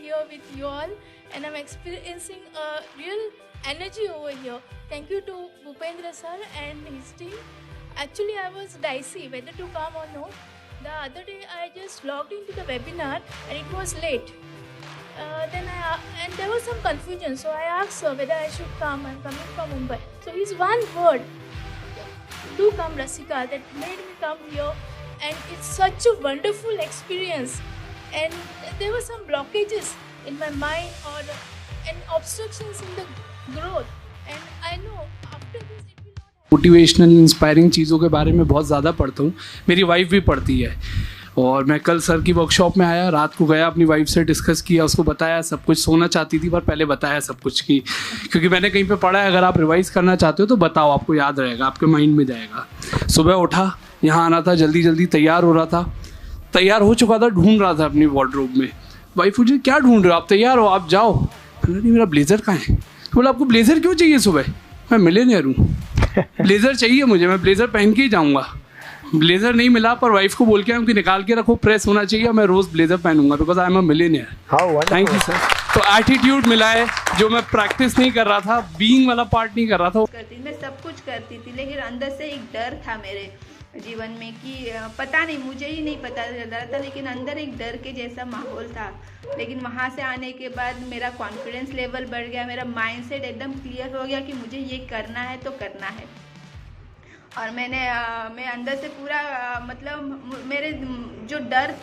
here with you all, and I'm experiencing a real energy over here. Thank you to Bhupendra sir and his team. Actually, I was dicey whether to come or no. The other day, I just logged into the webinar and it was late. And there was some confusion, so I asked sir whether I should come. I'm coming from Mumbai. So his one word, "Do come, Rasika," that made me come here, and it's such a wonderful experience. And there were some blockages in my mind and obstructions in the growth, and I know after this it will not happen. Motivational inspiring चीज़ों के बारे में बहुत ज़्यादा पढ़ता हूँ। मेरी wife भी पढ़ती है, और मैं कल सर की वर्कशॉप में आया, रात को गया, अपनी वाइफ से डिस्कस किया, उसको बताया सब कुछ। सोना चाहती थी पर पहले बताया सब कुछ की, क्योंकि मैंने कहीं पे पढ़ा है अगर आप रिवाइज करना चाहते हो तो बताओ, आपको याद रहेगा, आपके माइंड में जाएगा। सुबह उठा, यहाँ आना था, जल्दी जल्दी तैयार हो रहा था, तैयार हो चुका था, ढूंढ रहा था अपनी वार्डरोब में। वाइफ मुझे, क्या ढूंढ रहे हो, आप तैयार हो, आप जाओ। नहीं, मेरा ब्लेज़र कहाँ है? बोला, आपको ब्लेज़र क्यों चाहिए सुबह? मैं मिलियनेयर हूँ, ब्लेज़र चाहिए मुझे, मैं ब्लेज़र पहन के ही जाऊँगा। ब्लेजर नहीं मिला, पर वाइफ को बोल के कि निकाल के रखो, प्रेस होना चाहिए, मैं रोज ब्लेजर पहनूंगा, because I am a millionaire. Thank you sir. तो एटीट्यूड मिला है, जो मैं प्रैक्टिस नहीं कर रहा था, बीइंग वाला पार्ट नहीं कर रहा था। मैं सब कुछ करती थी, लेकिन अंदर से एक डर था मेरे जीवन में कि पता नहीं, मुझे ही नहीं पता चल रहा था, लेकिन अंदर एक डर के जैसा माहौल था। लेकिन वहाँ से आने के बाद मेरा कॉन्फिडेंस लेवल बढ़ गया, मेरा माइंडसेट एकदम क्लियर हो गया कि मुझे ये करना है तो करना है। और मैं अंदर से पूरा मतलब मेरे जो डर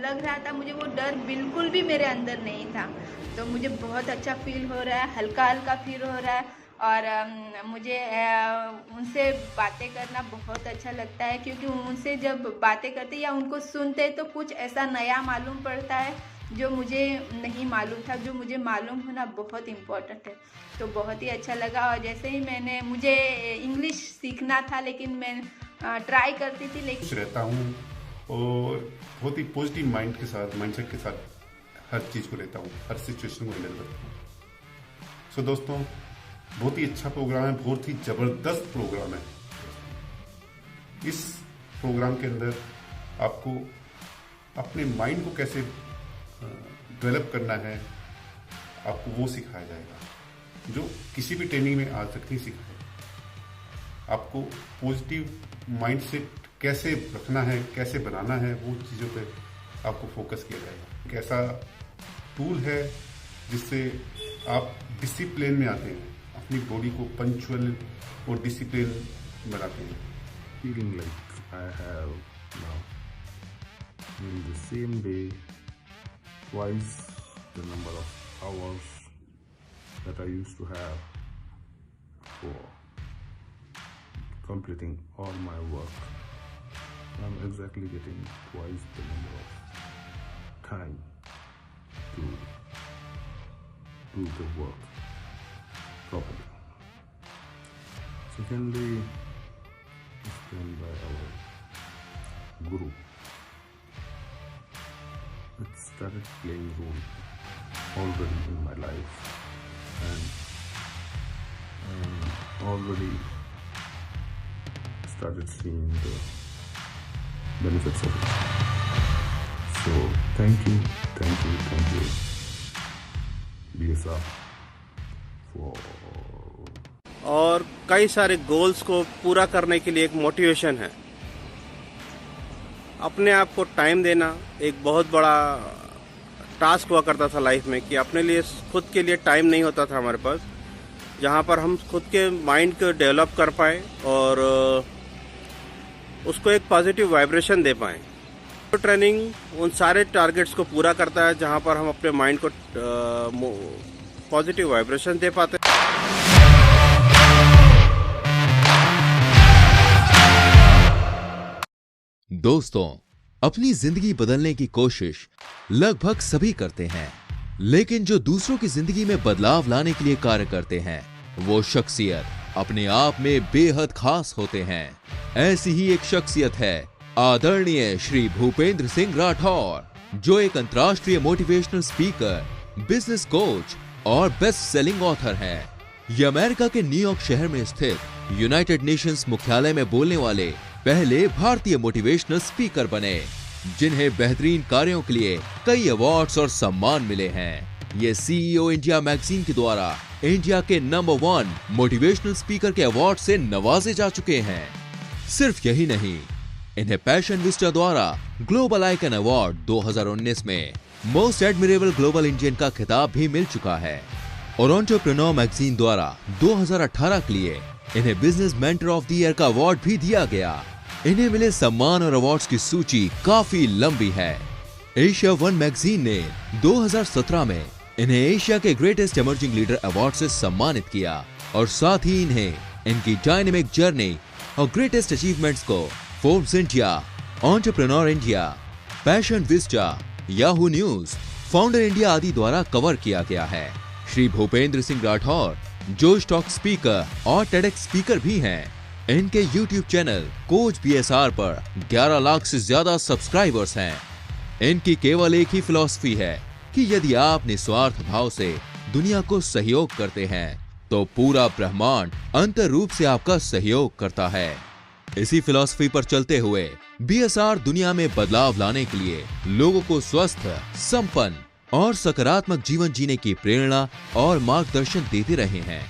लग रहा था मुझे, वो डर बिल्कुल भी मेरे अंदर नहीं था। तो मुझे बहुत अच्छा फील हो रहा है, हल्का हल्का फील हो रहा है। और मुझे उनसे बातें करना बहुत अच्छा लगता है, क्योंकि उनसे जब बातें करते या उनको सुनते तो कुछ ऐसा नया मालूम पड़ता है जो मुझे नहीं मालूम था, जो मुझे मालूम होना बहुत इम्पोर्टेंट है। तो बहुत ही अच्छा लगा। और जैसे ही मुझे इंग्लिश सीखना था, लेकिन मैं ट्राई करती थी, लेकिन रहता हूँ और बहुत ही पॉजिटिव माइंडसेट के साथ हर चीज़ को लेता हूँ, हर सिचुएशन को हैंडल करता हूँ। सो दोस्तों, बहुत ही अच्छा प्रोग्राम है, बहुत ही ज़बरदस्त प्रोग्राम है। इस प्रोग्राम के अंदर आपको अपने माइंड को कैसे डेवलप करना है, आपको वो सिखाया जाएगा, जो किसी भी ट्रेनिंग में आज तक नहीं सिखाया। आपको पॉजिटिव माइंडसेट कैसे रखना है, कैसे बनाना है, वो चीज़ों पे आपको फोकस किया जाएगा। एक ऐसा टूल है जिससे आप डिसिप्लिन में आते हैं, अपनी बॉडी को पंक्चुअल और डिसिप्लिन बनाते हैं। Feeling like I have now in the same day twice the number of hours that I used to have for completing all my work. I'm exactly getting twice the number of time to do the work properly. Secondly, it's done by our guru. It started playing role already in my life, and already started seeing the benefits of it. So thank you, BSR for. और कई सारे goals को पूरा करने के लिए एक motivation है। अपने आप को टाइम देना एक बहुत बड़ा टास्क हुआ करता था लाइफ में, कि अपने लिए खुद के लिए टाइम नहीं होता था हमारे पास, जहाँ पर हम खुद के माइंड को डेवलप कर पाए और उसको एक पॉजिटिव वाइब्रेशन दे पाए। तो ट्रेनिंग उन सारे टारगेट्स को पूरा करता है जहाँ पर हम अपने माइंड को पॉजिटिव वाइब्रेशन दे पाते हैं। दोस्तों, अपनी जिंदगी बदलने की कोशिश लगभग सभी करते हैं, लेकिन जो दूसरों की जिंदगी में बदलाव लाने के लिए कार्य करते हैं, वो शख्सियत अपने आप में बेहद खास होते हैं। ऐसी ही एक शख्सियत है आदरणीय श्री भूपेंद्र सिंह राठौर, जो एक अंतर्राष्ट्रीय मोटिवेशनल स्पीकर, बिजनेस कोच और बेस्ट सेलिंग ऑथर हैं। ये अमेरिका के न्यूयॉर्क शहर में स्थित यूनाइटेड नेशंस मुख्यालय में बोलने वाले पहले भारतीय मोटिवेशनल स्पीकर बने। जिन्हें बेहतरीन कार्यों के लिए कई अवार्ड्स और सम्मान मिले हैं। ये CEO इंडिया मैगजीन के द्वारा इंडिया के नंबर 1 मोटिवेशनल स्पीकर के अवार्ड से नवाजे जा चुके हैं। सिर्फ यही नहीं, इन्हें पैशन विस्टा द्वारा ग्लोबल आइकन अवार्ड 2019 में मोस्ट एडमिरेबल ग्लोबल इंडियन का खिताब भी मिल चुका है और एंटरप्रेन्योर मैगजीन द्वारा 2018 के लिए इन्हें business mentor of the year का अवार्ड भी दिया गया। इन्हें मिले सम्मान और अवार्ड्स की सूची काफी लंबी है। एशिया 1 मैगजीन ने 2017 में इन्हें एशिया के ग्रेटेस्ट इमर्जिंग लीडर अवार्ड से सम्मानित किया और साथ ही इन्हें इनकी डायनेमिक जर्नी और ग्रेटेस्ट अचीवमेंट्स को Forbes India, entrepreneur India, passion Vista, Yahoo news, founder India आदि द्वारा कवर किया गया है। श्री भूपेंद्र सिंह राठौर जो स्टॉक स्पीकर और टेडेक्स स्पीकर भी हैं। इनके YouTube चैनल कोच BSR पर 11 लाख से ज्यादा सब्सक्राइबर्स हैं। इनकी केवल एक ही फिलॉसफी है कि यदि आप निस्वार्थ भाव से दुनिया को सहयोग करते हैं तो पूरा ब्रह्मांड अंतर रूप से आपका सहयोग करता है। इसी फिलॉसफी पर चलते हुए BSR दुनिया में बदलाव लाने के लिए लोगों को स्वस्थ, संपन्न और सकारात्मक जीवन जीने की प्रेरणा और मार्गदर्शन देते रहे हैं।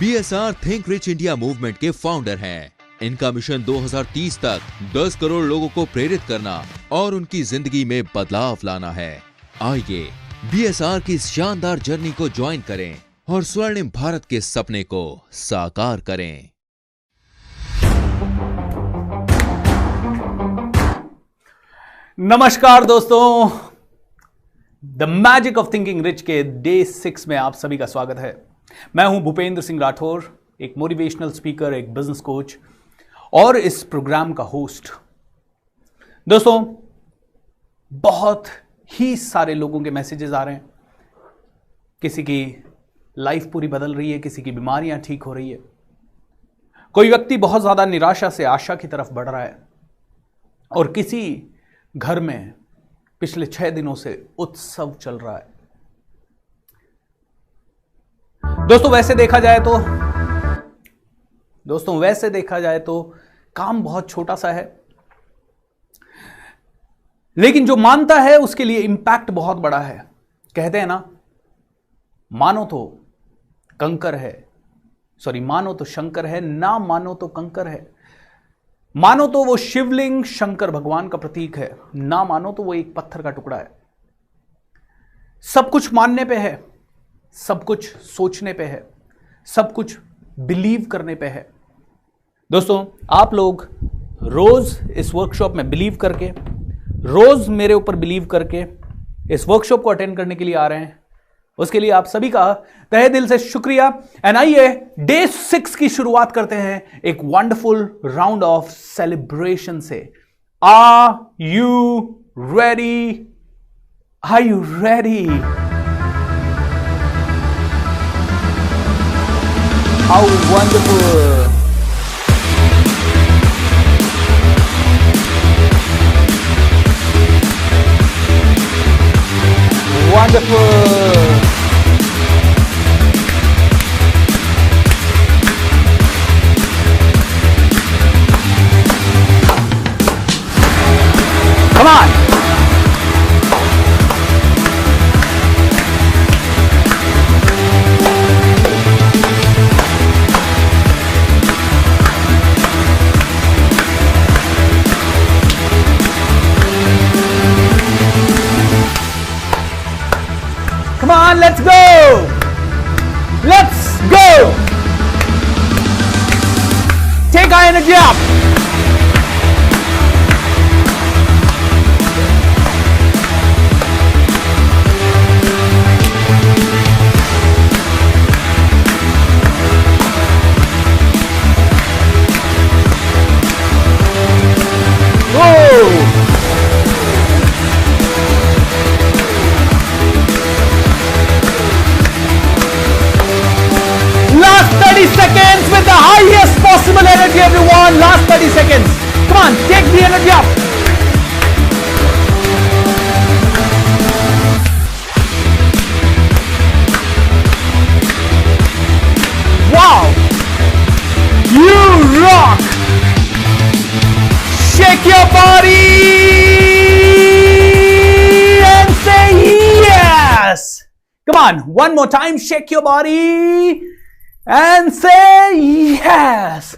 BSR think rich India movement के फाउंडर हैं। इनका मिशन 2030 तक 10 करोड़ लोगों को प्रेरित करना और उनकी जिंदगी में बदलाव लाना है। आइए BSR की इस शानदार जर्नी को ज्वाइन करें और स्वर्णिम भारत के सपने को साकार करें। नमस्कार दोस्तों, the magic of thinking rich के डे 6 में आप सभी का स्वागत है। मैं हूं भूपेंद्र सिंह राठौर, एक मोटिवेशनल स्पीकर, एक बिजनेस कोच और इस प्रोग्राम का होस्ट। दोस्तों, बहुत ही सारे लोगों के मैसेजेस आ रहे हैं। किसी की लाइफ पूरी बदल रही है, किसी की बीमारियां ठीक हो रही है, कोई व्यक्ति बहुत ज्यादा निराशा से आशा की तरफ बढ़ रहा है और किसी घर में पिछले 6 दिनों से उत्सव चल रहा है। दोस्तों वैसे देखा जाए तो काम बहुत छोटा सा है, लेकिन जो मानता है उसके लिए इंपैक्ट बहुत बड़ा है। कहते हैं ना, मानो तो कंकर है, मानो तो शंकर है, ना मानो तो कंकर है। मानो तो वो शिवलिंग शंकर भगवान का प्रतीक है, ना मानो तो वो एक पत्थर का टुकड़ा है। सब कुछ मानने पे है, सब कुछ सोचने पे है, सब कुछ बिलीव करने पे है। दोस्तों, आप लोग रोज इस वर्कशॉप में बिलीव करके, रोज मेरे ऊपर बिलीव करके इस वर्कशॉप को अटेंड करने के लिए आ रहे हैं। उसके लिए आप सभी का तहे दिल से शुक्रिया। एंड आइए डे 6 की शुरुआत करते हैं एक वंडरफुल राउंड ऑफ सेलिब्रेशन से। Are you ready? Are you ready? How wonderful! Wonderful! Come on! Come on, let's go! Let's go! Take our energy up! Whoa! Last 30 seconds with the highest possible energy, everyone. Last 30 seconds. Come on, take the energy up. Wow! You rock! Shake your body! Come on, one more time, shake your body and say yes.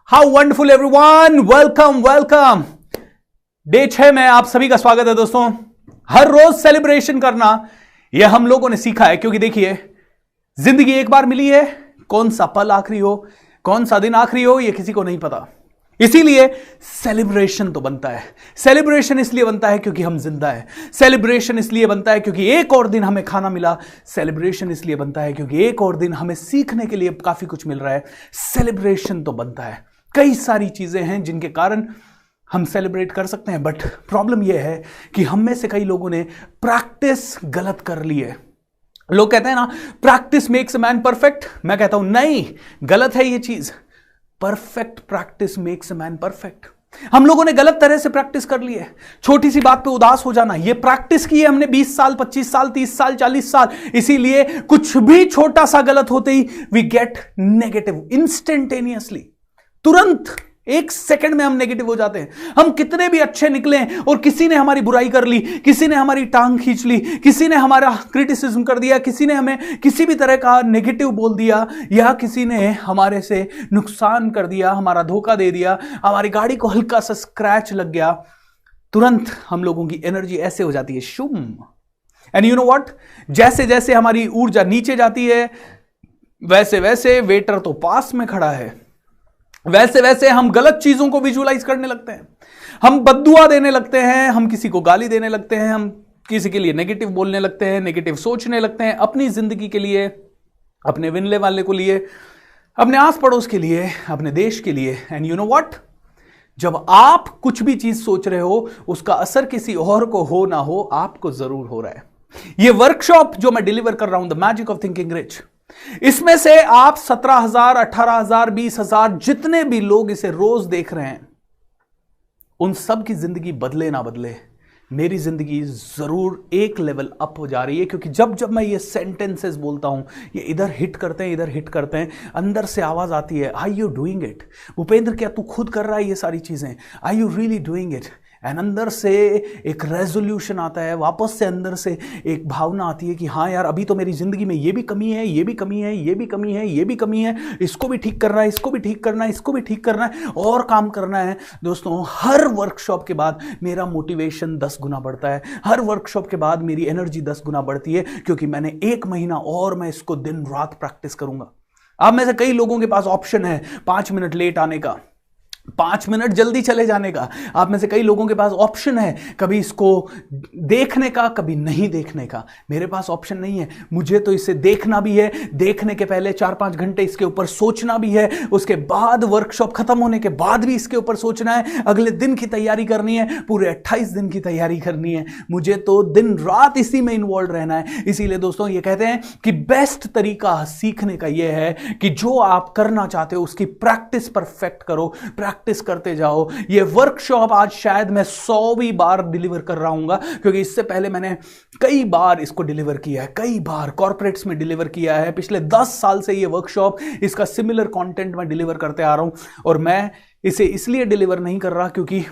How wonderful everyone. Welcome, welcome. Day 6 में आप सभी का स्वागत है दोस्तों। हर रोज celebration करना यह हम लोगों ने सीखा है, क्योंकि देखिए जिंदगी एक बार मिली है, कौन सा पल आखिरी हो, कौन सा दिन आखिरी हो, यह किसी को नहीं पता। इसीलिए सेलिब्रेशन तो बनता है। सेलिब्रेशन इसलिए बनता है क्योंकि हम जिंदा हैं। सेलिब्रेशन इसलिए बनता है क्योंकि एक और दिन हमें खाना मिला। सेलिब्रेशन इसलिए बनता है क्योंकि एक और दिन हमें सीखने के लिए काफी कुछ मिल रहा है। सेलिब्रेशन तो बनता है। कई सारी चीजें हैं जिनके कारण हम सेलिब्रेट कर सकते हैं, बट प्रॉब्लम यह है कि हम में से कई लोगों ने प्रैक्टिस गलत कर ली है। लोग कहते हैं ना, practice makes a man perfect. मैं कहता हूं नहीं, गलत है यह चीज। Perfect practice makes a man perfect. हम लोगों ने गलत तरह से प्रैक्टिस कर ली है। छोटी सी बात पे उदास हो जाना, ये प्रैक्टिस की है हमने 20 साल, 25 साल, 30 साल, 40 साल। इसीलिए कुछ भी छोटा सा गलत होते ही वी गेट नेगेटिव इंस्टेंटेनियसली। तुरंत एक सेकंड में हम नेगेटिव हो जाते हैं। हम कितने भी अच्छे निकले और किसी ने हमारी बुराई कर ली, किसी ने हमारी टांग खींच ली, किसी ने हमारा क्रिटिसिज्म कर दिया, किसी ने हमें किसी भी तरह का नेगेटिव बोल दिया, या किसी ने हमारे से नुकसान कर दिया, हमारा धोखा दे दिया, हमारी गाड़ी को हल्का सा स्क्रैच लग गया, तुरंत हम लोगों की एनर्जी ऐसे हो जाती है शुम। एंड यू नो व्हाट, जैसे जैसे हमारी ऊर्जा नीचे जाती है वैसे वैसे वेटर तो पास में खड़ा है, वैसे वैसे हम गलत चीजों को विजुअलाइज करने लगते हैं, हम बद्दुआ देने लगते हैं, हम किसी को गाली देने लगते हैं, हम किसी के लिए नेगेटिव बोलने लगते हैं, नेगेटिव सोचने लगते हैं, अपनी जिंदगी के लिए, अपने विनले वाले को लिए, अपने आस पड़ोस के लिए, अपने देश के लिए। एंड यू नो व्हाट, जब आप कुछ भी चीज सोच रहे हो उसका असर किसी और को हो ना हो, आपको जरूर हो रहा है। ये वर्कशॉप जो मैं डिलीवर कर रहा हूं, the magic of thinking rich, इसमें से आप 17,000, 18,000, 20,000 जितने भी लोग इसे रोज देख रहे हैं, उन सब की जिंदगी बदले ना बदले, मेरी जिंदगी जरूर एक लेवल अप हो जा रही है। क्योंकि जब जब मैं ये सेंटेंसेस बोलता हूं, ये इधर हिट करते हैं, इधर हिट करते हैं, अंदर से आवाज आती है, are you doing it Bhupendra? क्या तू खुद कर रहा है ये सारी चीजें? Are you really doing it? And अंदर से एक रेजोल्यूशन आता है, वापस से अंदर से एक भावना आती है कि हाँ यार, अभी तो मेरी जिंदगी में ये भी कमी है, ये भी कमी है, ये भी कमी है, ये भी कमी है, इसको भी ठीक करना है, इसको भी ठीक करना है, इसको भी ठीक करना है, और काम करना है। दोस्तों, हर वर्कशॉप के बाद मेरा मोटिवेशन 10 गुना बढ़ता है। हर वर्कशॉप के बाद मेरी एनर्जी 10 गुना बढ़ती है, क्योंकि मैंने 1 महीना और मैं इसको दिन रात प्रैक्टिस करूंगा। आप में से कई लोगों के पास ऑप्शन है 5 मिनट लेट आने का, 5 मिनट जल्दी चले जाने का। आप में से कई लोगों के पास ऑप्शन है कभी इसको देखने का, कभी नहीं देखने का। मेरे पास ऑप्शन नहीं है। मुझे तो इसे देखना भी है, देखने के पहले 4-5 घंटे इसके ऊपर सोचना भी है, उसके बाद वर्कशॉप खत्म होने के बाद भी इसके ऊपर सोचना है, अगले दिन की तैयारी करनी है, पूरे 28 दिन की तैयारी करनी है। मुझे तो दिन रात इसी में इन्वॉल्व रहना है। इसीलिए दोस्तों, ये कहते हैं कि बेस्ट तरीका सीखने का यह है कि जो आप करना चाहते हो उसकी प्रैक्टिस परफेक्ट करो, प्रैक्टिस करते जाओ। ये वर्कशॉप आज शायद मैं 100वीं बार डिलीवर कर रहा हूंगा, क्योंकि इससे पहले मैंने कई बार इसको डिलीवर किया है, कई बार कॉर्पोरेट्स में डिलीवर किया है। पिछले 10 साल से ये वर्कशॉप, इसका सिमिलर कंटेंट मैं डिलीवर करते आ रहा हूं, और मैं इसे इसलिए डिलीवर नहीं कर रहा क्योंकि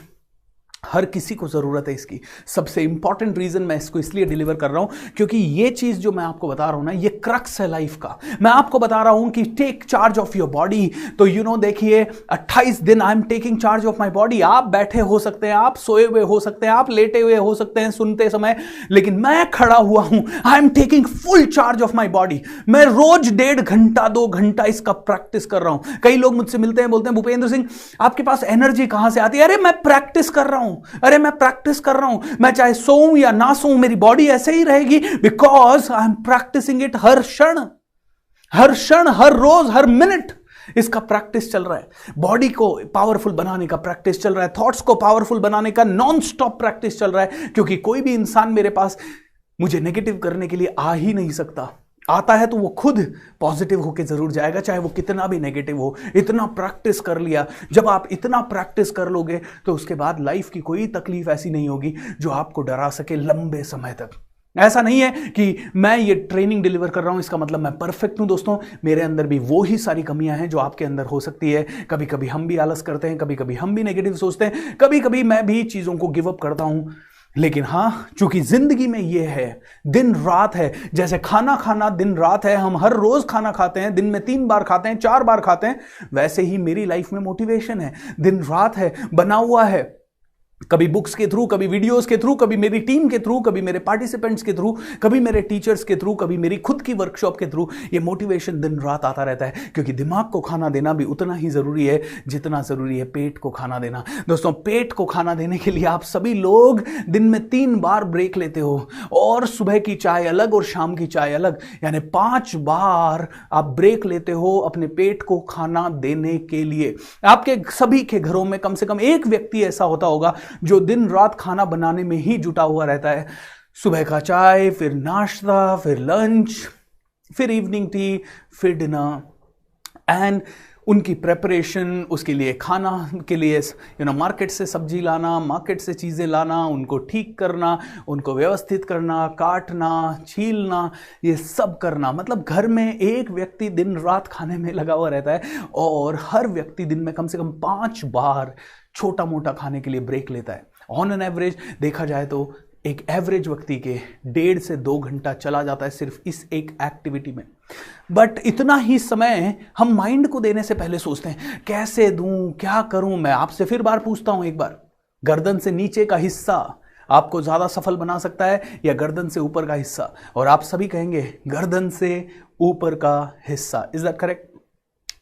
हर किसी को जरूरत है इसकी। सबसे इंपॉर्टेंट रीजन मैं इसको इसलिए डिलीवर कर रहा हूं क्योंकि ये चीज जो मैं आपको बता रहा हूं ना, ये क्रक्स है लाइफ का। मैं आपको बता रहा हूं कि take charge of your body. तो देखिए 28 दिन I am taking charge of my body. आप बैठे हो सकते हैं, आप सोए हुए हो सकते हैं, आप लेटे हुए हो सकते हैं सुनते समय, लेकिन मैं खड़ा हुआ हूं। आई am taking full charge of my body. मैं रोज 1.5 घंटा 2 घंटा इसका प्रैक्टिस कर रहा हूं। कई लोग मुझसे मिलते हैं, बोलते हैं भूपेंद्र सिंह आपके पास एनर्जी कहां से आती है? अरे मैं प्रैक्टिस कर रहा हूं, अरे मैं प्रैक्टिस कर रहा हूं। मैं चाहे सोऊं या ना सोऊं, मेरी बॉडी ऐसे ही रहेगी, because I am practising it. हर क्षण, हर रोज, हर मिनट इसका प्रैक्टिस चल रहा है। बॉडी को पावरफुल बनाने का प्रैक्टिस चल रहा है, थॉट्स को पावरफुल बनाने का नॉन स्टॉप प्रैक्टिस चल रहा है। क्योंकि कोई भी इंसान मेरे पास मुझे नेगेटिव करने के लिए आ ही नहीं सकता। आता है तो वो खुद पॉजिटिव होके जरूर जाएगा, चाहे वो कितना भी नेगेटिव हो। इतना प्रैक्टिस कर लिया, जब आप इतना प्रैक्टिस कर लोगे तो उसके बाद लाइफ की कोई तकलीफ ऐसी नहीं होगी जो आपको डरा सके लंबे समय तक। ऐसा नहीं है कि मैं ये ट्रेनिंग डिलीवर कर रहा हूं इसका मतलब मैं परफेक्ट हूं। दोस्तों, मेरे अंदर भी वो ही सारी कमियां हैं जो आपके अंदर हो सकती है। कभी कभी हम भी आलस करते हैं, कभी कभी हम भी नेगेटिव सोचते हैं, कभी कभी मैं भी चीजों को गिव अप करता हूं। लेकिन हां, चूंकि जिंदगी में ये है, दिन रात है, जैसे खाना खाना दिन रात है, हम हर रोज खाना खाते हैं, दिन में 3 बार खाते हैं, 4 बार खाते हैं, वैसे ही मेरी लाइफ में मोटिवेशन है, दिन रात है, बना हुआ है, कभी बुक्स के थ्रू, कभी वीडियोस के थ्रू, कभी मेरी टीम के थ्रू, कभी मेरे पार्टिसिपेंट्स के थ्रू, कभी मेरे टीचर्स के थ्रू, कभी मेरी खुद की वर्कशॉप के थ्रू। ये मोटिवेशन दिन रात आता रहता है, क्योंकि दिमाग को खाना देना भी उतना ही जरूरी है जितना जरूरी है पेट को खाना देना। दोस्तों, पेट को खाना देने के लिए आप सभी लोग दिन में 3 बार ब्रेक लेते हो, और सुबह की चाय अलग और शाम की चाय अलग, यानी 5 बार आप ब्रेक लेते हो अपने पेट को खाना देने के लिए। आपके सभी के घरों में कम से कम एक व्यक्ति ऐसा होता होगा जो दिन रात खाना बनाने में ही जुटा हुआ रहता है। सुबह का चाय, फिर नाश्ता, फिर लंच, फिर इवनिंग टी, फिर डिनर, एंड उनकी प्रेपरेशन, उसके लिए खाना के लिए मार्केट से सब्जी लाना, मार्केट से चीज़ें लाना, उनको ठीक करना, उनको व्यवस्थित करना, काटना, छीलना, ये सब करना। मतलब घर में एक व्यक्ति दिन रात खाने में लगा हुआ रहता है, और हर व्यक्ति दिन में कम से कम 5 बार छोटा मोटा खाने के लिए ब्रेक लेता है। ऑन एन एवरेज देखा जाए तो एक एवरेज व्यक्ति के 1.5 से 2 घंटा चला जाता है सिर्फ इस एक एक्टिविटी में। बट इतना ही समय हम माइंड को देने से पहले सोचते हैं कैसे दूं, क्या करूं। मैं आपसे फिर बार पूछता हूं एक बार, गर्दन से नीचे का हिस्सा आपको ज्यादा सफल बना सकता है या गर्दन से ऊपर का हिस्सा? और आप सभी कहेंगे गर्दन से ऊपर का हिस्सा। Is that correct?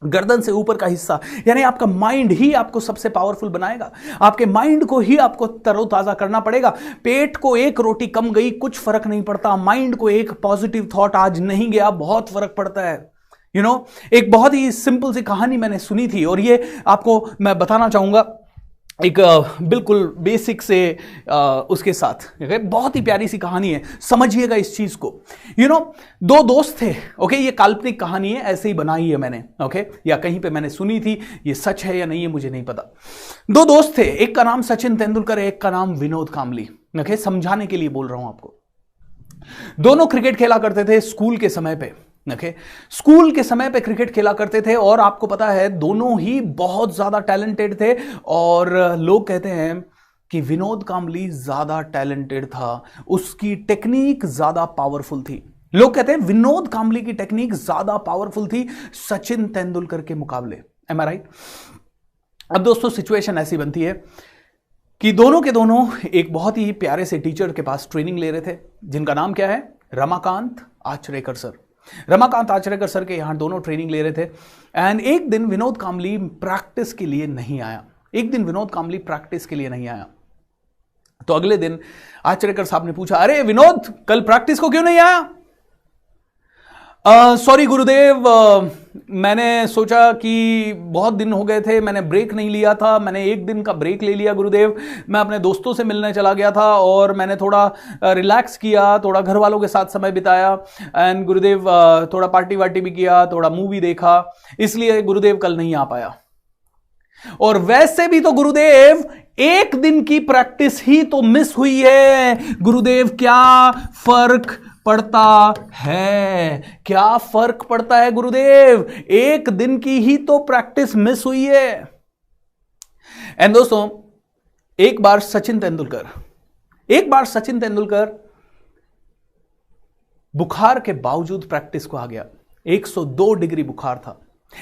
गर्दन से ऊपर का हिस्सा, यानी आपका माइंड ही आपको सबसे पावरफुल बनाएगा। आपके माइंड को ही आपको तरोताजा करना पड़ेगा। पेट को एक रोटी कम गई कुछ फर्क नहीं पड़ता, माइंड को एक पॉजिटिव थॉट आज नहीं गया बहुत फर्क पड़ता है। एक बहुत ही सिंपल सी कहानी मैंने सुनी थी, और ये आपको मैं बताना चाहूंगा एक बिल्कुल बेसिक से उसके साथ। बहुत ही प्यारी सी कहानी है, समझिएगा इस चीज को। 2 दोस्त थे। ओके, ये काल्पनिक कहानी है, ऐसे ही बनाई है मैंने। ओके, या कहीं पे मैंने सुनी थी, ये सच है या नहीं है मुझे नहीं पता। 2 दोस्त थे, एक का नाम सचिन तेंदुलकर है, एक का नाम विनोद कांबली। ओके, समझाने के लिए बोल रहा हूं आपको। दोनों क्रिकेट खेला करते थे स्कूल के समय पे। स्कूल के समय पे क्रिकेट खेला करते थे, और आपको पता है दोनों ही बहुत ज्यादा टैलेंटेड थे। और लोग कहते हैं कि विनोद कांबली ज्यादा टैलेंटेड था, उसकी टेक्निक ज्यादा पावरफुल थी। लोग कहते हैं विनोद कांबली की टेक्निक ज्यादा पावरफुल थी सचिन तेंदुलकर के मुकाबले। एम आई राइट? अब दोस्तों, सिचुएशन ऐसी बनती है कि दोनों के दोनों एक बहुत ही प्यारे से टीचर के पास ट्रेनिंग ले रहे थे, जिनका नाम क्या है? रमाकांत आचरेकर सर। रमाकांत आचरेकर सर के यहां दोनों ट्रेनिंग ले रहे थे। एंड एक दिन विनोद कांबली प्रैक्टिस के लिए नहीं आया। तो अगले दिन आचरेकर साहब ने पूछा, अरे विनोद, कल प्रैक्टिस को क्यों नहीं आया? सॉरी गुरुदेव, मैंने सोचा कि बहुत दिन हो गए थे, मैंने ब्रेक नहीं लिया था, मैंने 1 दिन का ब्रेक ले लिया गुरुदेव। मैं अपने दोस्तों से मिलने चला गया था, और मैंने थोड़ा रिलैक्स किया, थोड़ा घर वालों के साथ समय बिताया, एंड गुरुदेव थोड़ा पार्टी वार्टी भी किया, थोड़ा मूवी देखा, इसलिए गुरुदेव कल नहीं आ पाया। और वैसे भी तो गुरुदेव 1 दिन की प्रैक्टिस ही तो मिस हुई है। गुरुदेव, क्या फर्क पड़ता है? क्या फर्क पड़ता है गुरुदेव? 1 दिन की ही तो प्रैक्टिस मिस हुई है। एंड दोस्तों, एक बार सचिन तेंदुलकर बुखार के बावजूद प्रैक्टिस को आ गया। 102 डिग्री बुखार था।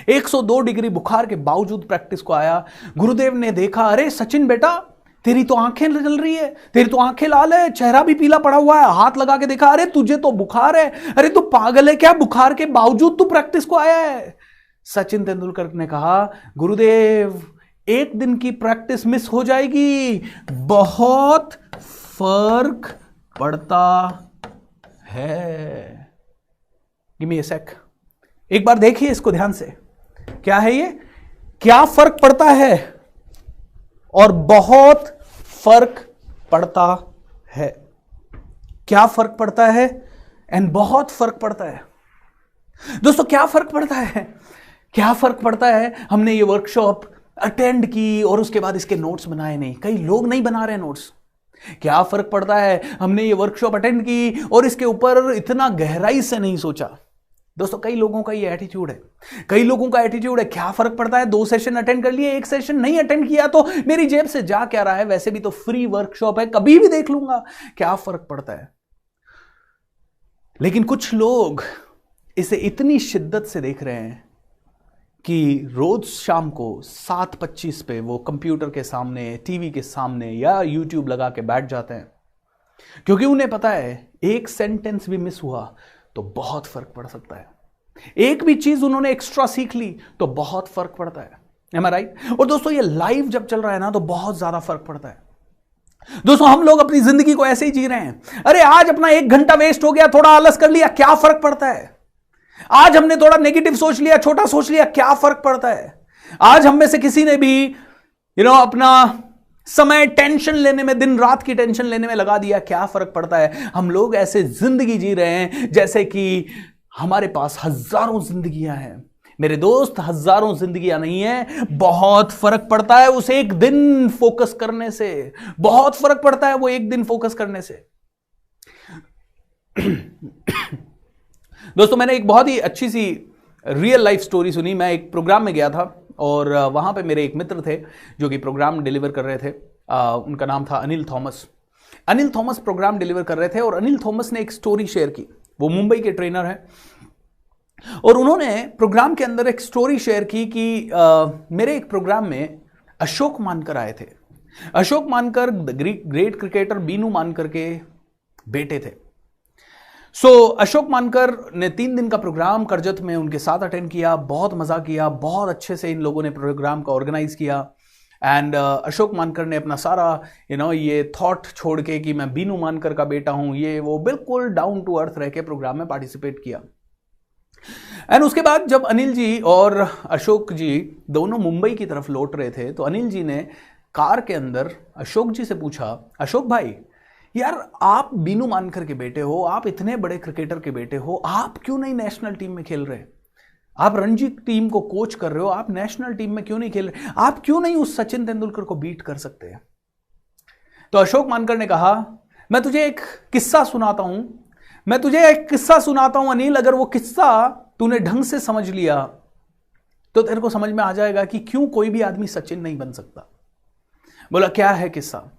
102 डिग्री बुखार के बावजूद प्रैक्टिस को आया। गुरुदेव ने देखा, अरे सचिन बेटा, तेरी तो आंखें जल रही है, तेरी तो आंखें लाल है, चेहरा भी पीला पड़ा हुआ है। हाथ लगा के देखा, अरे तुझे तो बुखार है, अरे तू पागल है क्या? बुखार के बावजूद तू प्रैक्टिस को आया है। सचिन तेंदुलकर ने कहा, गुरुदेव 1 दिन की प्रैक्टिस मिस हो जाएगी, बहुत फर्क पड़ता है। गिव मी अ सेक। एक बार देखिए इसको ध्यान से, क्या है ये? क्या फर्क पड़ता है और बहुत फर्क पड़ता है। क्या फर्क पड़ता है एंड बहुत फर्क पड़ता है। दोस्तों, क्या फर्क पड़ता है? क्या फर्क पड़ता है? हमने ये वर्कशॉप अटेंड की और उसके बाद इसके नोट्स बनाए नहीं। कई लोग नहीं बना रहे नोट्स। क्या फर्क पड़ता है? हमने ये वर्कशॉप अटेंड की और इसके ऊपर इतना गहराई से नहीं सोचा। दोस्तों कई लोगों का ये एटीट्यूड है, कई लोगों का एटीट्यूड है क्या फर्क पड़ता है, 2 सेशन अटेंड कर लिए, 1 सेशन नहीं अटेंड किया तो मेरी जेब से जा क्या रहा है, वैसे भी तो फ्री वर्कशॉप है, कभी भी देख लूंगा, क्या फर्क पड़ता है। लेकिन कुछ लोग इसे इतनी शिद्दत से देख रहे हैं कि रोज शाम को 7:25 पे वो कंप्यूटर के सामने, टीवी के सामने या यूट्यूब लगा के बैठ जाते हैं, क्योंकि उन्हें पता है एक सेंटेंस भी मिस हुआ तो बहुत फर्क पड़ सकता है, एक भी चीज उन्होंने एक्स्ट्रा सीख ली तो बहुत फर्क पड़ता है। Am I right? और दोस्तों ये लाइव जब चल रहा है ना तो बहुत ज्यादा फर्क पड़ता है। दोस्तों हम लोग अपनी जिंदगी को ऐसे ही जी रहे हैं, अरे आज अपना 1 घंटा वेस्ट हो गया, थोड़ा आलस कर लिया, क्या फर्क पड़ता है। आज हमने थोड़ा नेगेटिव सोच लिया, छोटा सोच लिया, क्या फर्क पड़ता है। आज हम में से किसी ने भी अपना समय टेंशन लेने में, दिन रात की टेंशन लेने में लगा दिया, क्या फर्क पड़ता है। हम लोग ऐसे जिंदगी जी रहे हैं जैसे कि हमारे पास हजारों जिंदगियां हैं। मेरे दोस्त, हजारों जिंदगियां नहीं है, बहुत फर्क पड़ता है उस एक दिन फोकस करने से, बहुत फर्क पड़ता है वो एक दिन फोकस करने से। दोस्तों मैंने एक बहुत ही अच्छी सी रियल लाइफ स्टोरी सुनी। मैं एक प्रोग्राम में गया था और वहां पे मेरे एक मित्र थे जो कि प्रोग्राम डिलीवर कर रहे थे। उनका नाम था अनिल थॉमस। अनिल थॉमस प्रोग्राम डिलीवर कर रहे थे और अनिल थॉमस ने एक स्टोरी शेयर की। वो मुंबई के ट्रेनर हैं और उन्होंने प्रोग्राम के अंदर एक स्टोरी शेयर की कि मेरे एक प्रोग्राम में अशोक मानकर आए थे। अशोक मानकर ग्रेट क्रिकेटर बीनू मानकर के बेटे थे। अशोक मानकर ने 3 दिन का प्रोग्राम करजत में उनके साथ अटेंड किया, बहुत मजा किया, बहुत अच्छे से इन लोगों ने प्रोग्राम का ऑर्गेनाइज किया। एंड अशोक मानकर ने अपना सारा ये थॉट छोड़ के कि मैं बीनू मानकर का बेटा हूं, ये वो बिल्कुल डाउन टू अर्थ रह के प्रोग्राम में पार्टिसिपेट किया। एंड उसके बाद जब अनिल जी और अशोक जी दोनों मुंबई की तरफ लौट रहे थे तो अनिल जी ने कार के अंदर अशोक जी से पूछा, अशोक भाई यार आप बीनू मानकर के बेटे हो, आप इतने बड़े क्रिकेटर के बेटे हो, आप क्यों नहीं नेशनल टीम में खेल रहे, आप रणजी टीम को कोच कर रहे हो, आप नेशनल टीम में क्यों नहीं खेल रहे, आप क्यों नहीं उस सचिन तेंदुलकर को बीट कर सकते हैं। तो अशोक मानकर ने कहा, मैं तुझे एक किस्सा सुनाता हूं, मैं तुझे एक किस्सा सुनाता हूं अनिल, अगर वो किस्सा तूने ढंग से समझ लिया तो तेरे को समझ में आ जाएगा कि क्यों कोई भी आदमी सचिन नहीं बन सकता। बोला क्या है किस्सा।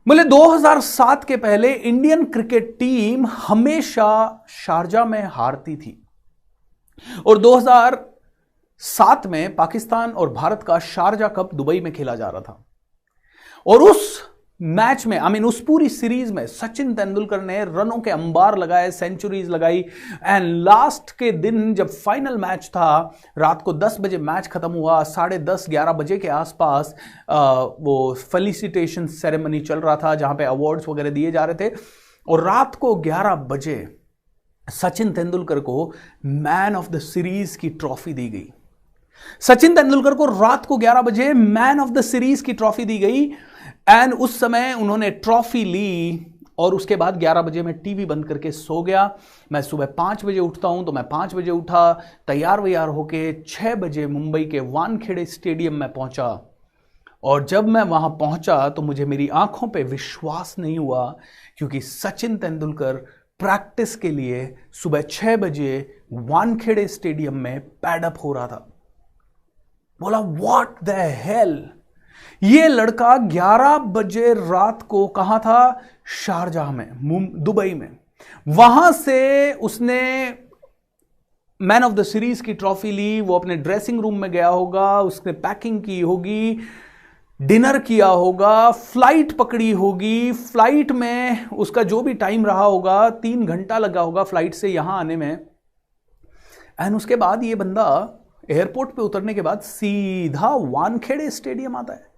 बोले 2007 के पहले इंडियन क्रिकेट टीम हमेशा शारजा में हारती थी और 2007 में पाकिस्तान और भारत का शारजा कप दुबई में खेला जा रहा था और उस मैच में उस पूरी सीरीज में सचिन तेंदुलकर ने रनों के अंबार लगाए, सेंचुरीज लगाई। एंड लास्ट के दिन जब फाइनल मैच था, रात को 10 बजे मैच खत्म हुआ, 10:30-11 बजे के आसपास वो फेलिसिटेशन सेरेमनी चल रहा था जहां पे अवार्ड्स वगैरह दिए जा रहे थे और रात को 11 बजे सचिन तेंदुलकर को मैन ऑफ द सीरीज की ट्रॉफी दी गई। सचिन तेंदुलकर को रात को 11 बजे मैन ऑफ द सीरीज की ट्रॉफी दी गई एंड उस समय उन्होंने ट्रॉफी ली और उसके बाद 11 बजे मैं टीवी बंद करके सो गया। मैं सुबह 5 बजे उठता हूं तो मैं 5 बजे उठा, तैयार वैयार होके 6 बजे मुंबई के वानखेड़े स्टेडियम में पहुंचा और जब मैं वहां पहुंचा तो मुझे मेरी आंखों पे विश्वास नहीं हुआ क्योंकि सचिन तेंदुलकर प्रैक्टिस के लिए सुबह 6 बजे वानखेड़े स्टेडियम में पैड अप हो रहा था। बोला व्हाट द हेल, ये लड़का 11 बजे रात को कहां था, शारजाह में, दुबई में, वहां से उसने मैन ऑफ द सीरीज की ट्रॉफी ली। वो अपने ड्रेसिंग रूम में गया होगा, उसने पैकिंग की होगी, डिनर किया होगा, फ्लाइट पकड़ी होगी, फ्लाइट में उसका जो भी टाइम रहा होगा 3 घंटा लगा होगा फ्लाइट से यहां आने में। एंड उसके बाद ये बंदा एयरपोर्ट पे उतरने के बाद सीधा वानखेड़े स्टेडियम आता है।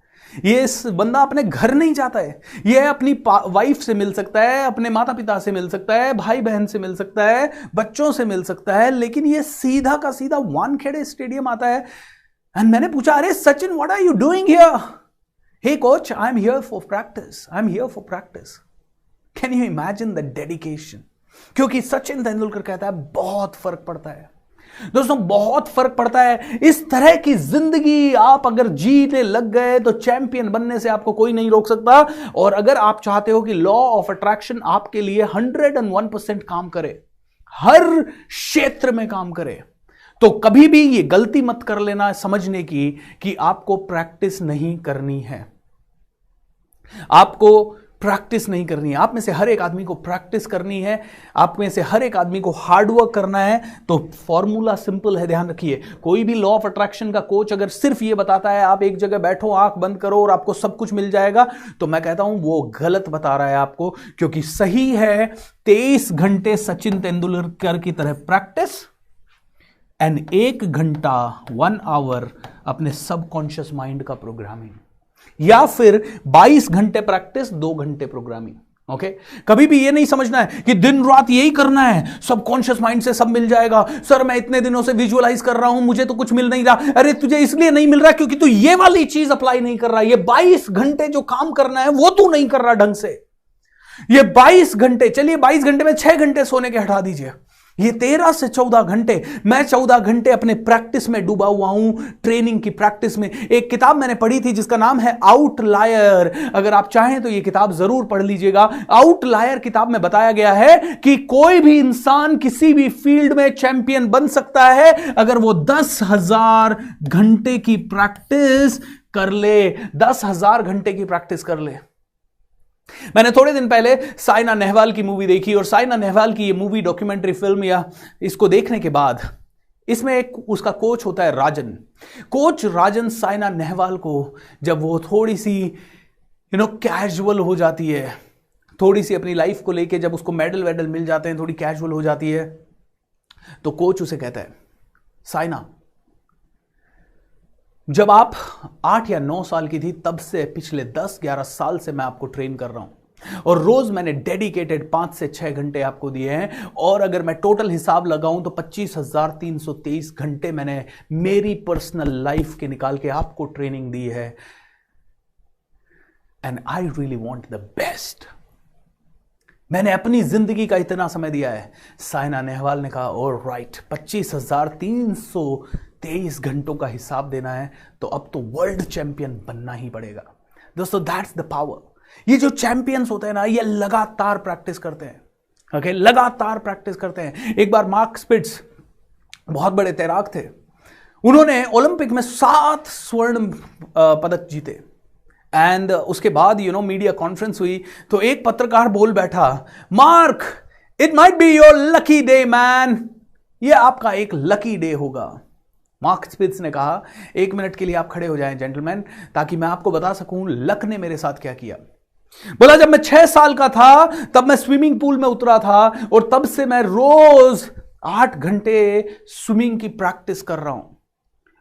ये बंदा अपने घर नहीं जाता है, ये अपनी वाइफ से मिल सकता है, अपने माता पिता से मिल सकता है, भाई बहन से मिल सकता है, बच्चों से मिल सकता है, लेकिन ये सीधा का सीधा वानखेड़े स्टेडियम आता है। एंड मैंने पूछा, अरे Sachin what are you doing here? Hey coach, I am here for practice, I am here for practice. Can you imagine the dedication? क्योंकि सचिन तेंदुलकर कहता है बहुत फर्क पड़ता है दोस्तों, बहुत फर्क पड़ता है। इस तरह की जिंदगी आप अगर जीने लग गए तो चैंपियन बनने से आपको कोई नहीं रोक सकता। और अगर आप चाहते हो कि लॉ ऑफ अट्रैक्शन आपके लिए 101% काम करे, हर क्षेत्र में काम करे। तो कभी भी ये गलती मत कर लेना समझने की कि आपको प्रैक्टिस नहीं करनी है, आपको प्रैक्टिस नहीं करनी है। आप में से हर एक आदमी को प्रैक्टिस करनी है, आप में से हर एक आदमी को हार्डवर्क करना है। तो फॉर्मूला सिंपल है, ध्यान रखिए। कोई भी लॉ ऑफ अट्रैक्शन का कोच अगर सिर्फ ये बताता है आप एक जगह बैठो, आंख बंद करो और आपको सब कुछ मिल जाएगा, तो मैं कहता हूं वो गलत बता रहा है आपको, क्योंकि सही है 23 घंटे सचिन तेंदुलकर की तरह प्रैक्टिस एंड 1 घंटा 1 आवर अपने सबकॉन्शियस माइंड का प्रोग्रामिंग, या फिर 22 घंटे प्रैक्टिस 2 घंटे प्रोग्रामिंग। ओके, कभी भी ये नहीं समझना है कि दिन रात यही करना है, सबकॉन्शियस माइंड से सब मिल जाएगा। सर मैं इतने दिनों से विजुअलाइज कर रहा हूं, मुझे तो कुछ मिल नहीं रहा। अरे तुझे इसलिए नहीं मिल रहा क्योंकि तू ये वाली चीज अप्लाई नहीं कर रहा। ये 22 घंटे जो काम करना है वो तू नहीं कर रहा ढंग से। ये 22 घंटे, चलिए 22 घंटे में 6 घंटे सोने के हटा दीजिए, ये 13 से 14 घंटे। मैं 14 घंटे अपने प्रैक्टिस में डूबा हुआ हूं, ट्रेनिंग की प्रैक्टिस में। एक किताब मैंने पढ़ी थी जिसका नाम है आउटलायर, अगर आप चाहें तो ये किताब जरूर पढ़ लीजिएगा। आउटलायर किताब में बताया गया है कि कोई भी इंसान किसी भी फील्ड में चैंपियन बन सकता है अगर वो 10,000 घंटे की प्रैक्टिस कर ले, 10,000 घंटे की प्रैक्टिस कर ले। मैंने थोड़े दिन पहले साइना नेहवाल की मूवी देखी, और साइना नेहवाल की ये मूवी डॉक्यूमेंट्री फिल्म, या इसको देखने के बाद इसमें एक उसका कोच होता है राजन। कोच राजन साइना नेहवाल को जब वो थोड़ी सी कैजुअल हो जाती है, थोड़ी सी अपनी लाइफ को लेके जब उसको मेडल वेडल मिल जाते हैं, थोड़ी कैजुअल हो जाती है, तो कोच उसे कहता है, साइना जब आप 8 या 9 साल की थी तब से पिछले 10-11 साल से मैं आपको ट्रेन कर रहा हूं, और रोज मैंने डेडिकेटेड 5 से 6 घंटे आपको दिए हैं, और अगर मैं टोटल हिसाब लगाऊं तो 25,323 घंटे मैंने मेरी पर्सनल लाइफ के निकाल के आपको ट्रेनिंग दी है, and I really want the best. मैंने अपनी जिंदगी का इतना समय दिया है। साइना नेहवाल ने कहा ऑलराइट, 25,323 घंटों का हिसाब देना है तो अब तो वर्ल्ड चैंपियन बनना ही पड़ेगा। दोस्तों दैट्स द पावर। ये जो चैंपियंस होते हैं ना, ये लगातार प्रैक्टिस करते हैं। ओके, लगातार प्रैक्टिस करते हैं। एक बार मार्क स्पिट्ज बहुत बड़े तैराक थे, उन्होंने ओलंपिक में 7 स्वर्ण पदक जीते, एंड उसके बाद मीडिया कॉन्फ्रेंस हुई तो एक पत्रकार बोल बैठा, mark it might be your lucky day man, ये आपका एक लकी डे होगा। मार्क स्पिट्ज ने कहा, 1 मिनट के लिए आप खड़े हो जाएं जेंटलमैन, ताकि मैं आपको बता सकूं लक ने मेरे साथ क्या किया। बोला, जब मैं 6 साल का था तब मैं स्विमिंग पूल में उतरा था, और तब से मैं रोज 8 घंटे स्विमिंग की प्रैक्टिस कर रहा हूं,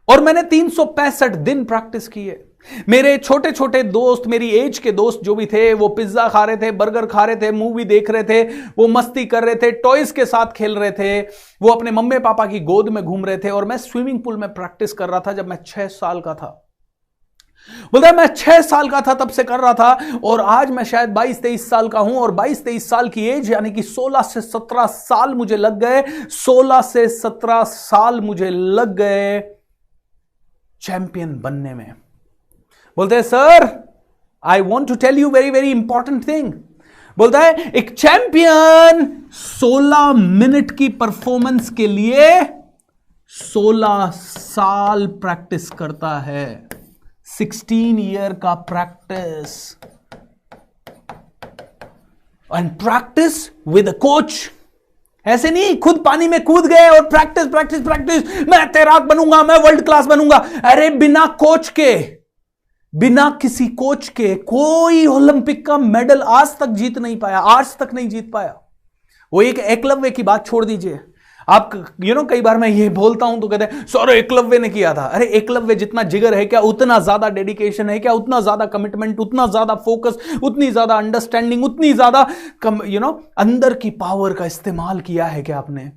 और मैंने 365 दिन प्रैक्टिस की है। मेरे छोटे छोटे दोस्त, मेरी एज के दोस्त जो भी थे, वो पिज्जा खा रहे थे, बर्गर खा रहे थे, मूवी देख रहे थे, वो मस्ती कर रहे थे, टॉयज के साथ खेल रहे थे, वो अपने मम्मी पापा की गोद में घूम रहे थे, और मैं स्विमिंग पूल में प्रैक्टिस कर रहा था जब मैं 6 साल का था। बोलता है मैं 6 साल का था तब से कर रहा था, और आज मैं शायद 22-23 साल का हूं, और 22-23 साल की एज यानी कि 16 से 17 साल मुझे लग गए, 16 से 17 साल मुझे लग गए चैंपियन बनने में। बोलते हैं, sir I want to tell you very very important thing. बोलता है, एक चैंपियन 16 मिनट की परफॉर्मेंस के लिए 16 साल प्रैक्टिस करता है, 16 ईयर का practice, and practice with a coach. ऐसे नहीं खुद पानी में कूद गए और प्रैक्टिस प्रैक्टिस प्रैक्टिस, मैं तैराक बनूंगा, मैं वर्ल्ड क्लास बनूंगा। अरे बिना कोच के, बिना किसी कोच के कोई ओलंपिक का मेडल आज तक जीत नहीं पाया, आज तक नहीं जीत पाया। वो एक एकलव्य की बात छोड़ दीजिए, आप कई बार मैं ये बोलता हूं तो कहते हैं सर एकलव्य ने किया था। अरे एकलव्य जितना जिगर है क्या उतना ज्यादा डेडिकेशन है क्या, उतना ज्यादा कमिटमेंट, उतना ज्यादा फोकस, उतनी ज्यादा अंडरस्टैंडिंग, उतनी ज्यादा अंदर की पावर का इस्तेमाल किया है क्या आपने?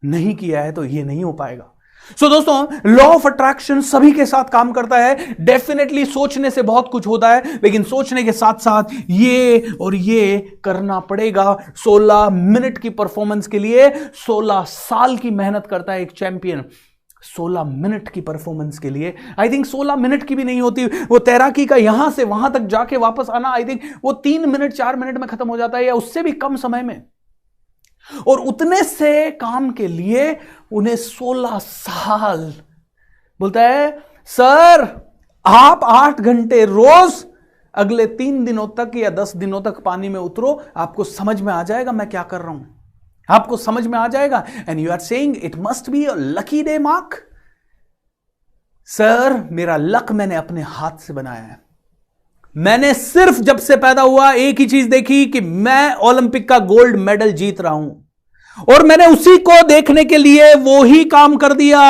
नहीं किया है तो ये नहीं हो पाएगा। सो दोस्तों, लॉ ऑफ अट्रैक्शन सभी के साथ काम करता है। डेफिनेटली सोचने से बहुत कुछ होता है, लेकिन सोचने के साथ साथ ये और ये करना पड़ेगा। 16 मिनट की परफॉर्मेंस के लिए 16 साल की मेहनत करता है एक चैंपियन। 16 मिनट की परफॉर्मेंस के लिए, आई थिंक 16 मिनट की भी नहीं होती वो तैराकी का, यहां से वहां तक जाके वापस आना, आई थिंक वो 3 मिनट 4 मिनट में खत्म हो जाता है, या उससे भी कम समय में। और उतने से काम के लिए उन्हें 16 साल, बोलता है सर आप 8 घंटे रोज अगले 3 दिनों तक या 10 दिनों तक पानी में उतरो, आपको समझ में आ जाएगा मैं क्या कर रहा हूं, आपको समझ में आ जाएगा। And you are saying it must be a lucky day mark. Sir मेरा लक मैंने अपने हाथ से बनाया है। मैंने सिर्फ जब से पैदा हुआ एक ही चीज देखी कि मैं ओलंपिक का गोल्ड मेडल जीत रहा हूं, और मैंने उसी को देखने के लिए वो ही काम कर दिया।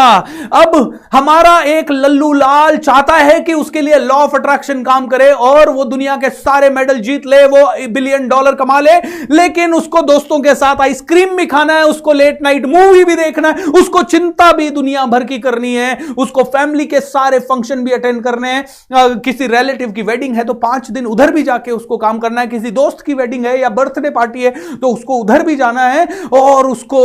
अब हमारा एक लल्लू लाल चाहता है कि उसके लिए लॉ ऑफ अट्रैक्शन काम करे और वो दुनिया के सारे मेडल जीत ले, वो $1 बिलियन कमा ले, लेकिन उसको दोस्तों के साथ आइसक्रीम भी खाना है, उसको लेट नाइट मूवी भी देखना है, उसको चिंता भी दुनिया भर की करनी है, उसको फैमिली के सारे फंक्शन भी अटेंड करने हैं। किसी रिलेटिव की वेडिंग है तो 5 दिन उधर भी जाके उसको काम करना है, किसी दोस्त की वेडिंग है या बर्थडे पार्टी है तो उसको उधर भी जाना है, और उसको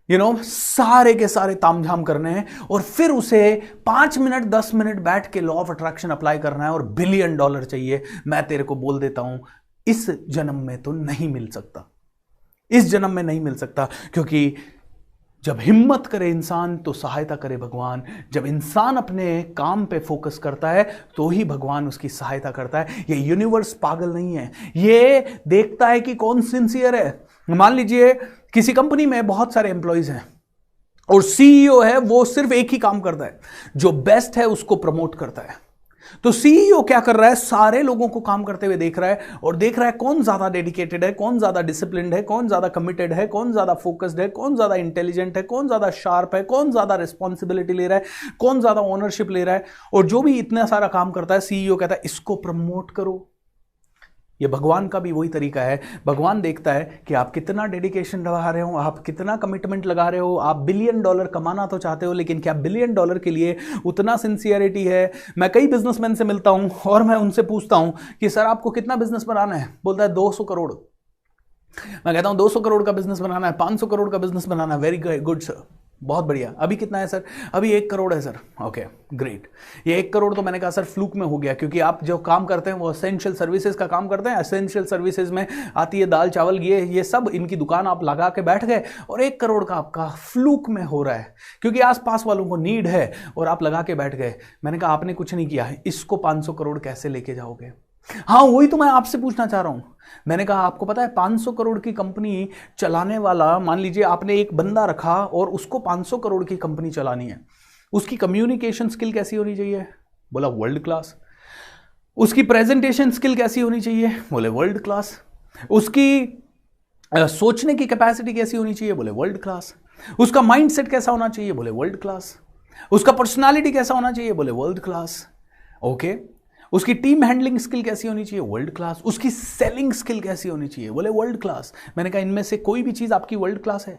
सारे के सारे तामझाम करने हैं, और फिर उसे 5 मिनट 10 मिनट बैठ के लॉ ऑफ अट्रैक्शन अप्लाई करना है और $1 बिलियन चाहिए। मैं तेरे को बोल देता हूं इस जन्म में तो नहीं मिल सकता, इस जन्म में नहीं मिल सकता, क्योंकि जब हिम्मत करे इंसान तो सहायता करे भगवान। जब इंसान अपने काम पे फोकस करता है तो ही भगवान उसकी सहायता करता है। ये यूनिवर्स पागल नहीं है, ये देखता है कि कौन सिंसियर है। मान लीजिए किसी कंपनी में बहुत सारे एम्प्लॉइज हैं और सीईओ है, वो सिर्फ एक ही काम करता है, जो बेस्ट है उसको प्रमोट करता है। तो सीईओ क्या कर रहा है, सारे लोगों को काम करते हुए देख रहा है और देख रहा है कौन ज्यादा डेडिकेटेड है, कौन ज्यादा डिसिप्लिन्ड है, कौन ज्यादा कमिटेड है, कौन ज्यादा फोकस्ड है, कौन ज्यादा इंटेलिजेंट है, कौन ज्यादा शार्प है, कौन ज्यादा रिस्पॉन्सिबिलिटी ले रहा है, कौन ज्यादा ओनरशिप ले रहा है। और जो भी इतना सारा काम करता है सीईओ कहता है इसको प्रमोट करो। ये भगवान का भी वही तरीका है। भगवान देखता है कि आप कितना डेडिकेशन लगा रहे हो, आप कितना कमिटमेंट लगा रहे हो। आप $1 बिलियन कमाना तो चाहते हो, लेकिन क्या $1 बिलियन के लिए उतना सिंसियरिटी है? मैं कई बिजनेसमैन से मिलता हूं और मैं उनसे पूछता हूं कि सर आपको कितना बिजनेस बनाना है? बोलता है 200 करोड़। मैं कहता हूं 200 करोड़ का बिजनेस बनाना है, 500 करोड़ का बिजनेस बनाना है, वेरी गुड सर, बहुत बढ़िया। अभी कितना है सर? अभी 1 करोड़ है सर। Okay great. ये 1 करोड़ तो मैंने कहा सर फ्लूक में हो गया, क्योंकि आप जो काम करते हैं वो एसेंशियल सर्विसेज का काम करते हैं। एसेंशियल सर्विसेज में आती है दाल चावल, ये सब इनकी दुकान आप लगा के बैठ गए और 1 करोड़ का आपका फ्लूक में हो रहा है, क्योंकि आसपास वालों को नीड है और आप लगा के बैठ गए। मैंने कहा आपने कुछ नहीं किया है, इसको 500 करोड़ कैसे लेके जाओगे? हाँ वही तो मैं आपसे पूछना चाह रहा हूं। मैंने कहा आपको पता है 500 करोड़ की कंपनी चलाने वाला, मान लीजिए आपने एक बंदा रखा और उसको 500 करोड़ की कंपनी चलानी है, उसकी कम्युनिकेशन स्किल कैसी होनी चाहिए? बोला वर्ल्ड क्लास। उसकी प्रेजेंटेशन स्किल कैसी होनी चाहिए? बोले वर्ल्ड क्लास। उसकी सोचने की कैपेसिटी कैसी होनी चाहिए? बोले वर्ल्ड क्लास। उसका माइंडसेट कैसा होना चाहिए? बोले वर्ल्ड क्लास। उसका पर्सनालिटी कैसा होना चाहिए? बोले वर्ल्ड क्लास। ओके। उसकी टीम हैंडलिंग स्किल कैसी होनी चाहिए? World class. उसकी सेलिंग स्किल कैसी होनी चाहिए? बोले वर्ल्ड क्लास। मैंने कहा इनमें से कोई भी चीज आपकी वर्ल्ड क्लास है?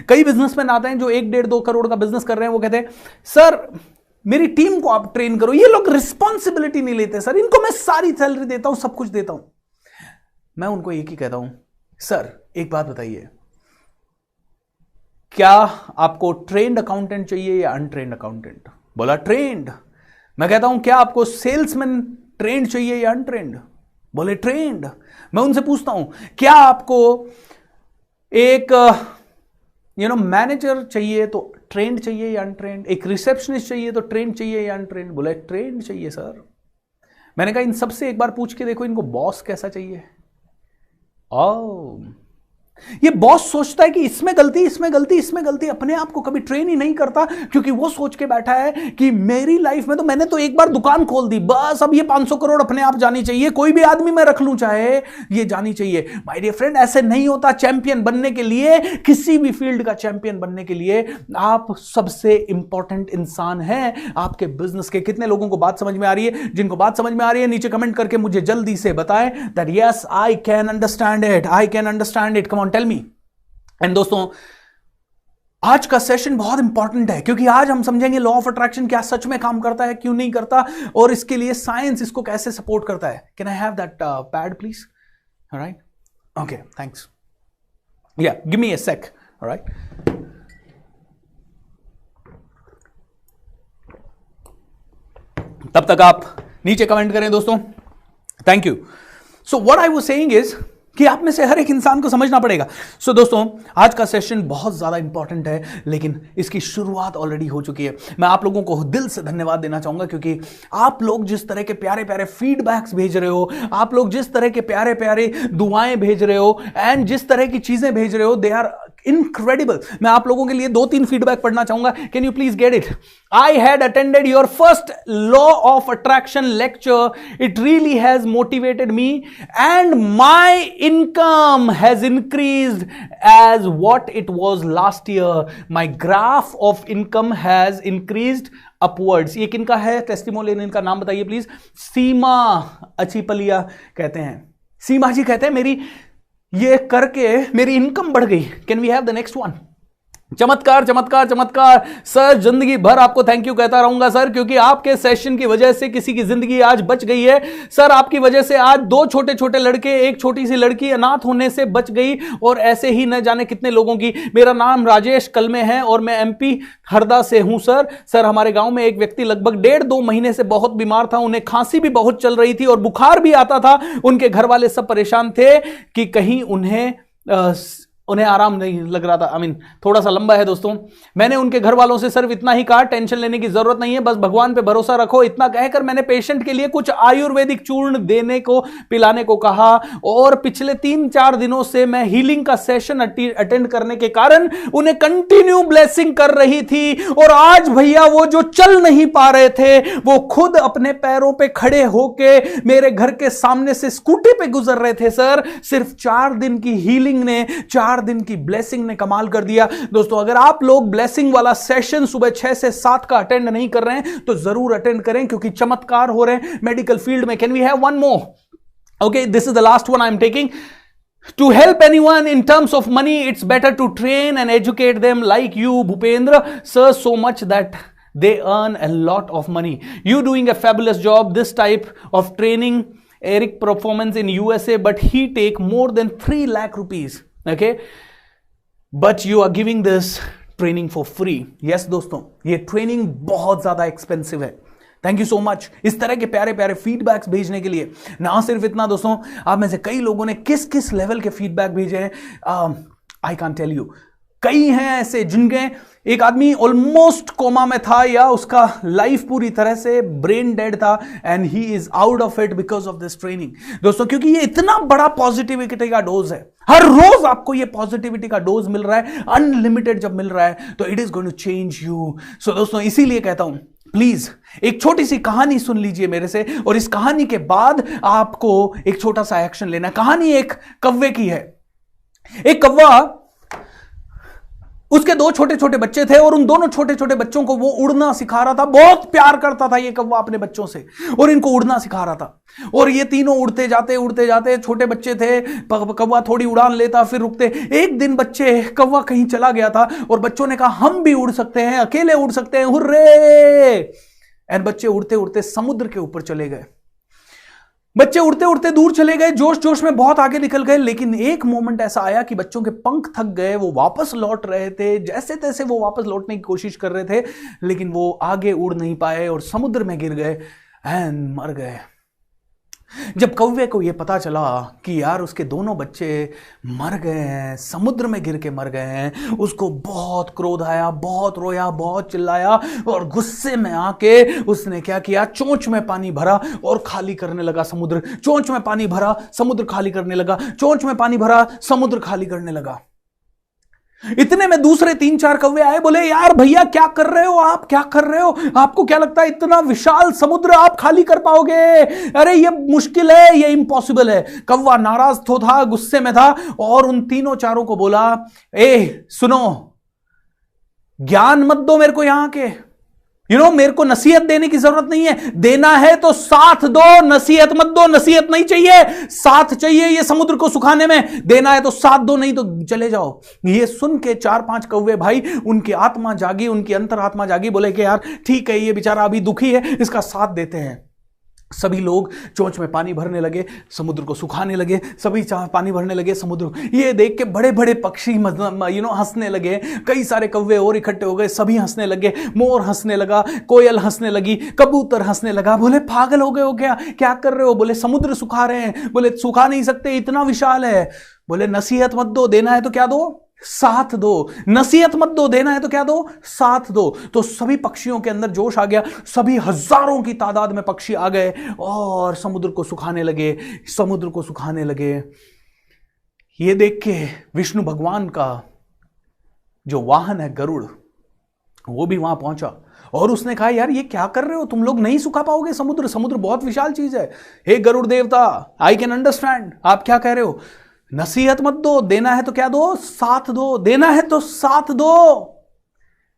कई बिजनेसमैन आते हैं जो 1-1.5-2 करोड़ का बिजनेस कर रहे हैं, वो कहते हैं सर मेरी टीम को आप ट्रेन करो। ये लोग रिस्पॉन्सिबिलिटी नहीं लेते सर, इनको मैं सारी सैलरी देता हूं, सब कुछ देता हूं। मैं उनको एक ही कहता हूं, सर एक बात बताइए, क्या आपको ट्रेंड अकाउंटेंट चाहिए या अनट्रेंड अकाउंटेंट? बोला ट्रेंड। मैं कहता हूं क्या आपको सेल्समैन ट्रेंड चाहिए या अनट्रेंड? बोले ट्रेंड। मैं उनसे पूछता हूं क्या आपको एक मैनेजर चाहिए तो ट्रेंड चाहिए या अनट्रेंड? एक रिसेप्शनिस्ट चाहिए तो ट्रेंड चाहिए या अनट्रेंड? बोले ट्रेंड चाहिए सर। मैंने कहा इन सबसे एक बार पूछ के देखो इनको बॉस कैसा चाहिए। ये बॉस सोचता है कि इसमें गलती, इसमें गलती, इसमें गलती, अपने आप को कभी ट्रेन ही नहीं करता, क्योंकि वो सोच के बैठा है कि मेरी लाइफ में तो मैंने तो एक बार दुकान खोल दी, बस अब ये 500 करोड़ अपने आप जानी चाहिए, कोई भी आदमी मैं रख लूं चाहे ये जानी चाहिए। माय डियर फ्रेंड, ऐसे नहीं होता। चैंपियन बनने के लिए, किसी भी फील्ड का चैंपियन बनने के लिए आप सबसे इंपॉर्टेंट इंसान हैं आपके बिजनेस के। कितने लोगों को बात समझ में आ रही है? जिनको बात समझ में आ रही है नीचे कमेंट करके मुझे जल्दी से बताएं that yes I can understand it, I can understand it, come on tell me. And दोस्तों आज का सेशन बहुत इंपॉर्टेंट है, क्योंकि आज हम समझेंगे लॉ ऑफ अट्रैक्शन क्या सच में काम करता है, क्यों नहीं करता, और इसके लिए साइंस इसको कैसे सपोर्ट करता है। Can I have that pad please? Alright, okay, thanks, या गिव मी अ सेक। ऑलराइट, तब तक आप नीचे कमेंट करें दोस्तों, thank you. So what I was saying is कि आप में से हर एक इंसान को समझना पड़ेगा। सो दोस्तों, आज का सेशन बहुत ज्यादा इंपॉर्टेंट है, लेकिन इसकी शुरुआत ऑलरेडी हो चुकी है। मैं आप लोगों को दिल से धन्यवाद देना चाहूंगा, क्योंकि आप लोग जिस तरह के प्यारे प्यारे फीडबैक्स भेज रहे हो, आप लोग जिस तरह के प्यारे प्यारे दुआएं भेज रहे हो एंड जिस तरह की चीजें भेज रहे हो, दे आर इनक्रेडिबल। मैं आप लोगों के लिए 2-3 फीडबैक पढ़ना चाहूंगा। Can you please get it? I had attended your first law of attraction lecture. It really has motivated me and my income has increased as what it was last year. My graph of income has increased upwards. ये किनका है testimonial? इनका नाम बताइए please. सीमा अचीपलिया कहते हैं। सीमा जी कहते हैं मेरी ये करके मेरी इनकम बढ़ गई। Can we have the next one? चमत्कार चमत्कार चमत्कार सर, जिंदगी भर आपको थैंक यू कहता रहूंगा सर, क्योंकि आपके सेशन की वजह से किसी की जिंदगी आज बच गई है सर। आपकी वजह से आज 2 छोटे छोटे लड़के, एक छोटी सी लड़की अनाथ होने से बच गई, और ऐसे ही न जाने कितने लोगों की। मेरा नाम राजेश कलमे है और मैं MP हरदा से हूं सर। सर, हमारे गांव में एक व्यक्ति लगभग 1.5-2 महीने से बहुत बीमार था। उन्हें खांसी भी बहुत चल रही थी और बुखार भी आता था। उनके घर वाले सब परेशान थे कि कहीं उन्हें आराम नहीं लग रहा था। थोड़ा सा लंबा है दोस्तों। मैंने उनके घर वालों से सिर्फ इतना ही कहा, टेंशन लेने की जरूरत नहीं है, बस भगवान पे भरोसा रखो। इतना कहकर मैंने पेशेंट के लिए कुछ आयुर्वेदिक चूर्ण देने को, पिलाने को कहा। और पिछले 3-4 दिनों से मैं हीलिंग का सेशन अटेंड करने के कारण उन्हें कंटिन्यू ब्लेसिंग कर रही थी। और आज भैया वो जो चल नहीं पा रहे थे, वो खुद अपने पैरों पे खड़े होके मेरे घर के सामने से स्कूटी पे गुजर रहे थे सर। सिर्फ 4 दिन की हीलिंग ने, 4 दिन की ब्लेसिंग ने कमाल कर दिया। दोस्तों, अगर आप लोग ब्लेसिंग वाला सेशन सुबह 6 से 7 का अटेंड नहीं कर रहे हैं तो जरूर अटेंड करें, क्योंकि चमत्कार हो रहे हैं मेडिकल फील्ड में। Can we have one more? Okay, this is the last one I am taking. To help anyone in terms of money, it's better to train and educate them like you, Bhupendra sir, so much that they earn a lot of money. You doing a fabulous job. This type of training, Eric performance in USA, but he take more than 3 lakh rupees. Okay, but you are giving this training for free. Yes दोस्तों, ये training बहुत ज्यादा expensive है। Thank you so much इस तरह के प्यारे प्यारे फीडबैक्स भेजने के लिए। ना सिर्फ इतना दोस्तों, आप में से कई लोगों ने किस किस लेवल के फीडबैक भेजे हैं, आई कैन टेल यू। कई हैं ऐसे जिनके, एक आदमी ऑलमोस्ट कोमा में था, या उसका लाइफ पूरी तरह से ब्रेन डेड था, and he is out of it because of this training. दोस्तों, क्योंकि ये इतना बड़ा पॉजिटिविटी का डोज है, हर रोज आपको ये पॉजिटिविटी का डोज मिल रहा है, अनलिमिटेड जब मिल रहा है तो it is going to change you. So दोस्तों, इसीलिए कहता हूं, प्लीज एक छोटी सी कहानी सुन लीजिए मेरे से, और इस कहानी के बाद आपको एक छोटा सा एक्शन लेना है। कहानी एक कौवे की है। एक कौवा, उसके 2 छोटे छोटे बच्चे थे, और उन दोनों छोटे छोटे बच्चों को वो उड़ना सिखा रहा था। बहुत प्यार करता था ये कौवा अपने बच्चों से, और इनको उड़ना सिखा रहा था। और ये तीनों उड़ते जाते, छोटे बच्चे थे, कौवा थोड़ी उड़ान लेता फिर रुकते। एक दिन कौवा कहीं चला गया था, और बच्चों ने कहा हम भी उड़ सकते हैं, अकेले उड़ सकते हैं, हुर्रे। एंड बच्चे उड़ते उड़ते समुद्र के ऊपर चले गए। बच्चे उड़ते उड़ते दूर चले गए, जोश जोश में बहुत आगे निकल गए। लेकिन एक मोमेंट ऐसा आया कि बच्चों के पंख थक गए, वो वापस लौट रहे थे, जैसे तैसे वो वापस लौटने की कोशिश कर रहे थे, लेकिन वो आगे उड़ नहीं पाए और समुद्र में गिर गए एंड मर गए। जब कौवे को यह पता चला कि यार उसके दोनों बच्चे मर गए हैं, समुद्र में गिर के मर गए हैं, उसको बहुत क्रोध आया, बहुत रोया, बहुत चिल्लाया, और गुस्से में आके उसने क्या किया, चोंच में पानी भरा और खाली करने लगा समुद्र। चोंच में पानी भरा, समुद्र खाली करने लगा, चोंच में पानी भरा, समुद्र खाली करने लगा। इतने में दूसरे 3-4 कौवे आए, बोले यार भैया क्या कर रहे हो आप, क्या कर रहे हो, आपको क्या लगता है इतना विशाल समुद्र आप खाली कर पाओगे? अरे ये मुश्किल है, ये इम्पॉसिबल है। कौवा नाराज तो था, गुस्से में था, और उन 3-4 को बोला, ए सुनो, ज्ञान मत दो मेरे को यहां के, मेरे को नसीहत देने की जरूरत नहीं है, देना है तो साथ दो, नसीहत मत दो। नसीहत नहीं चाहिए, साथ चाहिए ये समुद्र को सुखाने में। देना है तो साथ दो, नहीं तो चले जाओ। ये सुन के 4-5 कौवे भाई, उनकी आत्मा जागी, उनकी अंतरात्मा जागी, बोले कि यार ठीक है, ये बेचारा अभी दुखी है, इसका साथ देते हैं। सभी लोग चोंच में पानी भरने लगे, समुद्र को सुखाने लगे, सभी पानी भरने लगे समुद्र। ये देख के बड़े बड़े पक्षी हंसने लगे, कई सारे कौवे और इकट्ठे हो गए, सभी हंसने लगे, मोर हंसने लगा, कोयल हंसने लगी, कबूतर हंसने लगा। बोले पागल हो गए हो क्या कर रहे हो? बोले समुद्र सुखा रहे हैं। बोले सुखा नहीं सकते, इतना विशाल है। बोले नसीहत मत दो, देना है तो क्या दो? साथ दो। नसीहत मत दो, देना है तो क्या दो? साथ दो। तो सभी पक्षियों के अंदर जोश आ गया, सभी हजारों की तादाद में पक्षी आ गए और समुद्र को सुखाने लगे, समुद्र को सुखाने लगे। ये देख के विष्णु भगवान का जो वाहन है गरुड़, वो भी वहां पहुंचा और उसने कहा यार ये क्या कर रहे हो, तुम लोग नहीं सुखा पाओगे समुद्र, समुद्र बहुत विशाल चीज है। हे गरुड़ देवता, आई कैन अंडरस्टैंड, आप क्या कह रहे हो? नसीहत मत दो, देना है तो क्या दो? साथ दो। देना है तो साथ दो।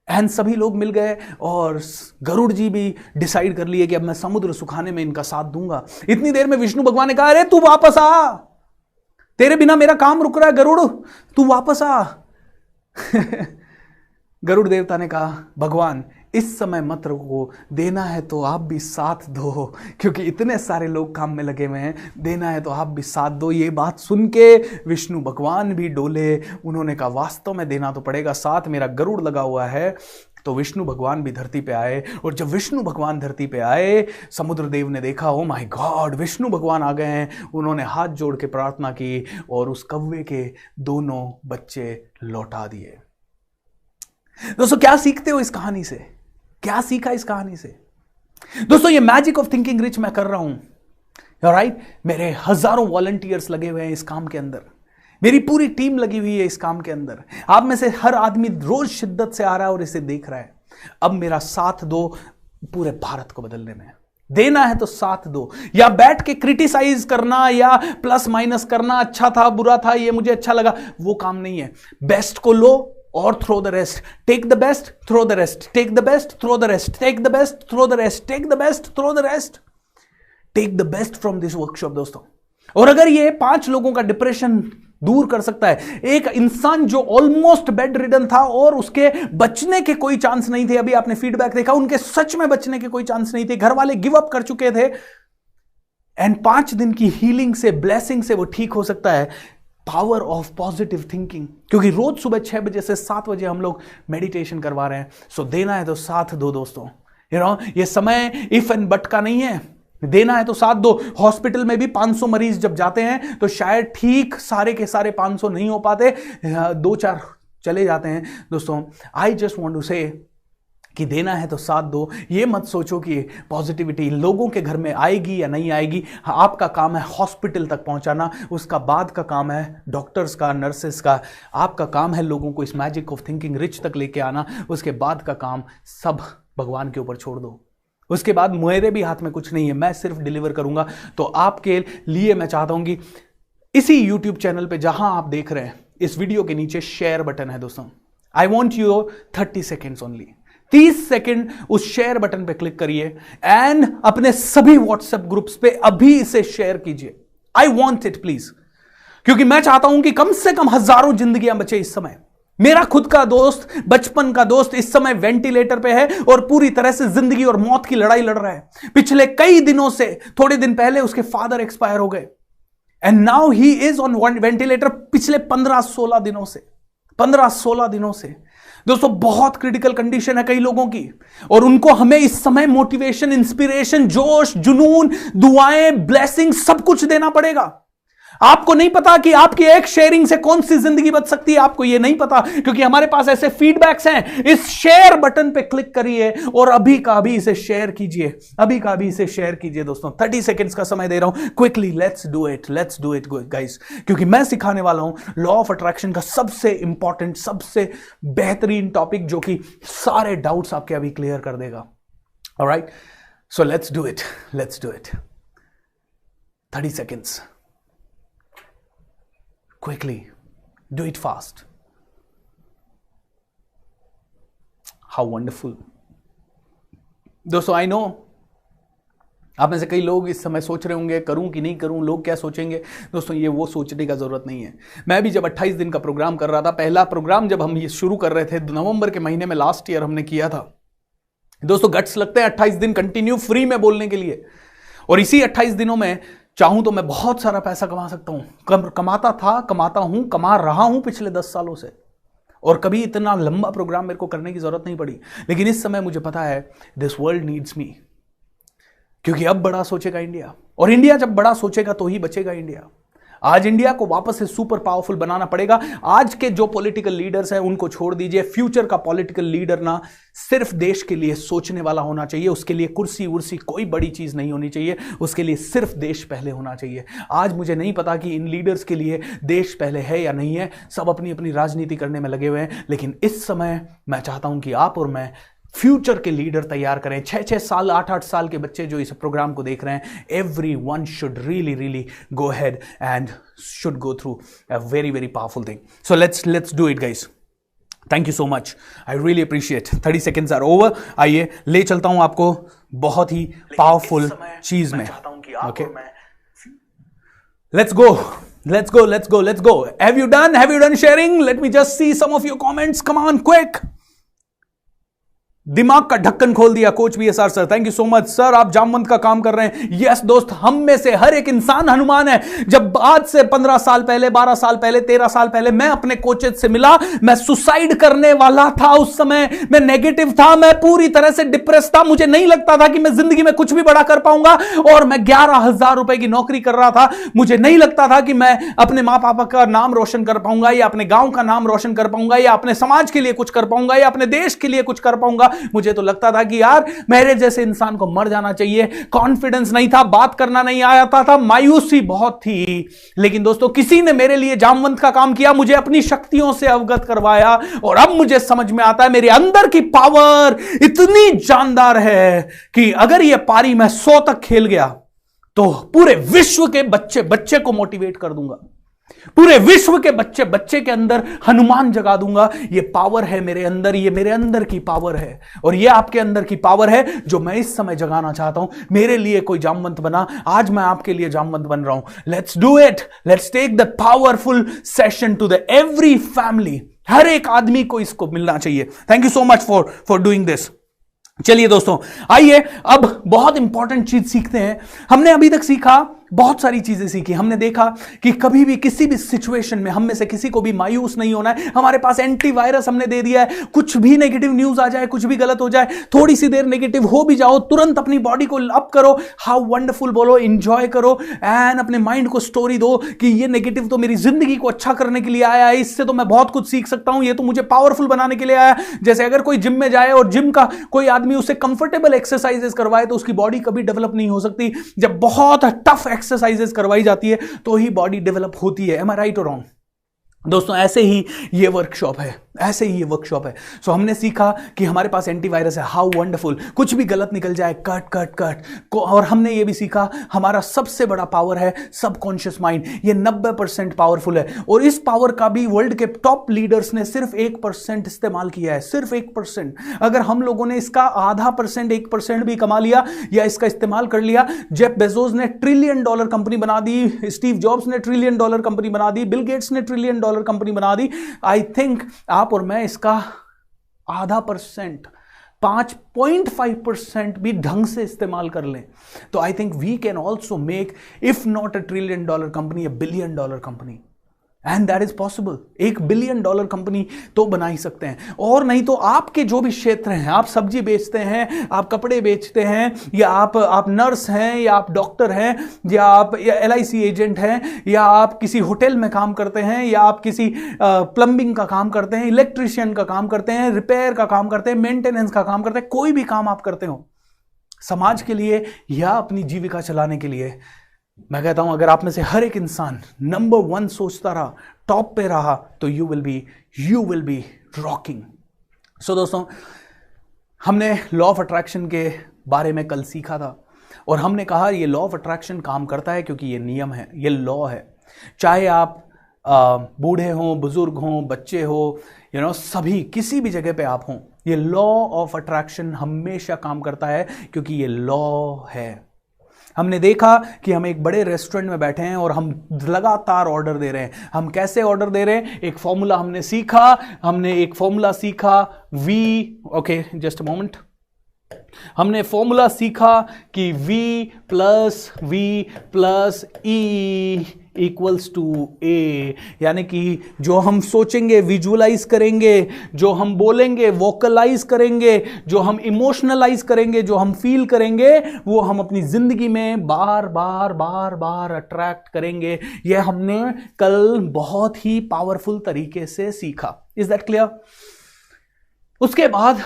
एंड सभी लोग मिल गए और गरुड़ जी भी डिसाइड कर लिए कि अब मैं समुद्र सुखाने में इनका साथ दूंगा। इतनी देर में विष्णु भगवान ने कहा अरे तू वापस आ, तेरे बिना मेरा काम रुक रहा है गरुड़, तू वापस आ। गरुड़ देवता ने कहा भगवान इस समय मत रुको, देना है तो आप भी साथ दो, क्योंकि इतने सारे लोग काम में लगे हुए हैं, देना है तो आप भी साथ दो। ये बात सुन के विष्णु भगवान भी डोले, उन्होंने कहा वास्तव में देना तो पड़ेगा साथ, मेरा गरुड़ लगा हुआ है। तो विष्णु भगवान भी धरती पे आए और जब विष्णु भगवान धरती पे आए, समुद्र देव ने देखा ओ माय गॉड विष्णु भगवान आ गए हैं। उन्होंने हाथ जोड़ के प्रार्थना की और उस कौवे के दोनों बच्चे लौटा दिए। दोस्तों क्या सीखते हो इस कहानी से? क्या सीखा इस कहानी से? दोस्तों ये मैजिक ऑफ थिंकिंग रिच मैं कर रहा हूं, राइट? मेरे हजारों वॉलंटियर्स लगे हुए हैं इस काम के अंदर, मेरी पूरी टीम लगी हुई है इस काम के अंदर। आप में से हर आदमी रोज शिद्दत से आ रहा है और इसे देख रहा है। अब मेरा साथ दो पूरे भारत को बदलने में। देना है तो साथ दो, या बैठ के क्रिटिसाइज करना या प्लस माइनस करना, अच्छा था बुरा था ये मुझे अच्छा लगा, वो काम नहीं है। बेस्ट को लो और throw the rest, take the best throw the rest, take the best throw the rest, take the best throw the rest, take the best throw the rest, take the best from this workshop दोस्तों। और अगर ये 5 लोगों का depression दूर कर सकता है, एक इंसान जो ऑलमोस्ट बेड रिडन था और उसके बचने के कोई चांस नहीं थे, अभी आपने फीडबैक देखा, उनके सच में बचने के कोई चांस नहीं थे, घर वाले गिव अप कर चुके थे, एंड 5 दिन की हीलिंग से, ब्लेसिंग से वो ठीक हो सकता है। पावर ऑफ पॉजिटिव थिंकिंग, क्योंकि रोज सुबह 6 बजे से 7 बजे हम लोग मेडिटेशन करवा रहे हैं। सो देना है तो साथ दो दोस्तों, ये समय इफ एंड बट का नहीं है, देना है तो साथ दो। हॉस्पिटल में भी 500 मरीज जब जाते हैं तो शायद ठीक सारे के सारे 500 नहीं हो पाते, 2-4 चले जाते हैं। दोस्तों आई जस्ट वांट टू से कि देना है तो साथ दो। ये मत सोचो कि पॉजिटिविटी लोगों के घर में आएगी या नहीं आएगी। आपका काम है हॉस्पिटल तक पहुंचाना, उसका बाद का काम है डॉक्टर्स का, नर्सेस का। आपका काम है लोगों को इस मैजिक ऑफ थिंकिंग रिच तक लेके आना, उसके बाद का काम सब भगवान के ऊपर छोड़ दो। उसके बाद मेरे भी हाथ में कुछ नहीं है, मैं सिर्फ डिलीवर करूंगा। तो आपके लिए मैं चाहता हूं कि इसी यूट्यूब चैनल पे जहां आप देख रहे हैं, इस वीडियो के नीचे शेयर बटन है दोस्तों। I want you 30 seconds only, 30 second उस शेयर बटन पे क्लिक करिए एंड अपने सभी व्हाट्सएप ग्रुप्स पे अभी इसे शेयर कीजिए। आई वॉन्ट इट प्लीज, क्योंकि मैं चाहता हूं कि कम से कम हजारों जिंदगियां बचे इस समय। मेरा खुद का दोस्त, बचपन का दोस्त इस समय वेंटिलेटर पे है और पूरी तरह से जिंदगी और मौत की लड़ाई लड़ रहा है। पिछले कई दिनों से, थोड़े दिन पहले उसके फादर एक्सपायर हो गए and now he is on ventilator पिछले 15-16 दिनों से, 15-16 दिनों से। दोस्तों बहुत क्रिटिकल कंडीशन है कई लोगों की, और उनको हमें इस समय मोटिवेशन, इंस्पिरेशन, जोश, जुनून, दुआएं, ब्लेसिंग सब कुछ देना पड़ेगा। आपको नहीं पता कि आपकी एक शेयरिंग से कौन सी जिंदगी बच सकती है, आपको यह नहीं पता, क्योंकि हमारे पास ऐसे फीडबैक्स हैं। इस शेयर बटन पे क्लिक करिए और अभी का अभी इसे शेयर कीजिए, अभी का अभी इसे शेयर कीजिए दोस्तों। 30 सेकेंड्स का समय दे रहा हूं, quickly let's do it guys, क्योंकि मैं सिखाने वाला हूं लॉ ऑफ अट्रैक्शन का सबसे इंपॉर्टेंट, सबसे बेहतरीन टॉपिक, जो कि सारे डाउट्स आपके अभी क्लियर कर देगा। Alright, so let's do it 30 seconds. Quickly, do it fast. How wonderful. दोस्तों आई नो आप में से कई लोग इस समय सोच रहे होंगे करूं कि नहीं करूं, लोग क्या सोचेंगे। दोस्तों ये वो सोचने का जरूरत नहीं है। मैं भी जब 28 दिन का प्रोग्राम कर रहा था, पहला प्रोग्राम जब हम ये शुरू कर रहे थे नवंबर के महीने में लास्ट ईयर हमने किया था। दोस्तों गट्स लगते हैं 28 दिन कंटिन्यू फ्री में बोलने के लिए, और इसी 28 दिनों में चाहूं तो मैं बहुत सारा पैसा कमा सकता हूं, कमाता था, कमाता हूं, कमा रहा हूं पिछले 10 सालों से, और कभी इतना लंबा प्रोग्राम मेरे को करने की जरूरत नहीं पड़ी। लेकिन इस समय मुझे पता है दिस वर्ल्ड नीड्स मी, क्योंकि अब बड़ा सोचेगा इंडिया, और इंडिया जब बड़ा सोचेगा तो ही बचेगा इंडिया। आज इंडिया को वापस से सुपर पावरफुल बनाना पड़ेगा। आज के जो पॉलिटिकल लीडर्स हैं उनको छोड़ दीजिए। फ्यूचर का पॉलिटिकल लीडर ना सिर्फ देश के लिए सोचने वाला होना चाहिए, उसके लिए कुर्सी उर्सी कोई बड़ी चीज नहीं होनी चाहिए, उसके लिए सिर्फ देश पहले होना चाहिए। आज मुझे नहीं पता कि इन लीडर्स के लिए देश पहले है या नहीं है, सब अपनी अपनी राजनीति करने में लगे हुए हैं। लेकिन इस समय मैं चाहता हूं कि आप और मैं फ्यूचर के लीडर तैयार करें। 6-6 साल 8-8 साल के बच्चे जो इस प्रोग्राम को देख रहे हैं, everyone should really go ahead and should go through a very powerful thing. So let's do it guys. Thank you so much, I really appreciate. 30 seconds are over. आइए ले चलता हूं आपको बहुत ही पावरफुल चीज में। Okay, let's go. Have you done sharing? Let me just see some of your comments. Come on, quick. दिमाग का ढक्कन खोल दिया coach VSR sir, thank you so much sir. आप जामवंत का काम कर रहे हैं। यस दोस्त, हम में से हर एक इंसान हनुमान है। जब आज से 15 साल पहले, 12 साल पहले, 13 साल पहले मैं अपने कोचेज से मिला, मैं सुसाइड करने वाला था। उस समय मैं नेगेटिव था, मैं पूरी तरह से डिप्रेस था। मुझे नहीं लगता था कि मैं जिंदगी में कुछ भी बड़ा कर पाऊंगा, और मैं 11,000 रुपए की नौकरी कर रहा था। मुझे नहीं लगता था कि मैं अपने मां पापा का नाम रोशन कर पाऊंगा, या अपने गांव का नाम रोशन कर पाऊंगा, या अपने समाज के लिए कुछ कर पाऊंगा, या अपने देश के लिए कुछ कर पाऊंगा। मुझे तो लगता था कि यार मेरे जैसे इंसान को मर जाना चाहिए। कॉन्फिडेंस नहीं था, बात करना नहीं आता था, मायूसी बहुत थी। लेकिन दोस्तों, किसी ने मेरे लिए जामवंत का काम किया, मुझे अपनी शक्तियों से अवगत करवाया, और अब मुझे समझ में आता है मेरे अंदर की पावर इतनी जानदार है कि अगर यह पारी मैं 100 तक खेल गया तो पूरे विश्व के बच्चे को मोटिवेट कर दूंगा। पूरे विश्व के बच्चे के अंदर हनुमान जगा दूंगा। ये पावर है मेरे अंदर, ये मेरे अंदर की पावर है, और ये आपके अंदर की पावर है जो मैं इस समय जगाना चाहता हूं। मेरे लिए कोई जामवंत बना, आज मैं आपके लिए जामवंत बन रहा हूं। Let's do it, let's take the powerful session to the every family. हर एक आदमी को इसको मिलना चाहिए। Thank you so much for doing this. चलिए दोस्तों, आइए अब बहुत इंपॉर्टेंट चीज सीखते हैं। हमने अभी तक सीखा, बहुत सारी चीजें सीखी। हमने देखा कि कभी भी किसी भी सिचुएशन में हम में से किसी को भी मायूस नहीं होना है। हमारे पास एंटीवायरस हमने दे दिया है। कुछ भी नेगेटिव न्यूज आ जाए, कुछ भी गलत हो जाए, थोड़ी सी देर नेगेटिव हो भी जाओ, तुरंत अपनी बॉडी को अप करो, हाउ वंडरफुल बोलो, एंजॉय करो, एंड अपने माइंड को स्टोरी दो कि ये नेगेटिव तो मेरी जिंदगी को अच्छा करने के लिए आया है, इससे तो मैं बहुत कुछ सीख सकता हूं, ये तो मुझे पावरफुल बनाने के लिए आया। जैसे अगर कोई जिम में जाए और जिम का कोई आदमी उससे कंफर्टेबल एक्सरसाइजेस करवाए तो उसकी बॉडी कभी डेवलप नहीं हो सकती। जब बहुत टफ एक्सरसाइजेस करवाई जाती है तो ही बॉडी डेवलप होती है। एम आई राइट और रॉन्ग? दोस्तों, ऐसे ही ये वर्कशॉप है, ऐसे ही ये वर्कशॉप है। सो हमने सीखा कि हमारे पास एंटीवायरस है, हाउ वंडरफुल। कुछ भी गलत निकल जाए, कट। और हमने ये भी सीखा हमारा सबसे बड़ा पावर है सबकॉन्शियस माइंड। ये 90% पावरफुल है, और इस पावर का भी वर्ल्ड के टॉप लीडर्स ने सिर्फ 1% इस्तेमाल किया है, सिर्फ 1%। अगर हम लोगों ने इसका आधा परसेंट, 1% भी कमा लिया या इसका इस्तेमाल कर लिया, जेफ बेजोस ने $1 ट्रिलियन कंपनी बना दी, स्टीव जॉब्स ने $1 ट्रिलियन कंपनी बना दी, बिल गेट्स ने $1 ट्रिलियन कंपनी बना दी। आई थिंक आप और मैं इसका आधा परसेंट, 5.5% भी ढंग से इस्तेमाल कर लें तो I think we can also make, if not $1 trillion company, $1 billion company. And that is possible. $1 billion company तो बना ही सकते हैं। और नहीं तो आपके जो भी क्षेत्र हैं, आप सब्जी बेचते हैं, आप कपड़े बेचते हैं, या आप नर्स हैं, या आप डॉक्टर हैं, या आप LIC एजेंट हैं, या आप किसी होटल में काम करते हैं, या आप किसी प्लम्बिंग का काम करते हैं, इलेक्ट्रिशियन का काम करते हैं, रिपेयर का काम करते हैं, मेंटेनेंस का काम करते हैं, कोई भी काम आप करते हो समाज के लिए या अपनी जीविका चलाने के लिए, मैं कहता हूं अगर आप में से हर एक इंसान नंबर 1 सोचता रहा, टॉप पे रहा, तो यू विल बी रॉकिंग। सो दोस्तों, हमने लॉ ऑफ अट्रैक्शन के बारे में कल सीखा था, और हमने कहा ये लॉ ऑफ अट्रैक्शन काम करता है क्योंकि ये नियम है, ये लॉ है। चाहे आप बूढ़े हों, बुजुर्ग हों, बच्चे हो, सभी किसी भी जगह पे आप हों, ये लॉ ऑफ अट्रैक्शन हमेशा काम करता है क्योंकि ये लॉ है। हमने देखा कि हम एक बड़े रेस्टोरेंट में बैठे हैं और हम लगातार ऑर्डर दे रहे हैं। हम कैसे ऑर्डर दे रहे हैं? एक फॉर्मूला हमने एक फॉर्मूला सीखा, जस्ट अ मोमेंट, हमने फॉर्मूला सीखा कि V plus E equals to A, यानी कि जो हम सोचेंगे विजुअलाइज करेंगे, जो हम बोलेंगे वोकलाइज करेंगे, जो हम इमोशनलाइज करेंगे, जो हम फील करेंगे, वो हम अपनी जिंदगी में बार बार अट्रैक्ट करेंगे। यह हमने कल बहुत ही पावरफुल तरीके से सीखा। Is that clear? उसके बाद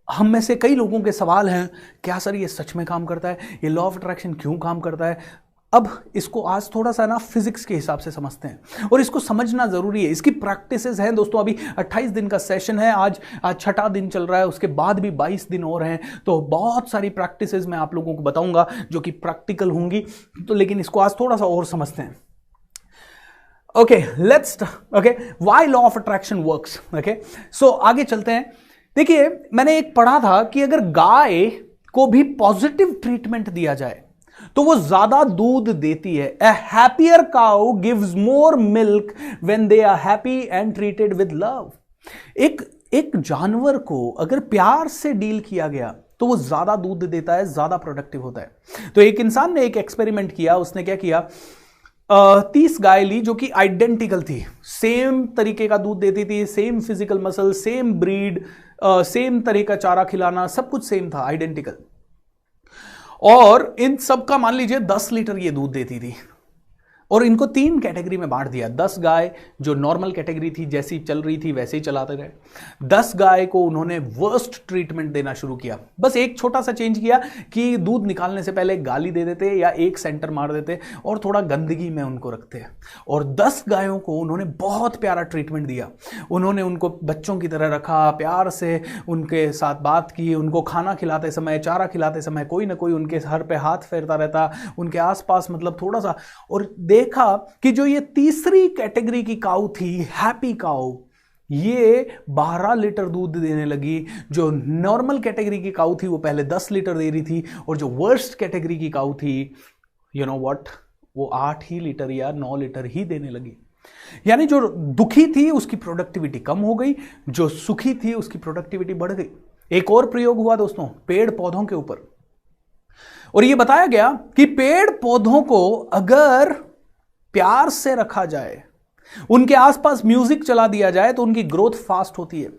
हम में से कई लोगों के सवाल हैं, क्या सर ये सच में काम करता है? ये लॉ ऑफ अट्रैक्शन क्यों काम करता है? अब इसको आज थोड़ा सा ना फिजिक्स के हिसाब से समझते हैं, और इसको समझना जरूरी है। इसकी प्रैक्टिसेस हैं दोस्तों। अभी 28 दिन का सेशन है, आज छठा दिन चल रहा है, उसके बाद भी 22 दिन और हैं। तो बहुत सारी प्रैक्टिसेस मैं आप लोगों को बताऊंगा जो कि प्रैक्टिकल होंगी। तो लेकिन इसको आज थोड़ा सा और समझते हैं। Okay, let's okay, why law of attraction works. Okay, so आगे चलते हैं। देखिए, मैंने एक पढ़ा था कि अगर गाय को भी पॉजिटिव ट्रीटमेंट दिया जाए तो वो ज्यादा दूध देती है। A happier cow gives more milk when they are happy and treated with love. एक जानवर को अगर प्यार से डील किया गया तो वो ज्यादा दूध देता है, ज्यादा प्रोडक्टिव होता है। तो एक इंसान ने एक एक्सपेरिमेंट किया। उसने क्या किया, 30 गाय ली जो कि आइडेंटिकल थी, सेम तरीके का दूध देती थी, same physical muscle, same breed, same तरह का चारा खिलाना, सब कुछ सेम था, आइडेंटिकल। और इन सब का मान लीजिए 10 लीटर ये दूध देती थी, और इनको 3 कैटेगरी में बांट दिया। 10 गाय जो नॉर्मल कैटेगरी थी, जैसी चल रही थी वैसे ही चलाते रहे। 10 गाय को उन्होंने वर्स्ट ट्रीटमेंट देना शुरू किया। बस एक छोटा सा चेंज किया कि दूध निकालने से पहले गाली दे देते या एक सेंटर मार देते और थोड़ा गंदगी में उनको रखते। और 10 गायों को उन्होंने बहुत प्यारा ट्रीटमेंट दिया। उन्होंने उनको बच्चों की तरह रखा, प्यार से उनके साथ बात की, उनको खाना खिलाते समय, चारा खिलाते समय कोई ना कोई उनके सर पे हाथ फेरता रहता, उनके आसपास मतलब थोड़ा सा। और देखा कि जो ये तीसरी कैटेगरी की काऊ थी, हैप्पी काऊ, ये 12 लीटर दूध देने लगी। जो नॉर्मल कैटेगरी की काऊ थी वो पहले 10 लीटर दे रही थी, और जो वर्स्ट कैटेगरी की काऊ थी, यू नो व्हाट, वो 8 ही लीटर या 9 लीटर ही देने लगी। यानी जो दुखी थी उसकी प्रोडक्टिविटी कम हो गई, जो सुखी थी उसकी प्रोडक्टिविटी बढ़ गई। एक और प्रयोग हुआ दोस्तों, पेड़ पौधों के ऊपर, और ये बताया गया कि पेड़ पौधों को अगर प्यार से रखा जाए, उनके आसपास म्यूजिक चला दिया जाए, तो उनकी ग्रोथ फास्ट होती है।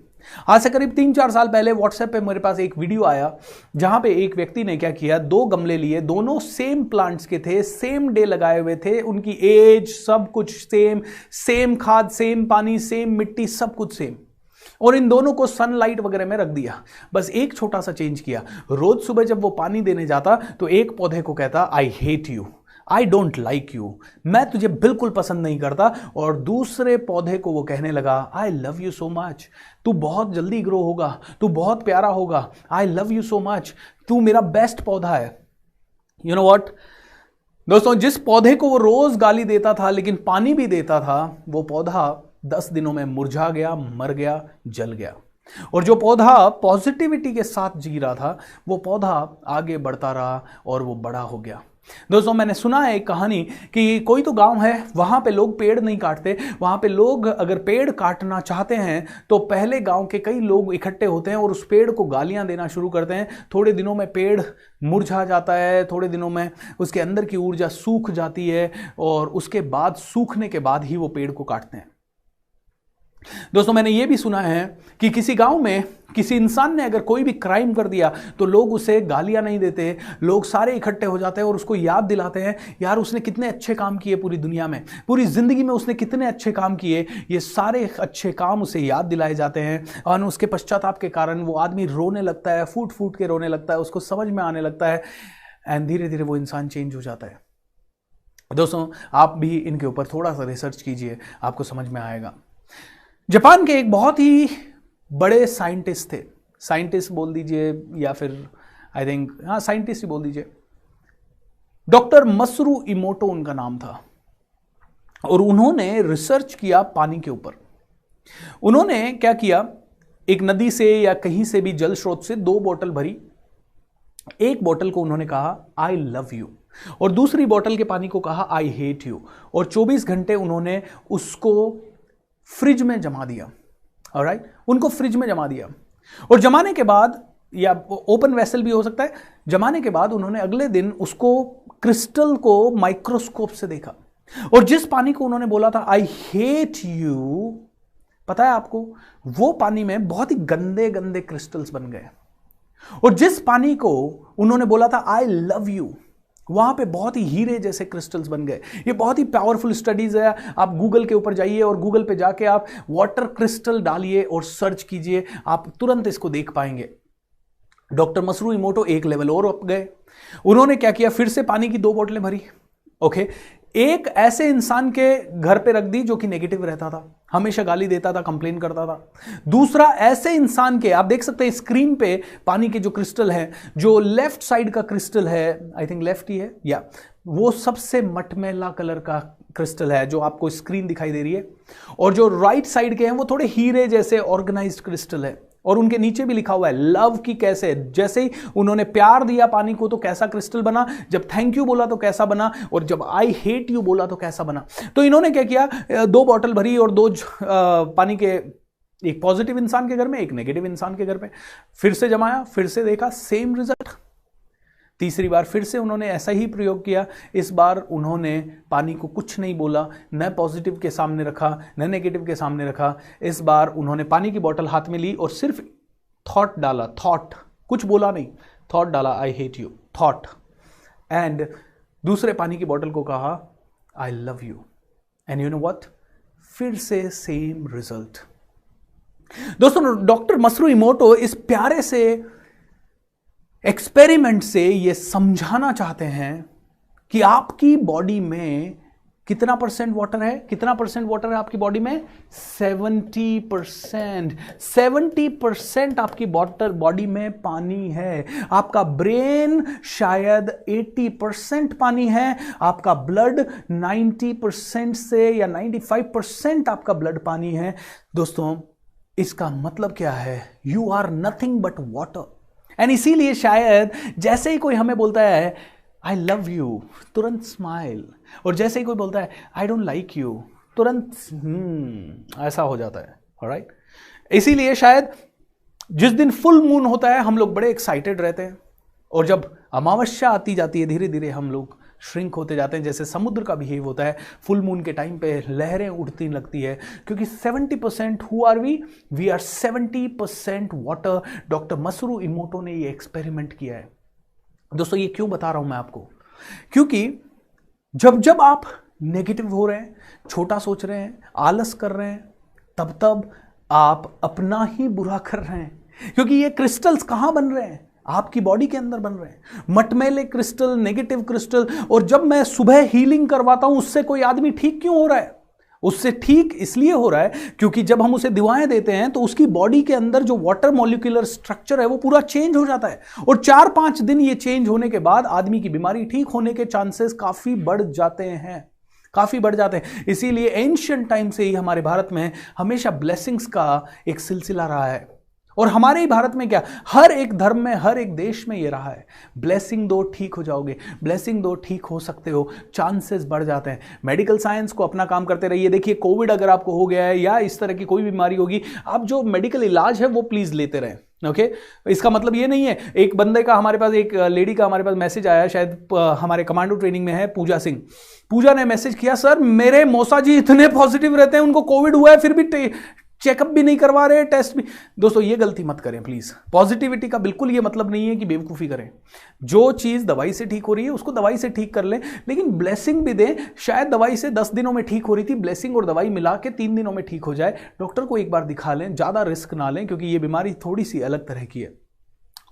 आज से करीब 3-4 साल पहले व्हाट्सएप पे मेरे पास एक वीडियो आया जहां पे एक व्यक्ति ने क्या किया, 2 गमले लिए, दोनों सेम प्लांट्स के थे, सेम डे लगाए हुए थे, उनकी एज सब कुछ सेम, सेम खाद, सेम पानी, सेम मिट्टी, सब कुछ सेम, और इन दोनों को सनलाइट वगैरह में रख दिया। बस एक छोटा सा चेंज किया। रोज सुबह जब वो पानी देने जाता तो एक पौधे को कहता, आई hate you, I don't like you, मैं तुझे बिल्कुल पसंद नहीं करता, और दूसरे पौधे को वो कहने लगा, आई लव यू सो मच, तू बहुत जल्दी ग्रो होगा, तू बहुत प्यारा होगा, आई लव यू सो मच, तू मेरा बेस्ट पौधा है। यू नो व्हाट दोस्तों, जिस पौधे को वो रोज गाली देता था लेकिन पानी भी देता था, वो पौधा 10 दिनों में मुरझा गया, मर गया, जल गया। और जो पौधा पॉजिटिविटी के साथ जी रहा था, वो पौधा आगे बढ़ता रहा और वो बड़ा हो गया। दोस्तों, मैंने सुना है एक कहानी कि कोई तो गांव है, वहां पे लोग पेड़ नहीं काटते। वहां पे लोग अगर पेड़ काटना चाहते हैं तो पहले गांव के कई लोग इकट्ठे होते हैं और उस पेड़ को गालियां देना शुरू करते हैं। थोड़े दिनों में पेड़ मुरझा जाता है, थोड़े दिनों में उसके अंदर की ऊर्जा सूख जाती है, और उसके बाद सूखने के बाद ही वो पेड़ को काटते हैं। दोस्तों, मैंने ये भी सुना है कि किसी गांव में किसी इंसान ने अगर कोई भी क्राइम कर दिया तो लोग उसे गालियां नहीं देते, लोग सारे इकट्ठे हो जाते हैं और उसको याद दिलाते हैं, यार उसने कितने अच्छे काम किए पूरी दुनिया में, पूरी जिंदगी में उसने कितने अच्छे काम किए। ये सारे अच्छे काम उसे याद दिलाए जाते हैं, और उसके पश्चाताप के कारण वो आदमी रोने लगता है, फूट फूट के रोने लगता है, उसको समझ में आने लगता है, एंड धीरे धीरे वो इंसान चेंज हो जाता है। दोस्तों, आप भी इनके ऊपर थोड़ा सा रिसर्च कीजिए, आपको समझ में आएगा। जापान के एक बहुत ही बड़े साइंटिस्ट थे, साइंटिस्ट बोल दीजिए या फिर आई थिंक हाँ साइंटिस्ट ही बोल दीजिए, डॉक्टर मसरू इमोटो उनका नाम था, और उन्होंने रिसर्च किया पानी के ऊपर। उन्होंने क्या किया, एक नदी से या कहीं से भी जल स्रोत से 2 बोतल भरी। एक बोतल को उन्होंने कहा आई लव यू, और दूसरी बोतल के पानी को कहा आई हेट यू, और 24 घंटे उन्होंने उसको फ्रिज में जमा दिया। ऑलराइट, उनको फ्रिज में जमा दिया, और जमाने के बाद या ओपन वेसल भी हो सकता है, जमाने के बाद उन्होंने अगले दिन उसको क्रिस्टल को माइक्रोस्कोप से देखा, और जिस पानी को उन्होंने बोला था आई हेट यू, पता है आपको, वो पानी में बहुत ही गंदे गंदे क्रिस्टल्स बन गए। और जिस पानी को उन्होंने बोला था आई लव यू, वहां पे बहुत ही हीरे जैसे क्रिस्टल्स बन गए। ये बहुत ही पावरफुल स्टडीज है। आप गूगल के ऊपर जाइए और गूगल पे जाके आप वाटर क्रिस्टल डालिए और सर्च कीजिए, आप तुरंत इसको देख पाएंगे। डॉक्टर मसरू इमोटो एक लेवल और अप गए। उन्होंने क्या किया, फिर से पानी की 2 बोतलें भरी। ओके, एक ऐसे इंसान के घर पे रख दी जो कि नेगेटिव रहता था, हमेशा गाली देता था, कंप्लेन करता था। दूसरा ऐसे इंसान के, आप देख सकते हैं स्क्रीन पे पानी के जो क्रिस्टल है, जो लेफ्ट साइड का क्रिस्टल है, आई थिंक लेफ्ट ही है, या वो सबसे मटमैला कलर का क्रिस्टल है जो आपको स्क्रीन दिखाई दे रही है, और जो राइट साइड के हैं वो थोड़े हीरे जैसे ऑर्गेनाइज्ड क्रिस्टल है। और उनके नीचे भी लिखा हुआ है लव की कैसे, जैसे ही उन्होंने प्यार दिया पानी को तो कैसा क्रिस्टल बना, जब थैंक यू बोला तो कैसा बना, और जब आई हेट यू बोला तो कैसा बना। तो इन्होंने क्या किया, 2 बॉटल भरी और 2 पानी के, एक पॉजिटिव इंसान के घर में, एक नेगेटिव इंसान के घर पे, फिर से जमाया, फिर से देखा, सेम रिजल्ट। तीसरी बार फिर से उन्होंने ऐसा ही प्रयोग किया। इस बार उन्होंने पानी को कुछ नहीं बोला, न पॉजिटिव के सामने रखा न नेगेटिव के सामने रखा। इस बार उन्होंने पानी की बोतल हाथ में ली और सिर्फ थॉट डाला, थॉट, कुछ बोला नहीं, थॉट डाला, आई हेट यू, थॉट, एंड दूसरे पानी की बोतल को कहा आई love you, and you know what, फिर से सेम रिजल्ट। दोस्तों, डॉक्टर मसरू इमोटो इस प्यारे से एक्सपेरिमेंट से ये समझाना चाहते हैं कि आपकी बॉडी में कितना परसेंट वाटर है, कितना परसेंट वाटर है आपकी बॉडी में, 70%। 70% आपकी बॉडी में पानी है। आपका ब्रेन शायद 80% पानी है, आपका ब्लड 90% से या 95% आपका ब्लड पानी है। दोस्तों, इसका मतलब क्या है, you are nothing but water. And इसीलिए शायद जैसे ही कोई हमें बोलता है आई लव यू, तुरंत स्माइल, और जैसे ही कोई बोलता है आई डोंट लाइक यू, तुरंत ऐसा हो जाता है। ऑलराइट, इसीलिए शायद जिस दिन फुल मून होता है हम लोग बड़े एक्साइटेड रहते हैं, और जब अमावस्या आती जाती है धीरे धीरे हम लोग श्रिंक होते जाते हैं, जैसे समुद्र का बिहेव होता है। फुल मून के टाइम पे लहरें उठती लगती है, क्योंकि 70% who are we are 70% water. Doctor Masaru Emoto ने ये एक्सपेरिमेंट किया है। दोस्तों, ये क्यों बता रहा हूं मैं आपको, क्योंकि जब जब आप नेगेटिव हो रहे हैं, छोटा सोच रहे हैं, आलस कर रहे हैं, तब तब आप अपना ही बुरा कर रहे हैं। क्योंकि ये क्रिस्टल्स कहां बन रहे हैं, आपकी बॉडी के अंदर बन रहे हैं, मटमैले क्रिस्टल, नेगेटिव क्रिस्टल। और जब मैं सुबह हीलिंग करवाता हूं, उससे कोई आदमी ठीक क्यों हो रहा है, उससे ठीक इसलिए हो रहा है क्योंकि जब हम उसे दवाएं देते हैं तो उसकी बॉडी के अंदर जो वाटर मॉलिक्यूलर स्ट्रक्चर है वो पूरा चेंज हो जाता है, और 4-5 दिन ये चेंज होने के बाद आदमी की बीमारी ठीक होने के चांसेस काफी बढ़ जाते हैं, काफी बढ़ जाते हैं। इसीलिए एंशिएंट टाइम से ही हमारे भारत में हमेशा ब्लेसिंग्स का एक सिलसिला रहा है। और हमारे ही भारत में क्या, हर एक धर्म में, हर एक देश में ये रहा है, ब्लेसिंग दो ठीक हो जाओगे, ब्लेसिंग दो ठीक हो सकते हो, चांसेस बढ़ जाते हैं। मेडिकल साइंस को अपना काम करते रहिए। देखिए, कोविड अगर आपको हो गया है या इस तरह की कोई बीमारी होगी, आप जो मेडिकल इलाज है वो प्लीज लेते रहें। ओके, इसका मतलब ये नहीं है, एक बंदे का हमारे पास, एक लेडी का हमारे पास मैसेज आया, शायद हमारे कमांडो ट्रेनिंग में है, पूजा सिंह। पूजा ने मैसेज किया, सर मेरे मौसा जी इतने पॉजिटिव रहते हैं, उनको कोविड हुआ है फिर भी चेकअप भी नहीं करवा रहे, टेस्ट भी। दोस्तों, ये गलती मत करें प्लीज। पॉजिटिविटी का बिल्कुल ये मतलब नहीं है कि बेवकूफ़ी करें। जो चीज़ दवाई से ठीक हो रही है उसको दवाई से ठीक कर लें, लेकिन ब्लेसिंग भी दें। शायद दवाई से 10 दिनों में ठीक हो रही थी, ब्लेसिंग और दवाई मिला के 3 दिनों में ठीक हो जाए। डॉक्टर को एक बार दिखा लें, ज़्यादा रिस्क ना लें, क्योंकि ये बीमारी थोड़ी सी अलग तरह की है।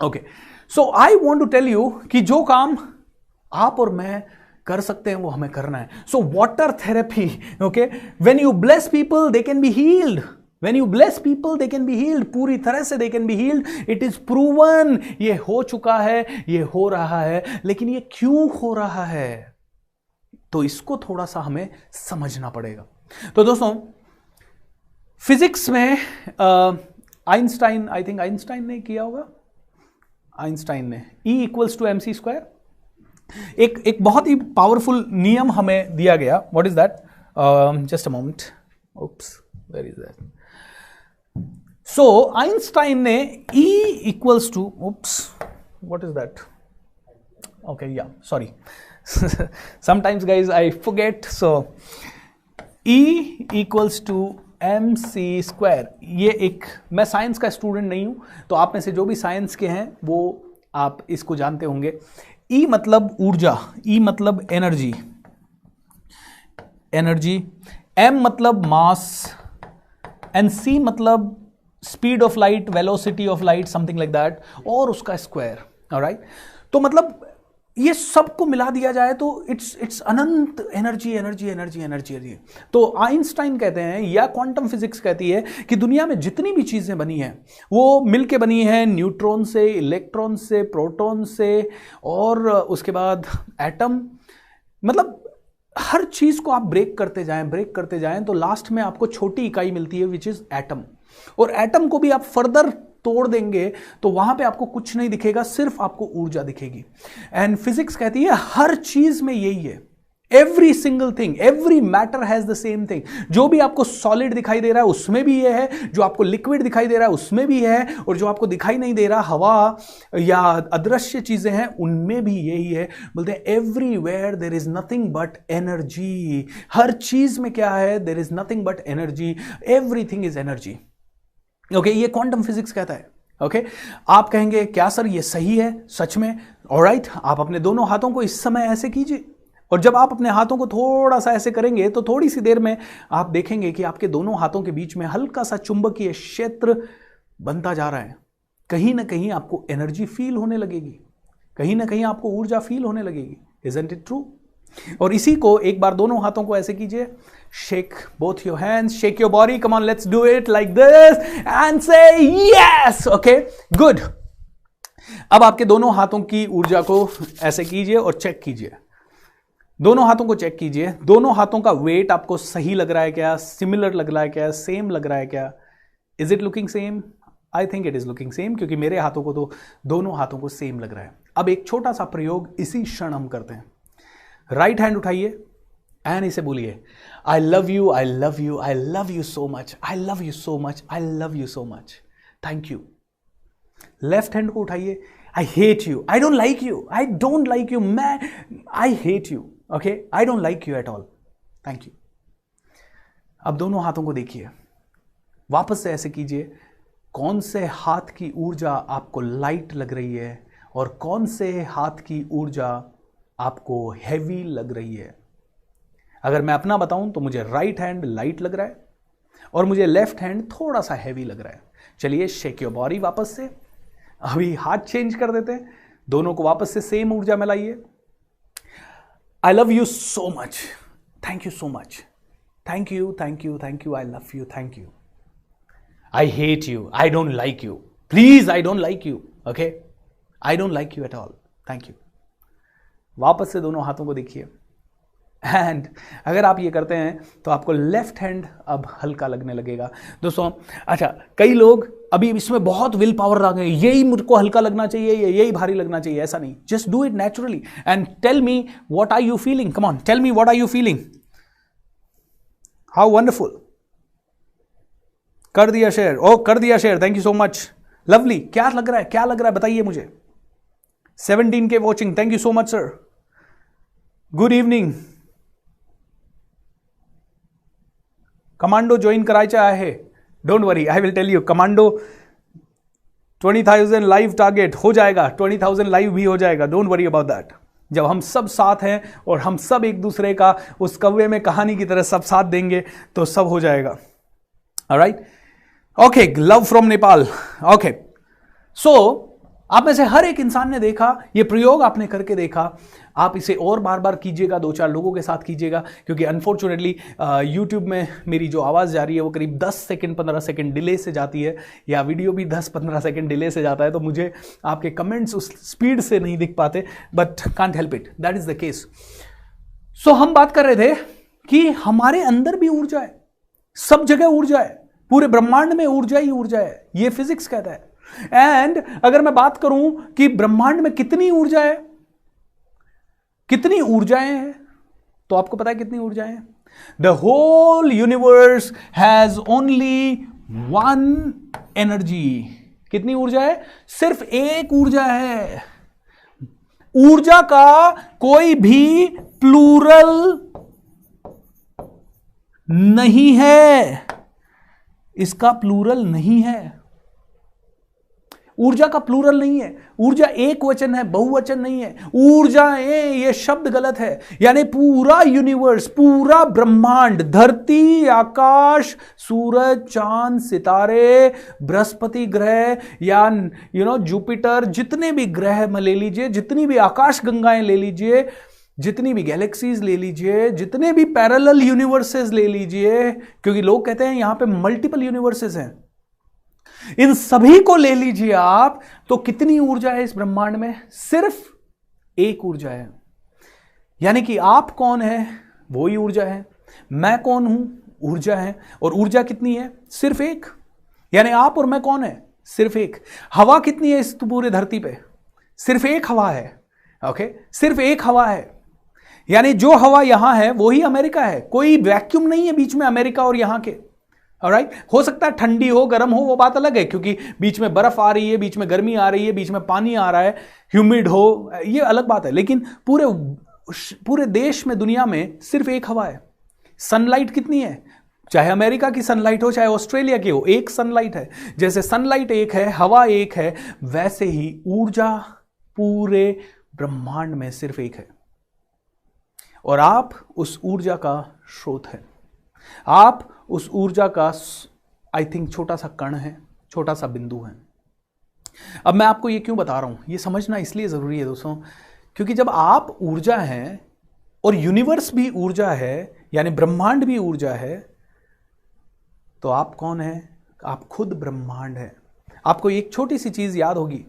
Okay, so I want to tell you कि जो काम आप और मैं कर सकते हैं वो हमें करना है। So water therapy, okay, when you bless people they can be healed. When you bless people, they can be healed. पूरी तरह से they can be healed. It is proven. ये हो चुका है, ये हो रहा है, लेकिन ये क्यों हो रहा है, तो इसको थोड़ा सा हमें समझना पड़ेगा। तो दोस्तों, फिजिक्स में आइंस्टाइन, आई थिंक आइंस्टाइन ने किया होगा, आइंस्टाइन ने E = mc², एक बहुत ही पावरफुल नियम हमें दिया गया। What is that? Just a moment, oops, where is that? So Einstein ने E equals to, oops what is that, okay या sorry sometimes guys I forget, so E equals to mc square. ये एक, मैं science का student नहीं हूं, तो आप में से जो भी साइंस के हैं वो आप इसको जानते होंगे। E मतलब ऊर्जा, E मतलब एनर्जी, M मतलब मास, एंड C मतलब speed of light, velocity of light, something like that, और उसका स्क्वायर। ऑलराइट, तो मतलब ये सबको मिला दिया जाए तो it's Anant energy energy energy energy. तो आइंस्टाइन कहते हैं या क्वांटम फिजिक्स कहती है कि दुनिया में जितनी भी चीजें बनी हैं वो मिलके बनी हैं न्यूट्रॉन से, इलेक्ट्रॉन से, प्रोटॉन से, और उसके बाद एटम। मतलब हर चीज को आप ब्रेक करते जाएं तो लास्ट में आपको छोटी इकाई मिलती है विच इज एटम। और एटम को भी आप फर्दर तोड़ देंगे तो वहां पे आपको कुछ नहीं दिखेगा, सिर्फ आपको ऊर्जा दिखेगी। एंड फिजिक्स कहती है हर चीज में यही है, every single thing, every matter has the same thing. जो भी आपको सॉलिड दिखाई दे रहा है उसमें भी ये है, जो आपको लिक्विड दिखाई दे रहा है उसमें भी है, और जो आपको दिखाई नहीं दे रहा हवा या अदृश्य चीजें हैं उनमें भी यही है। बोलते हैं everywhere there is nothing but energy. हर चीज में क्या है? There is nothing but energy, everything is energy. Okay, ये क्वांटम फिजिक्स कहता है। ओके, आप कहेंगे क्या सर ये सही है सच में? ऑलराइट, आप अपने दोनों हाथों को इस समय ऐसे कीजिए, और जब आप अपने हाथों को थोड़ा सा ऐसे करेंगे तो थोड़ी सी देर में आप देखेंगे कि आपके दोनों हाथों के बीच में हल्का सा चुंबकीय क्षेत्र बनता जा रहा है। कहीं ना कहीं आपको एनर्जी फील होने लगेगी, कहीं ना कहीं आपको ऊर्जा फील होने लगेगी। Isn't it true? और इसी को एक बार दोनों हाथों को ऐसे कीजिए, shake both your hands, shake your body, come on let's do it like this and से यस। Okay, good. अब आपके दोनों हाथों की ऊर्जा को ऐसे कीजिए और चेक कीजिए, दोनों हाथों को चेक कीजिए। दोनों हाथों का वेट आपको सही लग रहा है क्या? सिमिलर लग रहा है क्या? सेम लग रहा है क्या? Is it looking same? I think it is looking same, क्योंकि मेरे हाथों को तो दोनों हाथों को सेम लग रहा है। अब एक छोटा सा प्रयोग इसी क्षण हम करते हैं। राइट हैंड उठाइए एंड इसे बोलिए I love you, I love you, I love you so much, I love you so much, I love you so much, thank you. Left hand को उठाइए, I hate you, I don't like you, I don't like you, मैं I hate you, okay, I don't like you at all, thank you. अब दोनों हाथों को देखिए, वापस से ऐसे कीजिए। कौन से हाथ की ऊर्जा आपको लाइट लग रही है और कौन से हाथ की ऊर्जा आपको हैवी लग रही है? अगर मैं अपना बताऊं तो मुझे राइट हैंड लाइट लग रहा है और मुझे लेफ्ट हैंड थोड़ा सा हैवी लग रहा है। चलिए शेक योर बॉडी वापस से, अभी हाथ चेंज कर देते हैं, दोनों को वापस से सेम ऊर्जा में लाइए। आई love you so much, thank you so much, thank you, thank you, thank you, I love you, thank you. I hate you, I don't like you, please I don't like you, okay, I don't like you at all, thank you. वापस से दोनों हाथों को देखिए and अगर आप ये करते हैं तो आपको लेफ्ट हैंड अब हल्का लगने लगेगा। दोस्तों, अच्छा, कई लोग अभी इसमें बहुत विल पावर आ गए, यही मुझको हल्का लगना चाहिए, यही भारी लगना चाहिए, ऐसा नहीं। Just do it naturally and tell me what are you feeling. Come on, tell me what are you feeling. How wonderful, कर दिया शेयर, ओ कर दिया share, thank you so much, lovely. क्या लग रहा है, क्या लग रहा है बताइए मुझे। 17K watching, thank you so much sir, good evening. Commando join करायचा आहे, don't worry, I will tell you. Commando 20,000 live target हो जाएगा, 20,000 लाइव भी हो जाएगा, डोंट वरी अबाउट दैट। जब हम सब साथ हैं और हम सब एक दूसरे का उस कौवे में कहानी की तरह सब साथ देंगे तो सब हो जाएगा। Alright, okay, love from Nepal. Okay, so आप में से हर एक इंसान ने देखा, ये प्रयोग आपने करके देखा। आप इसे और बार बार कीजिएगा, 2-4 लोगों के साथ कीजिएगा, क्योंकि अनफॉर्चुनेटली यूट्यूब में मेरी जो आवाज़ जा रही है वो करीब 10 सेकंड 15 सेकंड डिले से जाती है, या वीडियो भी 10-15 सेकंड डिले से जाता है, तो मुझे आपके कमेंट्स उस स्पीड से नहीं दिख पाते, but can't help it, that is the case. So हम बात कर रहे थे कि हमारे अंदर भी ऊर्जा है, सब जगह ऊर्जा है, पूरे ब्रह्मांड में ऊर्जा ही ऊर्जा है, ये फिजिक्स कहता है। एंड अगर मैं बात करूं कि ब्रह्मांड में कितनी ऊर्जा है, कितनी ऊर्जाएं हैं, तो आपको पता है कितनी ऊर्जाएं हैं? The whole universe has only one energy. कितनी ऊर्जा है? सिर्फ एक ऊर्जा है। ऊर्जा का कोई भी प्लूरल नहीं है, इसका प्लूरल नहीं है। ऊर्जा का प्लूरल नहीं है। ऊर्जा एक वचन है, बहुवचन नहीं है। ऊर्जाएं, ये शब्द गलत है। यानी पूरा यूनिवर्स, पूरा ब्रह्मांड, धरती, आकाश, सूरज, चांद, सितारे, बृहस्पति ग्रह या जुपिटर, जितने भी ग्रह में ले लीजिए, जितनी भी आकाश गंगाएं ले लीजिए, जितनी भी गैलेक्सीज ले लीजिए, जितने भी पैरेलल यूनिवर्सेस ले लीजिए, क्योंकि लोग कहते हैं यहां पे मल्टीपल यूनिवर्सेस हैं, इन सभी को ले लीजिए आप, तो कितनी ऊर्जा है इस ब्रह्मांड में? सिर्फ एक ऊर्जा है। यानी कि आप कौन है वो ही ऊर्जा है, मैं कौन हूं ऊर्जा है। और ऊर्जा कितनी है? सिर्फ एक। यानी आप और मैं कौन है? सिर्फ एक। हवा कितनी है इस पूरे धरती पे? सिर्फ एक हवा है। ओके, सिर्फ एक हवा है। यानी जो हवा यहां है वो ही अमेरिका है। कोई वैक्यूम नहीं है बीच में अमेरिका और यहां के। ऑलराइट, हो सकता है ठंडी हो, गर्म हो, वो बात अलग है, क्योंकि बीच में बर्फ आ रही है, बीच में गर्मी आ रही है, बीच में पानी आ रहा है, ह्यूमिड हो, ये अलग बात है। लेकिन पूरे देश में, दुनिया में सिर्फ एक हवा है। सनलाइट कितनी है? चाहे अमेरिका की सनलाइट हो, चाहे ऑस्ट्रेलिया की हो, एक सनलाइट है। जैसे सनलाइट एक है, हवा एक है, वैसे ही ऊर्जा पूरे ब्रह्मांड में सिर्फ एक है। और आप उस ऊर्जा का स्रोत है। आप उस ऊर्जा का आई थिंक छोटा सा कण है, छोटा सा बिंदु है। अब मैं आपको ये क्यों बता रहा हूं, ये समझना इसलिए जरूरी है दोस्तों, क्योंकि जब आप ऊर्जा हैं और यूनिवर्स भी ऊर्जा है, यानी ब्रह्मांड भी ऊर्जा है, तो आप कौन है? आप खुद ब्रह्मांड है। आपको एक छोटी सी चीज याद होगी।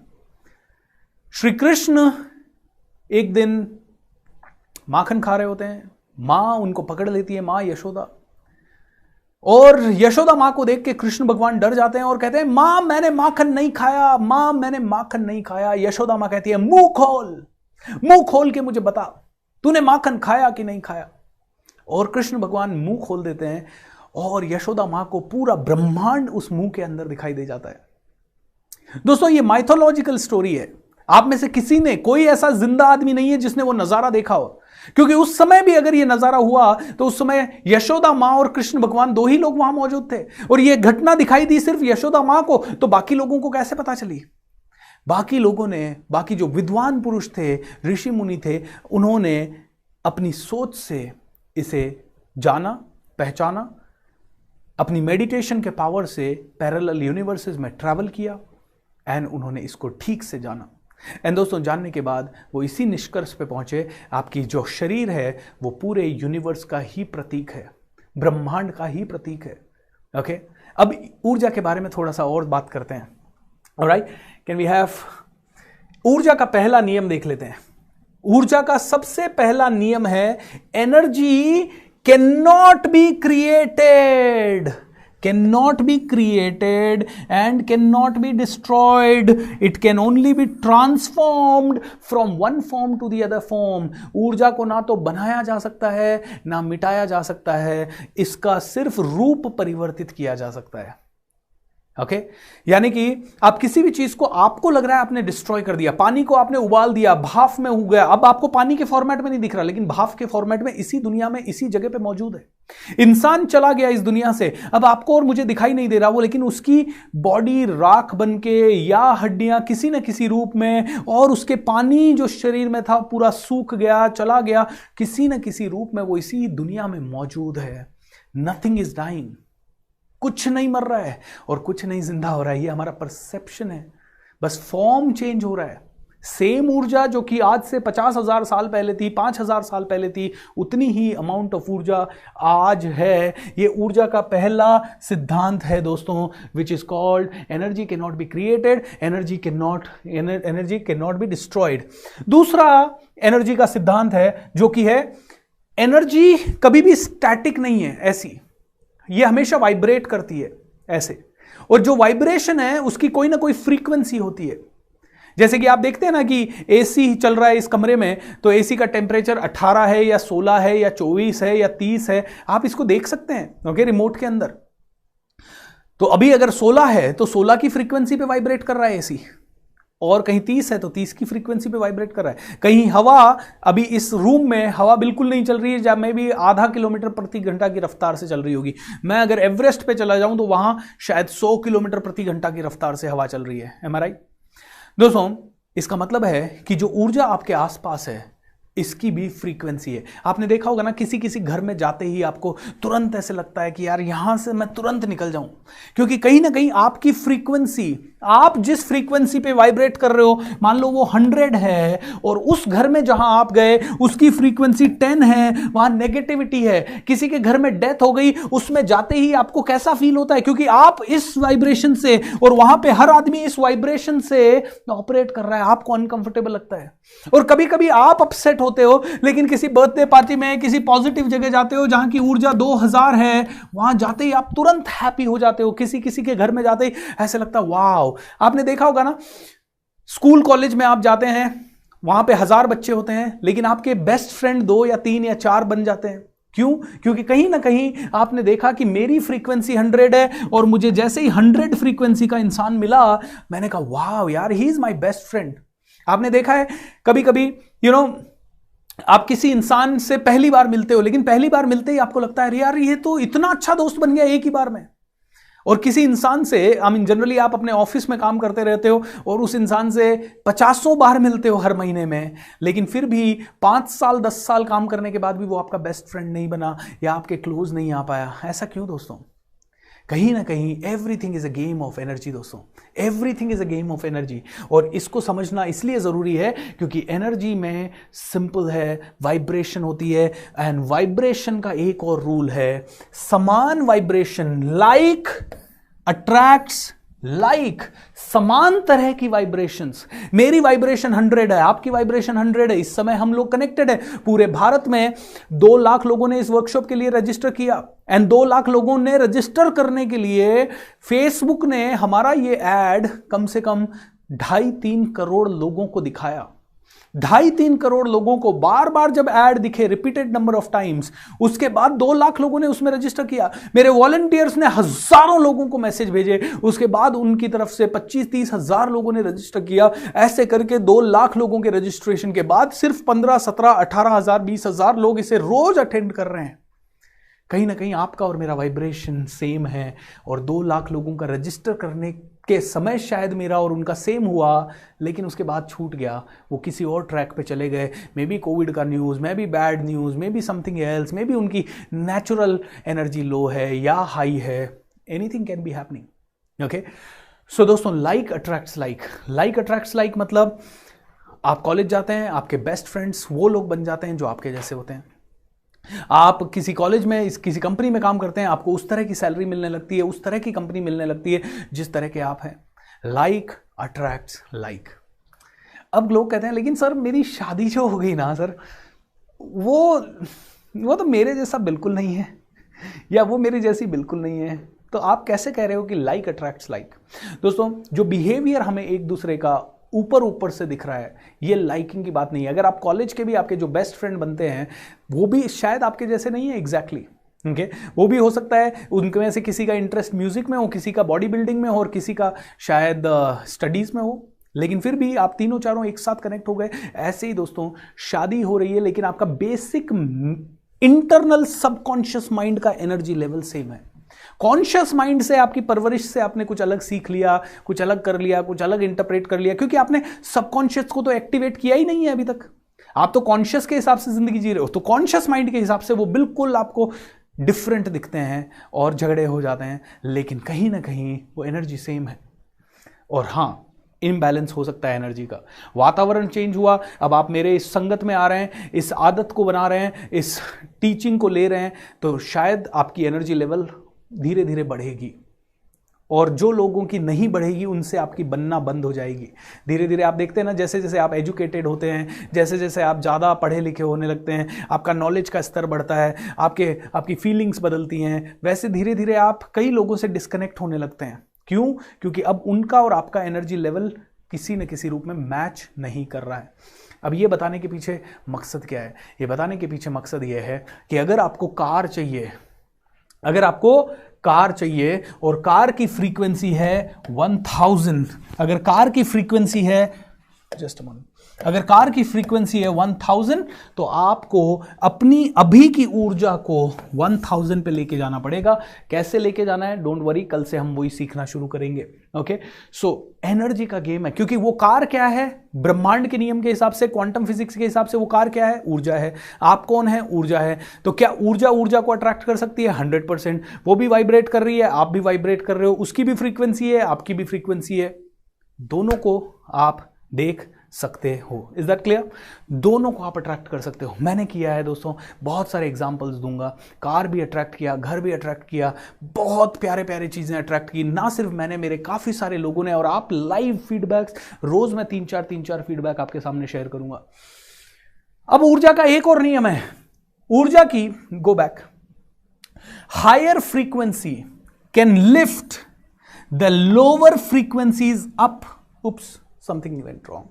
श्री कृष्ण एक दिन माखन खा रहे होते हैं, मां उनको पकड़ लेती है, मां यशोदा, और यशोदा मां को देख के कृष्ण भगवान डर जाते हैं और कहते हैं, मां मैंने माखन नहीं खाया, मां मैंने माखन नहीं खाया। यशोदा मां कहती है, मुंह खोल के मुझे बता, तूने माखन खाया कि नहीं खाया। और कृष्ण भगवान मुंह खोल देते हैं और यशोदा मां को पूरा ब्रह्मांड उस मुंह के अंदर दिखाई दे जाता है। दोस्तों, ये माइथोलॉजिकल स्टोरी है। आप में से किसी ने, कोई ऐसा जिंदा आदमी नहीं है जिसने वो नजारा देखा हो, क्योंकि उस समय भी अगर ये नजारा हुआ तो उस समय यशोदा मां और कृष्ण भगवान दो ही लोग वहां मौजूद थे, और ये घटना दिखाई दी सिर्फ यशोदा मां को, तो बाकी लोगों को कैसे पता चली? बाकी लोगों ने, बाकी जो विद्वान पुरुष थे, ऋषि मुनि थे, उन्होंने अपनी सोच से इसे जाना, पहचाना, अपनी मेडिटेशन के पावर से पैरेलल यूनिवर्सेस में ट्रैवल किया, एंड उन्होंने इसको ठीक से जाना। एंड दोस्तों, जानने के बाद वो इसी निष्कर्ष पे पहुंचे, आपकी जो शरीर है वो पूरे यूनिवर्स का ही प्रतीक है, ब्रह्मांड का ही प्रतीक है। ओके, अब ऊर्जा के बारे में थोड़ा सा और बात करते हैं। ऑलराइट, कैन वी हैव ऊर्जा का पहला नियम देख लेते हैं। ऊर्जा का सबसे पहला नियम है, energy can not be created, cannot be created and cannot be destroyed. It can only be transformed from one form to the other form. ऊर्जा को ना तो बनाया जा सकता है, ना मिटाया जा सकता है, इसका सिर्फ रूप परिवर्तित किया जा सकता है। ओके, यानी कि आप किसी भी चीज को, आपको लग रहा है आपने डिस्ट्रॉय कर दिया, पानी को आपने उबाल दिया, भाप में हो गया, अब आपको पानी के फॉर्मेट में नहीं दिख रहा, लेकिन भाप के फॉर्मेट में इसी दुनिया में, इसी जगह पे मौजूद है। इंसान चला गया इस दुनिया से, अब आपको और मुझे दिखाई नहीं दे रहा वो, लेकिन उसकी बॉडी राख बन के या हड्डियां किसी न किसी रूप में, और उसके पानी जो शरीर में था पूरा सूख गया, चला गया, किसी न किसी रूप में वो इसी दुनिया में मौजूद है। नथिंग इज डाइंग, कुछ नहीं मर रहा है और कुछ नहीं जिंदा हो रहा है, ये हमारा परसेप्शन है, बस फॉर्म चेंज हो रहा है। सेम ऊर्जा जो कि आज से 50,000 साल पहले थी, 5,000 साल पहले थी, उतनी ही अमाउंट ऑफ ऊर्जा आज है। ये ऊर्जा का पहला सिद्धांत है दोस्तों, which is called energy can not be created, energy can not be destroyed. दूसरा एनर्जी का सिद्धांत है जो कि है, एनर्जी कभी भी स्टैटिक नहीं है, ऐसी, ये हमेशा वाइब्रेट करती है ऐसे, और जो वाइब्रेशन है उसकी कोई ना कोई फ्रीक्वेंसी होती है। जैसे कि आप देखते हैं ना कि एसी चल रहा है इस कमरे में, तो एसी का टेम्परेचर 18 है या 16 है या 24 है या 30 है, आप इसको देख सकते हैं ओके, रिमोट के अंदर। तो अभी अगर 16 है तो 16 की फ्रीक्वेंसी पे वाइब्रेट कर रहा है एसी, और कहीं 30 है तो 30 की फ्रीक्वेंसी पे वाइब्रेट कर रहा है। कहीं हवा, अभी इस रूम में हवा बिल्कुल नहीं चल रही है, जब मैं भी आधा किलोमीटर प्रति घंटा की रफ्तार से चल रही होगी। मैं अगर एवरेस्ट पे चला जाऊं तो वहां शायद 100 किलोमीटर प्रति घंटा की रफ्तार से हवा चल रही है। एम आई राइट दोस्तों? इसका मतलब है कि जो ऊर्जा आपके आसपास है इसकी भी फ्रीक्वेंसी है। आपने देखा होगा ना, किसी किसी घर में जाते ही आपको तुरंत ऐसे लगता है कि यार यहां से मैं तुरंत निकल जाऊं, क्योंकि कहीं ना कहीं आपकी फ्रीक्वेंसी, आप जिस फ्रीक्वेंसी पे वाइब्रेट कर रहे हो, मान लो वो 100 है और उस घर में जहां आप गए उसकी फ्रीक्वेंसी 10 है, वहां नेगेटिविटी है। किसी के घर में डेथ हो गई, उसमें जाते ही आपको कैसा फील होता है, क्योंकि आप इस वाइब्रेशन से, और वहां पे हर आदमी इस वाइब्रेशन से ऑपरेट कर रहा है, आपको अनकंफर्टेबल लगता है। और कभी कभी आप अपसेट होते हो, लेकिन किसी बर्थडे पार्टी में किसी पॉजिटिव जगह जाते हो जहां की ऊर्जा 2000 है, वहां जाते ही आप तुरंत हैप्पी हो जाते हो। किसी किसी के घर में जाते ही ऐसे लगता है वाओ। आपने देखा होगा ना, स्कूल कॉलेज में आप जाते हैं, वहां पे 1000 बच्चे होते हैं, लेकिन आपके बेस्ट फ्रेंड 2 या 3 या 4 बन जाते हैं। क्यों? क्योंकि कहीं ना कहीं आपने देखा कि मेरी फ्रीक्वेंसी 100 है, और मुझे जैसे ही 100 फ्रीक्वेंसी का इंसान मिला, मैंने कहा वाओ यार, he is my best friend. आपने देखा है कभी कभी आप किसी इंसान से पहली बार मिलते हो, लेकिन पहली बार मिलते ही आपको लगता है यार ये तो इतना अच्छा दोस्त बन गया एक ही बार में। और किसी इंसान से, जनरली आप अपने ऑफिस में काम करते रहते हो और उस इंसान से 50 बार मिलते हो हर महीने में, लेकिन फिर भी 5 साल 10 साल काम करने के बाद भी वो आपका बेस्ट फ्रेंड नहीं बना या आपके क्लोज नहीं आ पाया। ऐसा क्यों दोस्तों? कहीं ना कहीं everything is a game of energy दोस्तों, everything is a game of energy. और इसको समझना इसलिए ज़रूरी है क्योंकि एनर्जी में सिंपल है, वाइब्रेशन होती है, एंड वाइब्रेशन का एक और रूल है, समान वाइब्रेशन, लाइक अट्रैक्ट्स लाइक, समान तरह की वाइब्रेशंस। मेरी वाइब्रेशन 100 है, आपकी वाइब्रेशन 100 है, इस समय हम लोग कनेक्टेड है। पूरे भारत में 2 लाख लोगों ने इस वर्कशॉप के लिए रजिस्टर किया, एंड 2 लाख लोगों ने रजिस्टर करने के लिए फेसबुक ने हमारा ये एड कम से कम 2.5-3 करोड़ लोगों को दिखाया। 2.5-3 करोड़ लोगों को बार बार जब ऐड दिखे, रिपीटेड नंबर ऑफ टाइम्स, उसके बाद 2 लाख लोगों ने उसमें रजिस्टर किया। मेरे वॉलंटियर्स ने हजारों लोगों को मैसेज भेजे, उसके बाद उनकी तरफ से 25-30 हजार लोगों ने रजिस्टर किया। ऐसे करके 2 लाख लोगों के रजिस्ट्रेशन के बाद सिर्फ 15, 17, 18 हजार, 20 हजार लोग इसे रोज अटेंड कर रहे हैं। कहीं ना कहीं आपका और मेरा वाइब्रेशन सेम है, और 2 लाख लोगों का रजिस्टर करने के समय शायद मेरा और उनका सेम हुआ, लेकिन उसके बाद छूट गया, वो किसी और ट्रैक पे चले गए। मे बी कोविड का news, maybe bad news, maybe something else, maybe उनकी नेचुरल एनर्जी लो है या हाई है, anything can be happening. Okay, so दोस्तों, like attracts like, like attracts like मतलब आप कॉलेज जाते हैं, आपके बेस्ट फ्रेंड्स वो लोग बन जाते हैं जो आपके जैसे होते हैं। आप किसी कॉलेज में, किसी कंपनी में काम करते हैं, आपको उस तरह की सैलरी मिलने लगती है, उस तरह की कंपनी मिलने लगती है जिस तरह के आप हैं। Like attracts like. अब लोग कहते हैं लेकिन सर मेरी शादी जो हो गई ना सर, वो तो मेरे जैसा बिल्कुल नहीं है, या वो मेरी जैसी बिल्कुल नहीं है, तो आप कैसे कह रहे हो कि लाइक अट्रैक्ट्स लाइक? दोस्तों, जो बिहेवियर हमें एक दूसरे का ऊपर से दिख रहा है, ये लाइकिंग की बात नहीं है। अगर आप कॉलेज के भी आपके जो बेस्ट फ्रेंड बनते हैं वो भी शायद आपके जैसे नहीं है एग्जैक्टली, ओके, वो भी हो सकता है उनके में से किसी का इंटरेस्ट म्यूजिक में हो, किसी का बॉडी बिल्डिंग में हो, और किसी का शायद स्टडीज में हो, लेकिन फिर भी आप तीनों चारों एक साथ कनेक्ट हो गए। ऐसे ही दोस्तों, शादी हो रही है लेकिन आपका बेसिक इंटरनल सबकॉन्शियस माइंड का एनर्जी लेवल सेम है। कॉन्शियस माइंड से, आपकी परवरिश से आपने कुछ अलग सीख लिया, कुछ अलग कर लिया, कुछ अलग इंटरप्रेट कर लिया, क्योंकि आपने सबकॉन्शियस को तो एक्टिवेट किया ही नहीं है अभी तक। आप तो कॉन्शियस के हिसाब से जिंदगी जी रहे हो, तो कॉन्शियस माइंड के हिसाब से वो बिल्कुल आपको डिफरेंट दिखते हैं और झगड़े हो जाते हैं, लेकिन कहीं ना कहीं वो एनर्जी सेम है। और हाँ, इम्बैलेंस हो सकता है एनर्जी का। वातावरण चेंज हुआ, अब आप मेरे इस संगत में आ रहे हैं, इस आदत को बना रहे हैं, इस टीचिंग को ले रहे हैं, तो शायद आपकी एनर्जी लेवल धीरे धीरे बढ़ेगी, और जो लोगों की नहीं बढ़ेगी उनसे आपकी बनना बंद हो जाएगी। धीरे धीरे आप देखते हैं ना, जैसे जैसे आप एजुकेटेड होते हैं, जैसे जैसे आप ज़्यादा पढ़े लिखे होने लगते हैं, आपका नॉलेज का स्तर बढ़ता है, आपकी फीलिंग्स बदलती हैं, वैसे धीरे धीरे आप कई लोगों से डिस्कनेक्ट होने लगते हैं। क्यों? क्योंकि अब उनका और आपका एनर्जी लेवल किसी न किसी रूप में मैच नहीं कर रहा है। अब ये बताने के पीछे मकसद क्या है? ये बताने के पीछे मकसद ये है कि अगर आपको कार चाहिए, अगर आपको कार चाहिए और कार की फ्रीक्वेंसी है 1000, अगर कार की फ्रीक्वेंसी है, जस्ट मोमेंट, अगर कार की फ्रीक्वेंसी है 1000 तो आपको अपनी अभी की ऊर्जा को 1000 पे लेके जाना पड़ेगा। कैसे लेके जाना है, डोंट वरी, कल से हम वही सीखना शुरू करेंगे। ओके, सो एनर्जी का गेम है, क्योंकि वो कार क्या है, ब्रह्मांड के नियम के हिसाब से, क्वांटम फिजिक्स के हिसाब से वो कार क्या है, ऊर्जा है। आप कौन है, ऊर्जा है। तो क्या ऊर्जा ऊर्जा को अट्रैक्ट कर सकती है? 100%। वो भी वाइब्रेट कर रही है, आप भी वाइब्रेट कर रहे हो, उसकी भी फ्रीक्वेंसी है, आपकी भी फ्रीक्वेंसी है, दोनों को आप देख सकते हो। Is that clear? दोनों को आप अट्रैक्ट कर सकते हो। मैंने किया है दोस्तों, बहुत सारे एग्जांपल्स दूंगा। कार भी अट्रैक्ट किया, घर भी अट्रैक्ट किया, बहुत प्यारे प्यारे चीजें अट्रैक्ट की। ना सिर्फ मैंने, मेरे काफी सारे लोगों ने, और आप लाइव फीडबैक्स, रोज मैं 3-4 फीडबैक आपके सामने शेयर करूंगा। अब ऊर्जा का एक और नियम है, ऊर्जा की, go back, higher frequency can lift the lower frequencies up. Oops, something went wrong.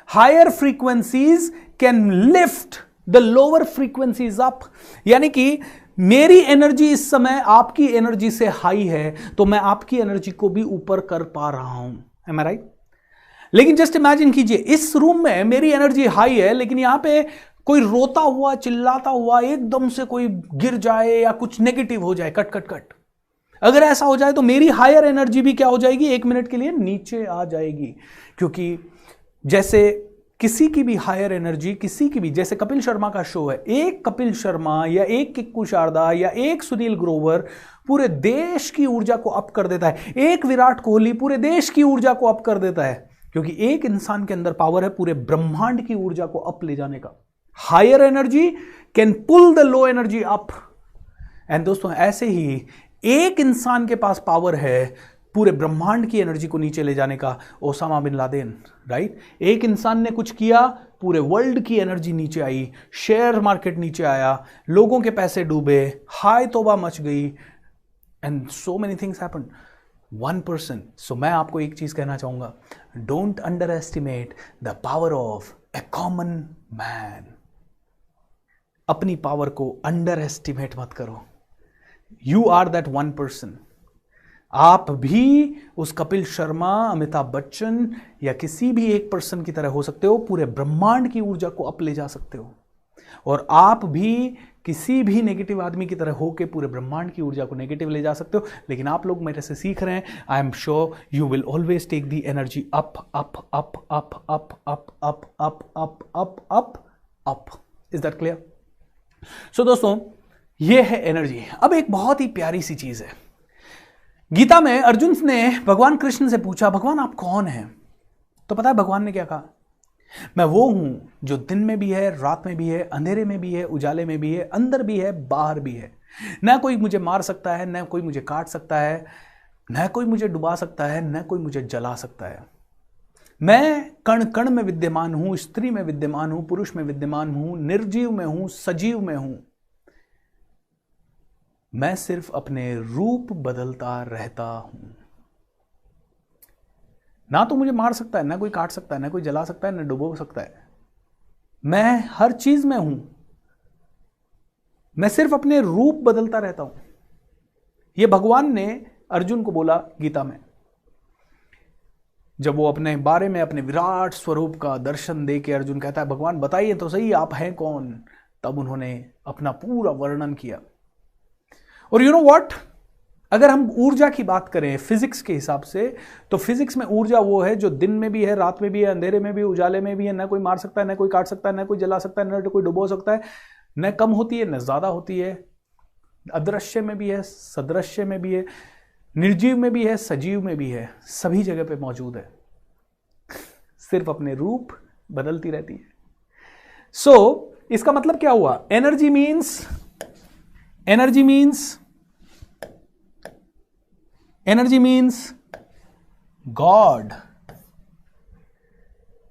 Higher frequencies can lift the lower frequencies up, यानी कि मेरी एनर्जी इस समय आपकी एनर्जी से हाई है, तो मैं आपकी एनर्जी को भी ऊपर कर पा रहा हूं। एम आई राइट? लेकिन जस्ट इमेजिन कीजिए, इस रूम में मेरी एनर्जी हाई है, लेकिन यहां पे कोई रोता हुआ, चिल्लाता हुआ, एकदम से कोई गिर जाए या कुछ नेगेटिव हो जाए, कट कट कट, अगर ऐसा हो जाए तो मेरी हायर एनर्जी भी क्या हो जाएगी, 1 मिनट के लिए नीचे आ जाएगी। क्योंकि जैसे किसी की भी हायर एनर्जी, किसी की भी, जैसे कपिल शर्मा का शो है, एक कपिल शर्मा या एक किक्कू शारदा या एक सुनील ग्रोवर पूरे देश की ऊर्जा को अप कर देता है, एक विराट कोहली पूरे देश की ऊर्जा को अप कर देता है, क्योंकि एक इंसान के अंदर पावर है पूरे ब्रह्मांड की ऊर्जा को अप ले जाने का। Higher energy can pull the low energy up. And दोस्तों, ऐसे ही एक इंसान के पास पावर है पूरे ब्रह्मांड की एनर्जी को नीचे ले जाने का, ओसामा बिन लादेन, राइट? एक इंसान ने कुछ किया, पूरे वर्ल्ड की एनर्जी नीचे आई, शेयर मार्केट नीचे आया, लोगों के पैसे डूबे, हाय तौबा मच गई, and so many things happened. 1%। So मैं आपको एक चीज कहना चाहूंगा, don't underestimate the power of a common man. अपनी पावर को अंडर एस्टिमेट मत करो। You are that 1%। आप भी उस कपिल शर्मा, अमिताभ बच्चन या किसी भी एक पर्सन की तरह हो सकते हो, पूरे ब्रह्मांड की ऊर्जा को अप ले जा सकते हो। और आप भी किसी भी नेगेटिव आदमी की तरह होके पूरे ब्रह्मांड की ऊर्जा को नेगेटिव ले जा सकते हो। लेकिन आप लोग मेरे से सीख रहे हैं, I am sure you will always take the energy up up up up up up up up up up up up. Is that clear? So दोस्तों, ये है एनर्जी। अब एक बहुत ही प्यारी सी चीज है, गीता में अर्जुन ने भगवान कृष्ण से पूछा, भगवान आप कौन हैं? तो पता है भगवान ने क्या कहा? मैं वो हूं जो दिन में भी है, रात में भी है, अंधेरे में भी है, उजाले में भी है, अंदर भी है, बाहर भी है। ना कोई मुझे मार सकता है, ना कोई मुझे काट सकता है, ना कोई मुझे डुबा सकता है, ना कोई मुझे जला सकता है। मैं कण कण में विद्यमान हूं, स्त्री में विद्यमान हूं, पुरुष में विद्यमान हूं, निर्जीव में हूं, सजीव में हूं। मैं सिर्फ अपने रूप बदलता रहता हूं। ना तो मुझे मार सकता है, ना कोई काट सकता है, ना कोई जला सकता है, ना डुबो सकता है। मैं हर चीज में हूं, मैं सिर्फ अपने रूप बदलता रहता हूं। यह भगवान ने अर्जुन को बोला गीता में, जब वो अपने बारे में, अपने विराट स्वरूप का दर्शन दे के अर्जुन कहता है, भगवान बताइए तो सही आप हैं कौन? तब उन्होंने अपना पूरा वर्णन किया। और यू नो व्हाट, अगर हम ऊर्जा की बात करें फिजिक्स के हिसाब से, तो फिजिक्स में ऊर्जा वो है जो दिन में भी है, रात में भी है, अंधेरे में भी, उजाले में भी है। ना कोई मार सकता है, ना कोई काट सकता है, ना कोई जला सकता है, ना कोई डुबो सकता है। न कम होती है, न ज्यादा होती है। अदृश्य में भी है, सदृश्य में भी है, निर्जीव में भी है, सजीव में भी है, सभी जगह पे मौजूद है। सिर्फ अपने रूप बदलती रहती है। सो इसका मतलब क्या हुआ? Energy means God.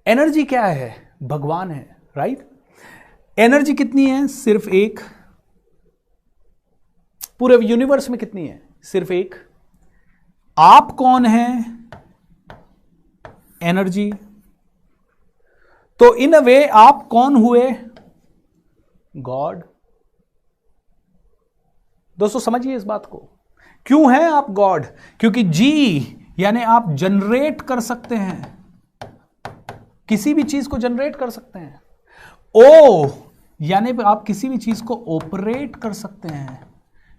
एनर्जी क्या है? भगवान है, राइट? एनर्जी कितनी है? सिर्फ एक। पूरे यूनिवर्स में कितनी है? सिर्फ एक। आप कौन हैं? एनर्जी। तो इन अ वे आप कौन हुए? गॉड। दोस्तों समझिए इस बात को, क्यों हैं आप गॉड? क्योंकि जी यानी आप जनरेट कर सकते हैं, किसी भी चीज को जनरेट कर सकते हैं। ओ यानी आप किसी भी चीज को ऑपरेट कर सकते हैं।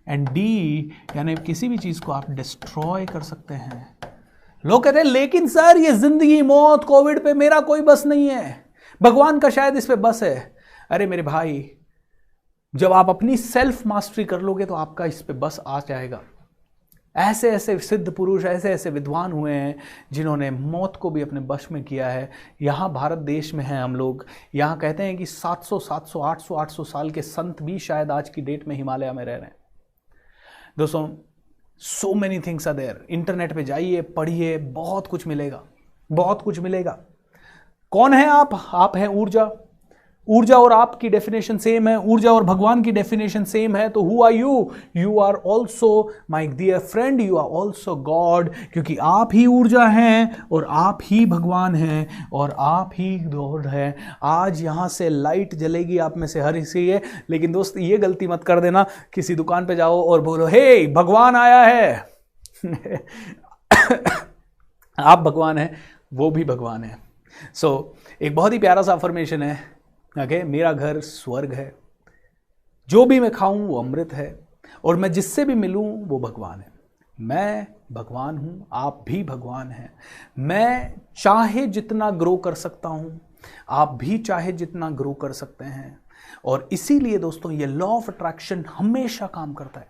एंड डी यानी किसी भी चीज को आप डिस्ट्रॉय कर सकते हैं। लोग कहते हैं लेकिन सर ये जिंदगी मौत कोविड पे मेरा कोई बस नहीं है, भगवान का शायद इस पे बस है। अरे मेरे भाई, जब आप अपनी सेल्फ मास्टरी कर लोगे तो आपका इस पे बस आ जाएगा। ऐसे ऐसे सिद्ध पुरुष, ऐसे ऐसे विद्वान हुए हैं जिन्होंने मौत को भी अपने वश में किया है। यहाँ भारत देश में हैं हम लोग, यहाँ कहते हैं कि 700 800 साल के संत भी शायद आज की डेट में हिमालय में रह रहे हैं। दोस्तों, so many things are there. Internet पे जाइए, पढ़िए, बहुत कुछ मिलेगा, बहुत कुछ मिलेगा। कौन है आप? आप हैं ऊर्जा। ऊर्जा और आपकी डेफिनेशन सेम है, ऊर्जा और भगवान की डेफिनेशन सेम है। तो who are you? You are also my dear friend, you are also God, क्योंकि आप ही ऊर्जा हैं और आप ही भगवान हैं और आप ही गॉड हैं। आज यहां से लाइट जलेगी आप में से हर किसी है, लेकिन दोस्त ये गलती मत कर देना, किसी दुकान पे जाओ और बोलो हे भगवान आया है। आप भगवान हैं, वो भी भगवान है। एक बहुत ही प्यारा सा अफर्मेशन है, मेरा घर स्वर्ग है, जो भी मैं खाऊं वो अमृत है, और मैं जिससे भी मिलूं वो भगवान है। मैं भगवान हूं, आप भी भगवान हैं। मैं चाहे जितना ग्रो कर सकता हूं, आप भी चाहे जितना ग्रो कर सकते हैं। और इसीलिए दोस्तों ये लॉ ऑफ अट्रैक्शन हमेशा काम करता है,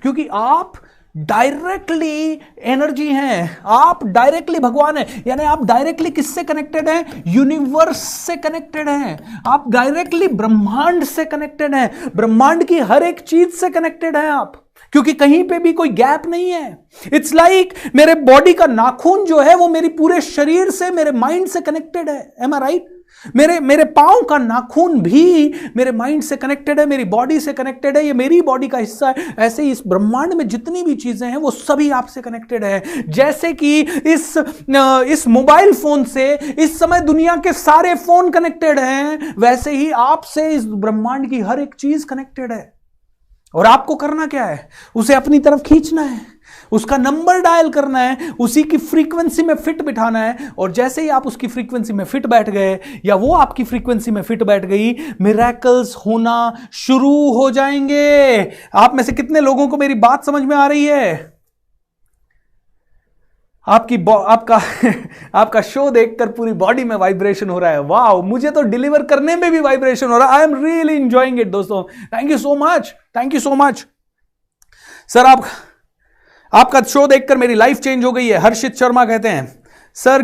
क्योंकि आप डायरेक्टली एनर्जी हैं, आप डायरेक्टली भगवान हैं। यानी आप डायरेक्टली किससे कनेक्टेड हैं? यूनिवर्स से कनेक्टेड हैं। आप डायरेक्टली ब्रह्मांड से कनेक्टेड हैं, ब्रह्मांड की हर एक चीज से कनेक्टेड हैं आप, क्योंकि कहीं पे भी कोई गैप नहीं है। इट्स लाइक मेरे बॉडी का नाखून जो है वो मेरे पूरे शरीर से, मेरे माइंड से कनेक्टेड है। एम आई राइट? मेरे पांव का नाखून भी मेरे माइंड से कनेक्टेड है, मेरी बॉडी से कनेक्टेड है, ये मेरी बॉडी का हिस्सा है। ऐसे ही इस ब्रह्मांड में जितनी भी चीजें हैं वो सभी आपसे कनेक्टेड है। जैसे कि इस मोबाइल फोन से इस समय दुनिया के सारे फोन कनेक्टेड हैं, वैसे ही आपसे इस ब्रह्मांड की हर एक चीज कनेक्टेड है। और आपको करना क्या है? उसे अपनी तरफ खींचना है, उसका नंबर डायल करना है, उसी की फ्रीक्वेंसी में फिट बिठाना है। और जैसे ही आप उसकी फ्रीक्वेंसी में फिट बैठ गए या वो आपकी फ्रीक्वेंसी में फिट बैठ गई, मिरेकल्स होना शुरू हो जाएंगे। आप में से कितने लोगों को मेरी बात समझ में आ रही है? आपका शो देखकर पूरी बॉडी में वाइब्रेशन हो रहा है। वाह, मुझे तो डिलीवर करने में भी वाइब्रेशन हो रहा है। I am really enjoying it दोस्तों। Thank you so much, thank you so much sir. आपका शो देखकर मेरी लाइफ चेंज हो गई है। हर्षित शर्मा कहते हैं सर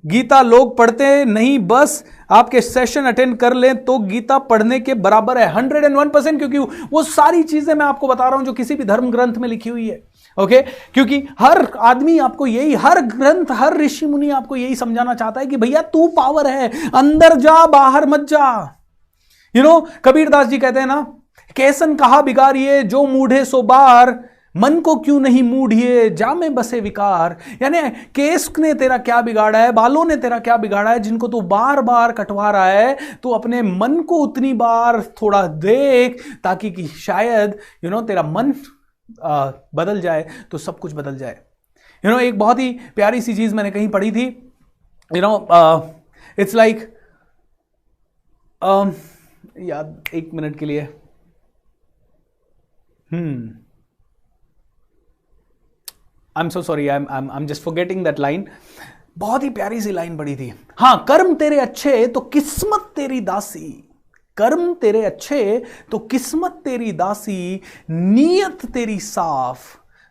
गीता लोग पढ़ते नहीं, बस आपके सेशन अटेंड कर लें तो गीता पढ़ने के बराबर है। 101%, क्योंकि वो सारी चीजें मैं आपको बता रहा हूं जो किसी भी धर्म ग्रंथ में लिखी हुई है। ओके, क्योंकि हर आदमी आपको यही, हर ग्रंथ, हर ऋषि मुनि आपको यही समझाना चाहता है कि भैया तू पावर है, अंदर जा, बाहर मत जा। कबीरदास जी कहते हैं ना, कैसन कहा बिगाड़िए जो मूढ़े सो बार, मन को क्यों नहीं मूढ़िए जा में बसे विकार। यानी केस ने तेरा क्या बिगाड़ा है, बालों ने तेरा क्या बिगाड़ा है जिनको तू बार बार कटवा रहा है। तो अपने मन को उतनी बार थोड़ा देख, ताकि कि शायद तेरा मन बदल जाए तो सब कुछ बदल जाए। एक बहुत ही प्यारी सी चीज मैंने कहीं पढ़ी थी। इट्स लाइक याद, एक मिनट के लिए, I am so sorry, I am just forgetting that line. बहुत ही प्यारी सी लाइन पढ़ी थी। हाँ, कर्म तेरे अच्छे तो किस्मत तेरी दासी, कर्म तेरे अच्छे तो किस्मत तेरी दासी, नीयत तेरी साफ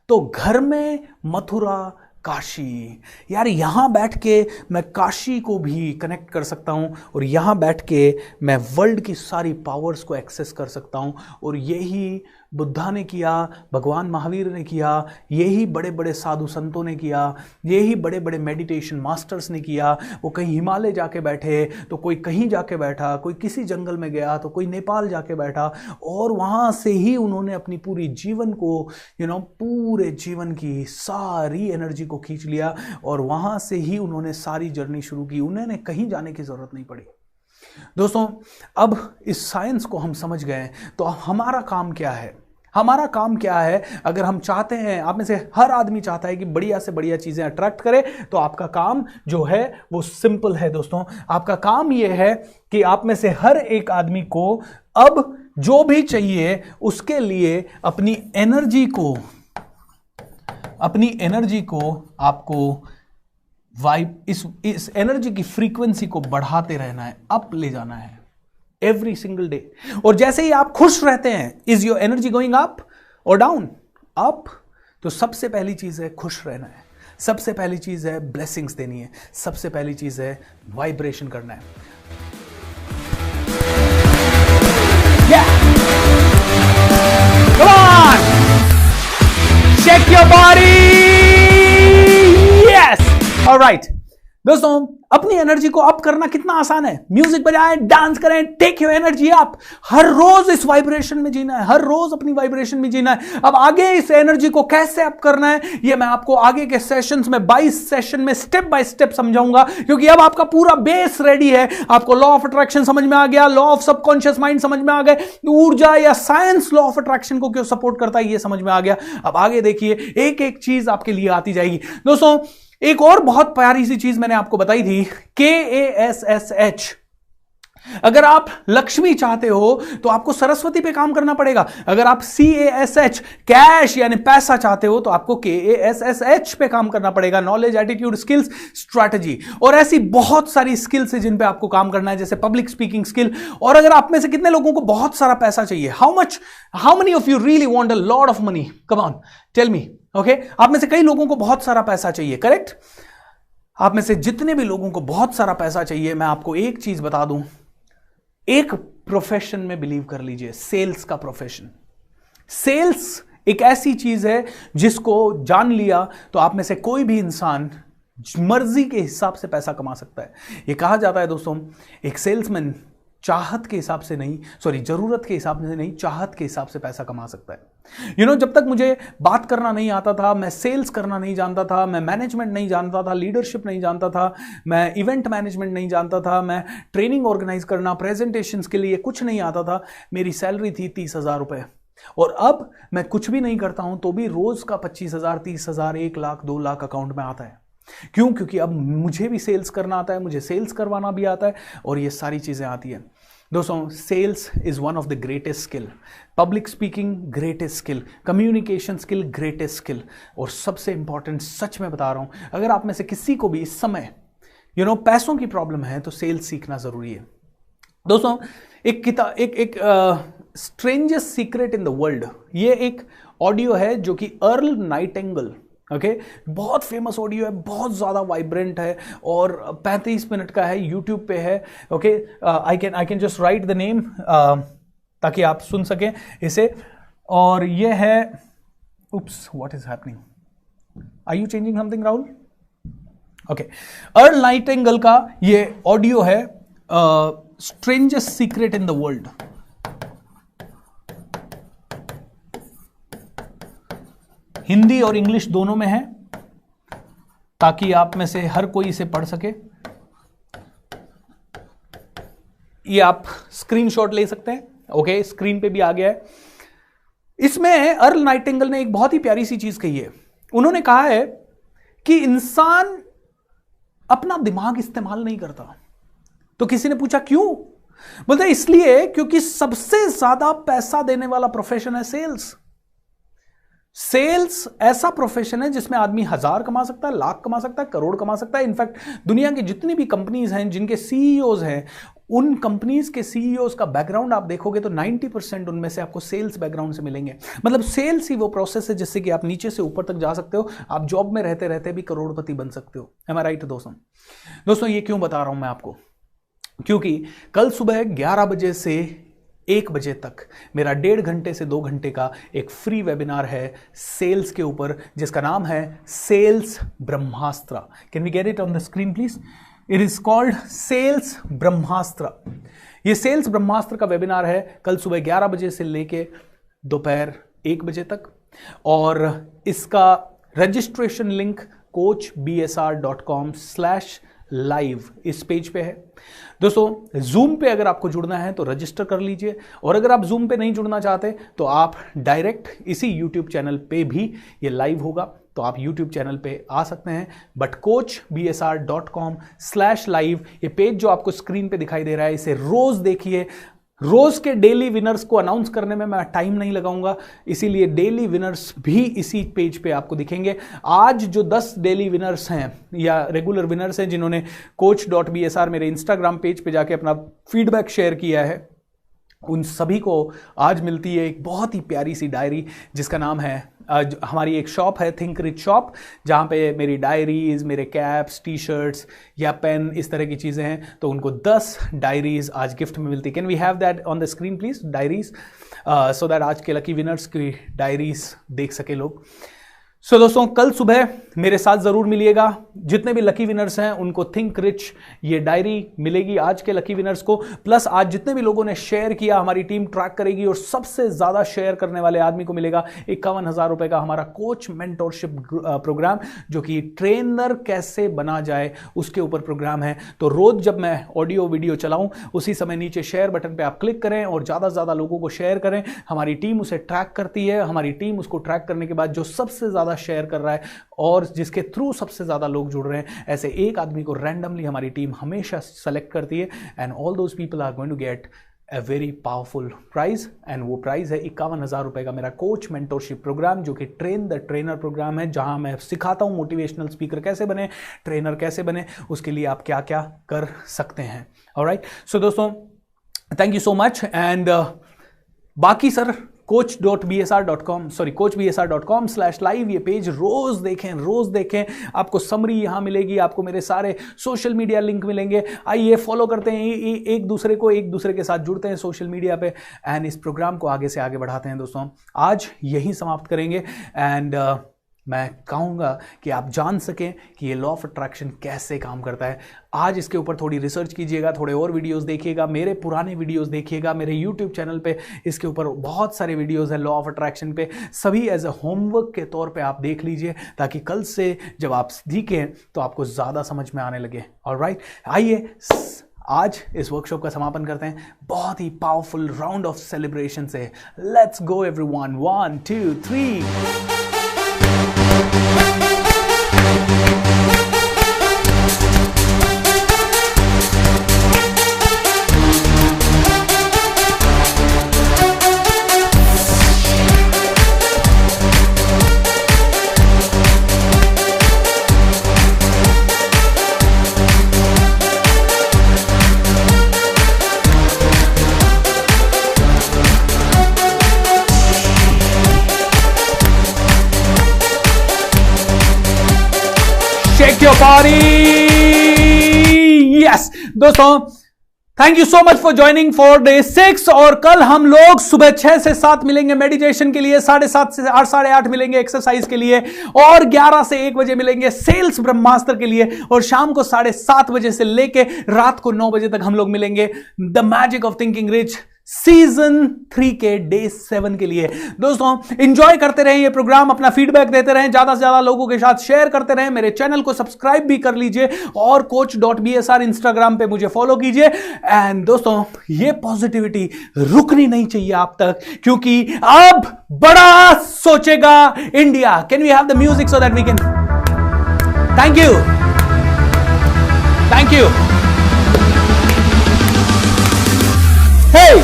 तो घर में मथुरा काशी। यार यहां बैठ के मैं काशी को भी कनेक्ट कर सकता हूं, और यहां बैठ के मैं वर्ल्ड की सारी पावर्स को एक्सेस कर सकता हूं। और यही बुद्धा ने किया, भगवान महावीर ने किया, यही बड़े बड़े साधु संतों ने किया, यही बड़े बड़े मेडिटेशन मास्टर्स ने किया। वो कहीं हिमालय जाके बैठे तो कोई कहीं जाके बैठा, कोई किसी जंगल में गया तो कोई नेपाल जाके बैठा, और वहाँ से ही उन्होंने अपनी पूरी जीवन को पूरे जीवन की सारी एनर्जी को खींच लिया, और वहाँ से ही उन्होंने सारी जर्नी शुरू की। उन्होंने कहीं जाने की ज़रूरत नहीं पड़ी। दोस्तों, अब इस साइंस को हम समझ गए, तो हमारा काम क्या है? हमारा काम क्या है, अगर हम चाहते हैं, आप में से हर आदमी चाहता है कि बढ़िया से बढ़िया चीजें अट्रैक्ट करे, तो आपका काम जो है वो सिंपल है दोस्तों। आपका काम यह है कि आप में से हर एक आदमी को अब जो भी चाहिए उसके लिए अपनी एनर्जी को आपको इस एनर्जी की फ्रीक्वेंसी को बढ़ाते रहना है, अप ले जाना है एवरी सिंगल डे। और जैसे ही आप खुश रहते हैं, is your energy going up और डाउन? अप। तो सबसे पहली चीज है खुश रहना है, सबसे पहली चीज है ब्लेसिंग्स देनी है, सबसे पहली चीज है वाइब्रेशन करना है। Come on! Check your body! Yes! All right. दोस्तों, अपनी एनर्जी को अप करना कितना आसान है। म्यूजिक बजाएं, डांस करें, टेक योर एनर्जी अप। हर रोज इस वाइब्रेशन में जीना है, हर रोज अपनी वाइब्रेशन में जीना है। अब आगे इस एनर्जी को कैसे अप करना है, ये मैं आपको आगे के सेशंस में 22 सेशन में स्टेप बाय स्टेप समझाऊंगा, क्योंकि अब आपका पूरा बेस रेडी है। आपको लॉ ऑफ अट्रैक्शन समझ में आ गया, लॉ ऑफ सबकॉन्शियस माइंड समझ में आ गए, ऊर्जा या साइंस लॉ ऑफ अट्रैक्शन को क्यों सपोर्ट करता है ये समझ में आ गया। अब आगे देखिए, एक एक चीज आपके लिए आती जाएगी। दोस्तों, एक और बहुत प्यारी सी चीज मैंने आपको बताई थी, KASSH। अगर आप लक्ष्मी चाहते हो तो आपको सरस्वती पे काम करना पड़ेगा। अगर आप CASH कैश यानी पैसा चाहते हो तो आपको KASSH पे काम करना पड़ेगा, नॉलेज, एटीट्यूड, स्किल्स, स्ट्रैटेजी। और ऐसी बहुत सारी स्किल्स है जिन पे आपको काम करना है, जैसे पब्लिक स्पीकिंग स्किल। और अगर आप में से कितने लोगों को बहुत सारा पैसा चाहिए, how many of you really want a lot of money? Come on, tell me. Okay, आप में से कई लोगों को बहुत सारा पैसा चाहिए, करेक्ट? आप में से जितने भी लोगों को बहुत सारा पैसा चाहिए, मैं आपको एक चीज बता दूं, एक प्रोफेशन में बिलीव कर लीजिए, सेल्स का प्रोफेशन। सेल्स एक ऐसी चीज है जिसको जान लिया तो आप में से कोई भी इंसान मर्जी के हिसाब से पैसा कमा सकता है। यह कहा जाता है दोस्तों, एक सेल्समैन चाहत के हिसाब से नहीं, जरूरत के हिसाब से नहीं, चाहत के हिसाब से पैसा कमा सकता है। जब तक मुझे बात करना नहीं आता था, मैं सेल्स करना नहीं जानता था, मैं मैनेजमेंट नहीं जानता था, लीडरशिप नहीं जानता था, मैं इवेंट मैनेजमेंट नहीं जानता था, मैं ट्रेनिंग ऑर्गेनाइज करना, प्रेजेंटेशंस के लिए कुछ नहीं आता था, मेरी सैलरी थी 30,000 रुपए। और अब मैं कुछ भी नहीं करता हूं तो भी रोज का 25,000, 30,000, 1 लाख, 2 लाख अकाउंट में आता है। क्यों? क्योंकि अब मुझे भी सेल्स करना आता है, मुझे सेल्स करवाना भी आता है, और ये सारी चीजें आती है। दोस्तों, sales is one of the greatest skill, public speaking greatest skill, communication skill greatest skill, और सबसे इंपॉर्टेंट, सच में बता रहा हूं, अगर आप में से किसी को भी इस समय पैसों की प्रॉब्लम है तो सेल्स सीखना जरूरी है। दोस्तों, एक strangest secret in the world, ये एक ऑडियो है जो कि अर्ल नाइटिंगेल, ओके, बहुत फेमस ऑडियो है, बहुत ज्यादा वाइब्रेंट है और 35 मिनट का है, यूट्यूब पे है। Okay, I can just write the name ताकि आप सुन सकें इसे। और ये है, oops, what is happening, are you changing something Rahul? Okay, Earl Nightingale का ये ऑडियो है, strangest secret in the world. Hindi और इंग्लिश दोनों में है ताकि आप में से हर कोई इसे पढ़ सके। ये आप स्क्रीनशॉट ले सकते हैं, ओके, स्क्रीन पे भी आ गया है। इसमें अर्ल नाइटिंगेल ने एक बहुत ही प्यारी सी चीज कही है। उन्होंने कहा है कि इंसान अपना दिमाग इस्तेमाल नहीं करता। तो किसी ने पूछा क्यों? बोलते इसलिए क्योंकि सबसे ज्यादा पैसा देने वाला प्रोफेशन है सेल्स। सेल्स ऐसा प्रोफेशन है जिसमें आदमी 1000 कमा सकता है, लाख कमा सकता है, करोड़ कमा सकता है। इनफैक्ट दुनिया की जितनी भी कंपनीज हैं जिनके सीईओज हैं, उन कंपनीज के सीईओज का बैकग्राउंड आप देखोगे तो 90% उनमें से आपको सेल्स बैकग्राउंड से मिलेंगे। मतलब सेल्स ही वो प्रोसेस है जिससे कि आप नीचे से ऊपर तक जा सकते हो। आप जॉब में रहते रहते भी करोड़पति बन सकते हो। एम आई राइट दोस्तों? ये क्यों बता रहा हूं मैं आपको? क्योंकि कल सुबह 11 बजे से 1 बजे तक मेरा 1.5 घंटे से 2 घंटे का एक फ्री वेबिनार है सेल्स के ऊपर, जिसका नाम है sales Brahmastra. Can we get it on the screen please? It is called sales Brahmastra. ये सेल्स ब्रह्मास्त्र का वेबिनार है कल सुबह 11 बजे से लेके दोपहर 1 बजे तक, और इसका रजिस्ट्रेशन लिंक coachbsr.com/live लाइव इस पेज पे है। दोस्तों जूम पे अगर आपको जुड़ना है तो रजिस्टर कर लीजिए, और अगर आप जूम पे नहीं जुड़ना चाहते तो आप डायरेक्ट इसी यूट्यूब चैनल पे भी ये लाइव होगा, तो आप यूट्यूब चैनल पे आ सकते हैं। बट coachbsr.com/live ये पेज जो आपको स्क्रीन पे दिखाई दे रहा है, इसे रोज देखिए। रोज के डेली विनर्स को अनाउंस करने में मैं टाइम नहीं लगाऊंगा, इसीलिए डेली विनर्स भी इसी पेज पे आपको दिखेंगे। आज जो 10 डेली विनर्स हैं या रेगुलर विनर्स हैं जिन्होंने coach.bsr मेरे इंस्टाग्राम पेज पे जाके अपना फीडबैक शेयर किया है, उन सभी को आज मिलती है एक बहुत ही प्यारी सी डायरी जिसका नाम है, हमारी एक शॉप है थिंक रिच शॉप, जहाँ पे मेरी डायरीज, मेरे कैप्स, टी शर्ट्स या पेन, इस तरह की चीज़ें हैं। तो उनको 10 डायरीज आज गिफ्ट में मिलती है। Can we have that on the screen please, diaries, so that आज के लकी विनर्स की डायरीज देख सके लोग। सो दोस्तों कल सुबह मेरे साथ ज़रूर मिलिएगा। जितने भी लकी विनर्स हैं उनको थिंक रिच ये डायरी मिलेगी आज के लकी विनर्स को। प्लस आज जितने भी लोगों ने शेयर किया हमारी टीम ट्रैक करेगी, और सबसे ज़्यादा शेयर करने वाले आदमी को मिलेगा 51,000 रुपये का हमारा कोच मेंटोरशिप प्रोग्राम, जो कि ट्रेनर कैसे बना जाए उसके ऊपर प्रोग्राम है। तो रोज़ जब मैं ऑडियो वीडियो चलाऊँ उसी समय नीचे शेयर बटन पर आप क्लिक करें और ज़्यादा से ज़्यादा लोगों को शेयर करें। हमारी टीम उसे ट्रैक करती है, हमारी टीम उसको ट्रैक करने के बाद जो सबसे ज़्यादा शेयर कर रहा है और जिसके थ्रू सबसे ज्यादा लोग जुड़ रहे हैं, ऐसे एक आदमी को रैंडमली हमारी टीम हमेशा सेलेक्ट करती है, and all those people are going to get a very powerful prize. And वो प्राइज है 51,000 रुपये का मेरा कोच मेंटोरशिप प्रोग्राम, जो कि ट्रेन द ट्रेनर प्रोग्राम है, जहां मैं सिखाता हूं मोटिवेशनल स्पीकर कैसे बने, ट्रेनर कैसे बने, उसके लिए आप क्या क्या कर सकते हैं। ऑलराइट, सो दोस्तों thank you so much. And बाकी सर coachbsr.com/live ये पेज रोज देखें। आपको समरी यहां मिलेगी, आपको मेरे सारे सोशल मीडिया लिंक मिलेंगे। आइए फॉलो करते हैं एक दूसरे के साथ जुड़ते हैं सोशल मीडिया पे, एंड इस प्रोग्राम को आगे से आगे बढ़ाते हैं। दोस्तों आज यहीं समाप्त करेंगे, एंड मैं कहूँगा कि आप जान सकें कि ये लॉ ऑफ अट्रैक्शन कैसे काम करता है। आज इसके ऊपर थोड़ी रिसर्च कीजिएगा, थोड़े और वीडियोस देखिएगा, मेरे पुराने वीडियोस देखिएगा, मेरे यूट्यूब चैनल पे इसके ऊपर बहुत सारे वीडियोस हैं लॉ ऑफ अट्रैक्शन पे, सभी एज अ होमवर्क के तौर पे आप देख लीजिए, ताकि कल से जब आप सीखें तो आपको ज़्यादा समझ में आने लगे। ऑलराइट, आइए आज इस वर्कशॉप का समापन करते हैं बहुत ही पावरफुल राउंड ऑफ सेलिब्रेशन से। Let's go everyone, 1 2 3। Shake your body, yes दोस्तों, thank you so much for joining for day 6। और कल हम लोग सुबह 6 से 7 मिलेंगे मेडिटेशन के लिए, 7:30 से 8:30 मिलेंगे एक्सरसाइज के लिए, और 11 से 1 बजे मिलेंगे सेल्स ब्रह्मास्त्र के लिए, और शाम को 7:30 बजे से लेके रात को 9 बजे तक हम लोग मिलेंगे the magic of thinking rich season 3 के डे 7 के लिए। दोस्तों एंजॉय करते रहें ये प्रोग्राम, अपना फीडबैक देते रहें, ज्यादा से ज्यादा लोगों के साथ शेयर करते रहें, मेरे चैनल को सब्सक्राइब भी कर लीजिए, और coach.bsr इंस्टाग्राम पे मुझे फॉलो कीजिए। एंड दोस्तों ये पॉजिटिविटी रुकनी नहीं चाहिए आप तक, क्योंकि अब बड़ा सोचेगा India. Can we have the music so that we can, thank you. Hey!